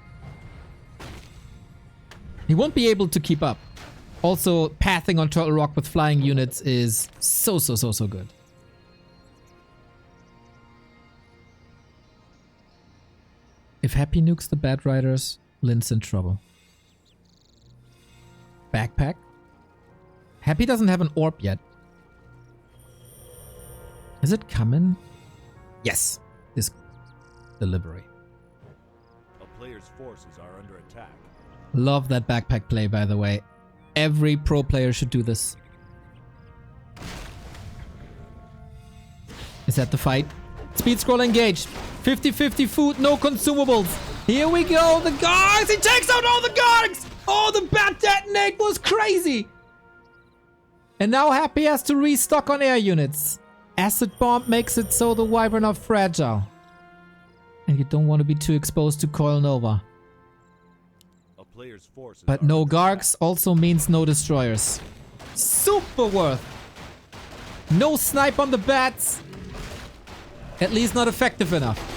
Speaker 1: he won't be able to keep up. Also, pathing on Turtle Rock with flying units is so good. If Happy nukes the Bad Riders, Lin's in trouble. Backpack. Happy doesn't have an orb yet. Is it coming? Yes. This delivery.
Speaker 2: A player's forces are under attack.
Speaker 1: Love that backpack play, by the way. Every pro player should do this. Is that the fight? Speed scroll engaged. 50-50 food, no consumables. Here we go. The guards. He takes out all the guards. Oh, the bat detonate was crazy. And now Happy has to restock on air units. Acid bomb makes it so the Wyvern are fragile. And you don't want to be too exposed to Coil Nova.
Speaker 2: A player's forces
Speaker 1: But no Gargs also means no destroyers. Super worth. No snipe on the bats. At least not effective enough.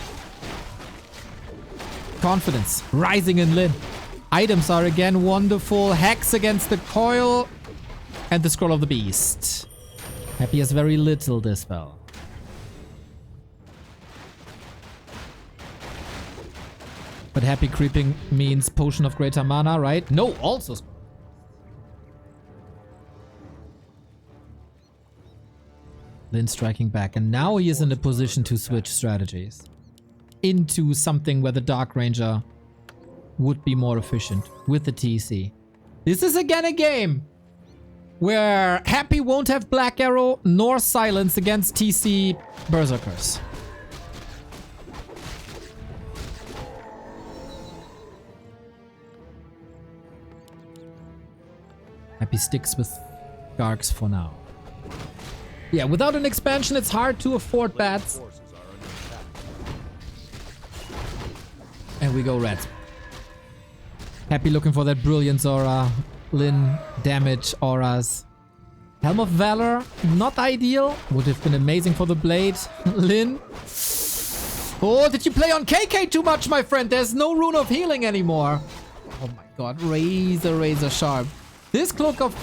Speaker 1: Confidence rising in Lin. Items are again wonderful. Hex against the coil. And the Scroll of the Beast. Happy has very little this spell. But Happy creeping means Potion of Greater Mana, right? No, also. Lin striking back. And now he is in a position to switch strategies. Into something where the Dark Ranger would be more efficient with the TC. This is again a game where Happy won't have Black Arrow nor Silence against TC Berserkers. Happy sticks with Gargs for now. Yeah, without an expansion, it's hard to afford bats. And we go red. Happy looking for that Brilliance aura. Lin, damage auras. Helm of Valor, not ideal. Would have been amazing for the blade. Lin. Oh, did you play on KK too much, my friend? There's no rune of healing anymore. Oh my god, razor sharp. This Cloak of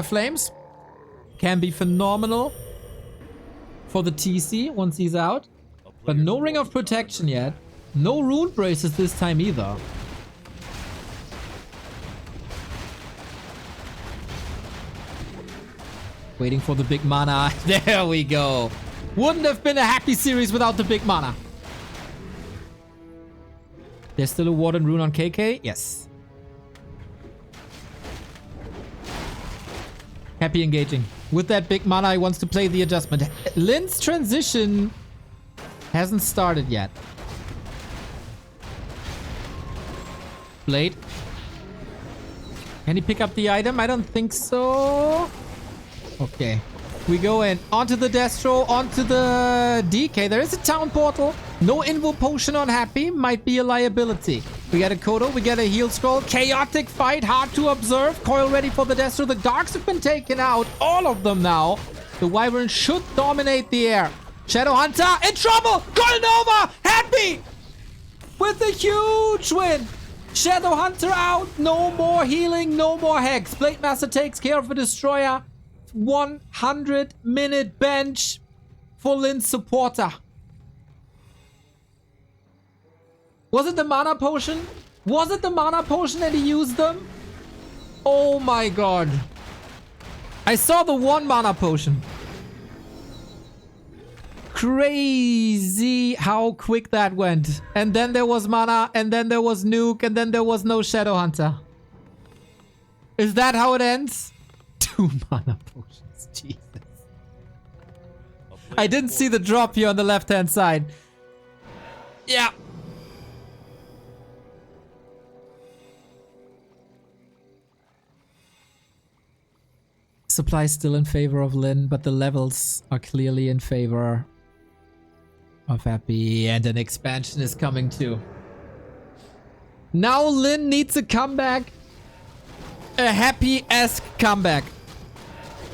Speaker 1: Flames can be phenomenal for the TC once he's out. But no Ring of Protection yet. No rune braces this time either. Waiting for the big mana. There we go. Wouldn't have been a Happy series without the big mana. There's still a Warden rune on KK? Yes. Happy engaging. With that big mana, he wants to play the adjustment. Lin's transition hasn't started yet. Blade. Can he pick up the item? I don't think so. Okay. We go in. Onto the Destro. Onto the DK. There is a town portal. No Invo Potion on Happy. Might be a liability. We get a Kodo. We get a heal scroll. Chaotic fight. Hard to observe. Coil ready for the Destro. The Darks have been taken out. All of them now. The Wyvern should dominate the air. Shadow Hunter in trouble. Coil Nova. Happy. With a huge win. Shadow Hunter out. No more healing. No more Hex. Blade Master takes care of a Destroyer. 100-minute bench for Lin's supporter. Was it the mana potion? Was it the mana potion and he used them? Oh my god. I saw the one mana potion. Crazy how quick that went. And then there was mana, and then there was nuke, and then there was no Shadow Hunter. Is that how it ends? 2 mana potions. Jesus. I didn't see the drop here on the left-hand side. Yeah. Supply still in favor of Lin, but the levels are clearly in favor of Happy, and an expansion is coming too. Now Lin needs a comeback. A Happy-esque comeback.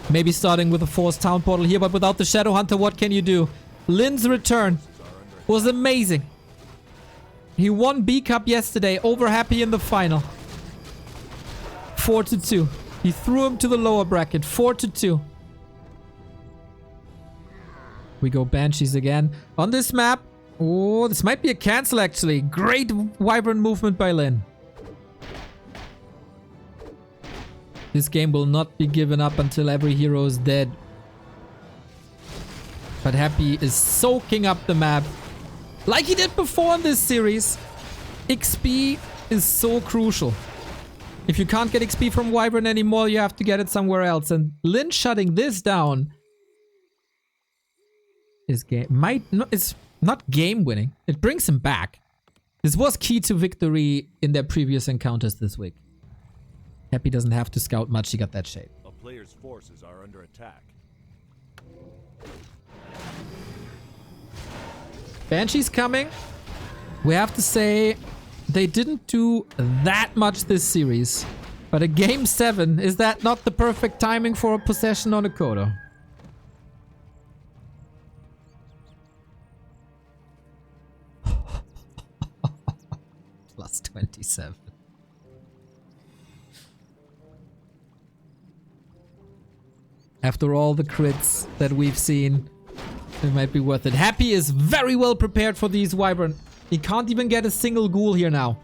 Speaker 1: Maybe starting with a forced town portal here, but without the Shadow Hunter, what can you do? Lin's return was amazing. He won B Cup yesterday over Happy in the final. 4-2. He threw him to the lower bracket. 4-2. We go Banshees again. On this map, Oh, this might be a cancel actually. Great Wyvern movement by Lin. This game will not be given up until every hero is dead. But Happy is soaking up the map. Like he did before in this series. XP is so crucial. If you can't get XP from Wyvern anymore, you have to get it somewhere else. And Lin shutting this down is it's not game winning. It brings him back. This was key to victory in their previous encounters this week. Happy doesn't have to scout much, he got that shape.
Speaker 2: A player's forces are under attack.
Speaker 1: Banshee's coming. We have to say they didn't do that much this series. But a game 7, is that not the perfect timing for a possession on a Kodo? Plus 27. After all the crits that we've seen, it might be worth it. Happy is very well prepared for these Wyvern. He can't even get a single ghoul here now.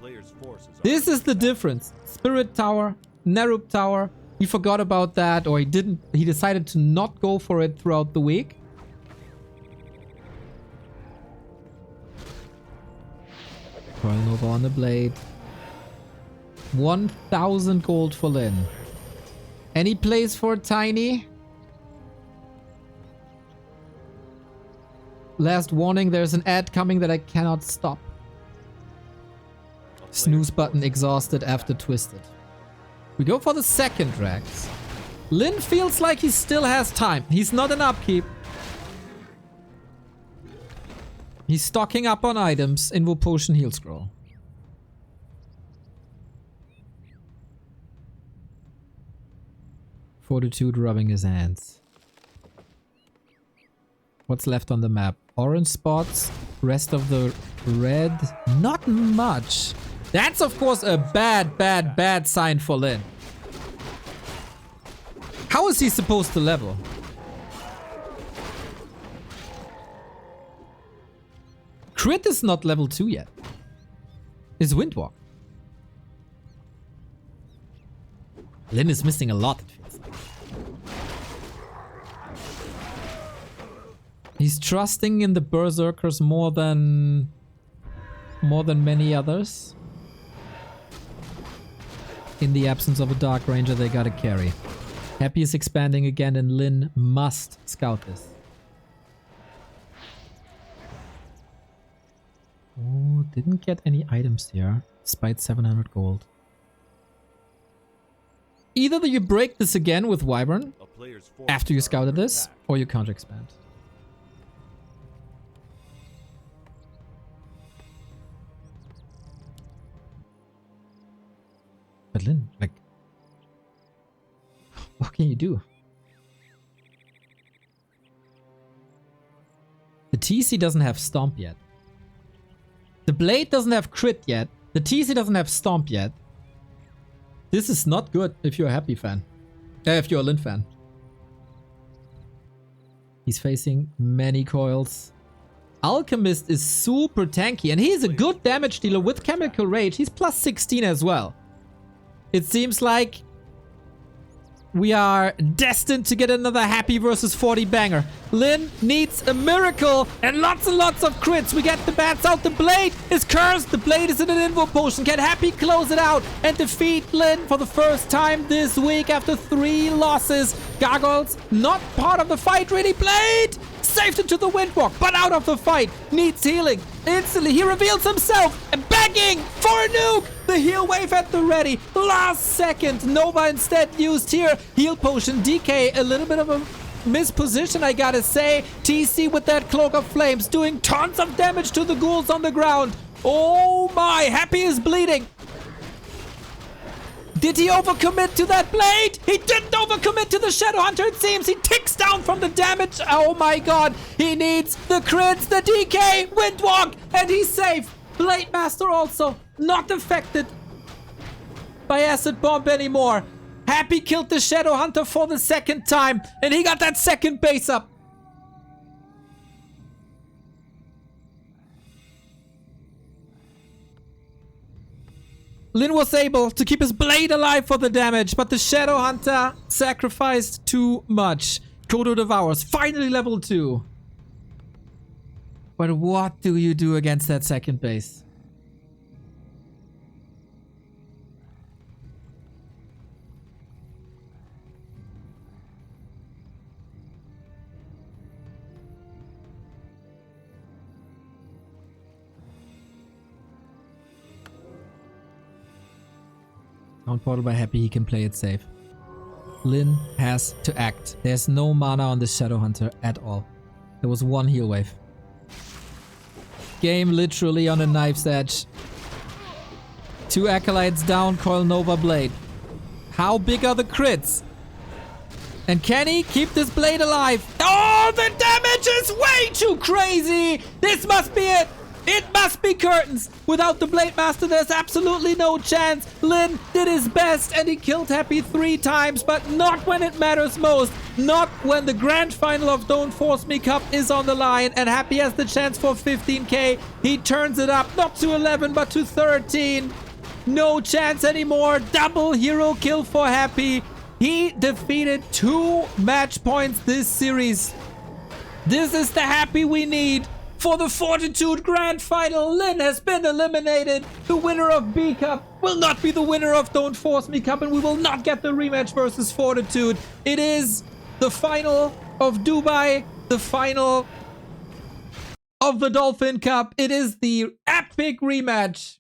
Speaker 1: This is the difference. Spirit Tower, Nerup Tower. He forgot about that, or he didn't. He decided to not go for it throughout the week. Coil Nova on the blade. 1,000 gold for Lin. Any place for Tiny? Last warning, there's an ad coming that I cannot stop. Snooze button exhausted after twisted. We go for the second Drax. Lin feels like he still has time. He's not in upkeep. He's stocking up on items. Invo Potion, Heal Scroll. Fortitude rubbing his hands. What's left on the map? Orange spots, rest of the red. Not much. That's of course a bad sign for Lin. How is he supposed to level? Crit is not level 2 yet. Is Windwalk. Lin is missing a lot, it feels like. He's trusting in the Berserkers more than many others. In the absence of a Dark Ranger, they gotta carry. Happy is expanding again and Lin must scout this. Oh, didn't get any items here, despite 700 gold. Either you break this again with Wyvern, after you scouted this, or you counter expand. But Lin, like, what can you do? The TC doesn't have Stomp yet. The Blade doesn't have Crit yet. The TC doesn't have Stomp yet. This is not good if you're a Happy fan. If you're a Lin fan. He's facing many coils. Alchemist is super tanky and he's a good damage dealer with Chemical Rage. He's plus 16 as well. It seems like we are destined to get another Happy versus 40 banger. Lin needs a miracle and lots of crits. We get the bats out. The Blade is cursed. The Blade is in an Invo Potion. Can Happy close it out and defeat Lin for the first time this week after 3 losses? Gargoyles not part of the fight really. Blade saved into the Windwalk, but out of the fight. Needs healing. Instantly, he reveals himself and begging for a nuke. The heal wave at the ready. Last second. Nova instead used here. Heal potion. DK, a little bit of a misposition, I gotta say. TC with that Cloak of Flames doing tons of damage to the ghouls on the ground. Oh my, Happy is bleeding. Did he overcommit to that Blade? He didn't overcommit to the Shadow Hunter, it seems. He ticks down from the damage. Oh my god. He needs the crits, the DK, Windwalk, and he's safe. Blade Master also not affected by Acid Bomb anymore. Happy killed the Shadow Hunter for the second time, and he got that second base up. Lin was able to keep his blade alive for the damage, but the Shadow Hunter sacrificed too much. Kodo Devours, finally level 2. But what do you do against that second base? Mount Portal by Happy, he can play it safe. Lin has to act. There's no mana on the Shadow Hunter at all. There was one heal wave. Game literally on a knife's edge. 2 Acolytes down, Coil Nova Blade. How big are the crits? And can he keep this blade alive? Oh, the damage is way too crazy! This must be it! It must be curtains! Without the Blade Master, there's absolutely no chance. Lin did his best and he killed Happy 3 times, but not when it matters most. Not when the grand final of Don't Force Me Cup is on the line and Happy has the chance for 15k. He turns it up, not to 11, but to 13. No chance anymore. Double hero kill for Happy. He defeated 2 match points this series. This is the Happy we need. For the Fortitude Grand Final, Lin has been eliminated. The winner of B Cup will not be the winner of Don't Force Me Cup, and we will not get the rematch versus Fortitude. It is the final of Dubai, the final of the Dolphin Cup. It is the epic rematch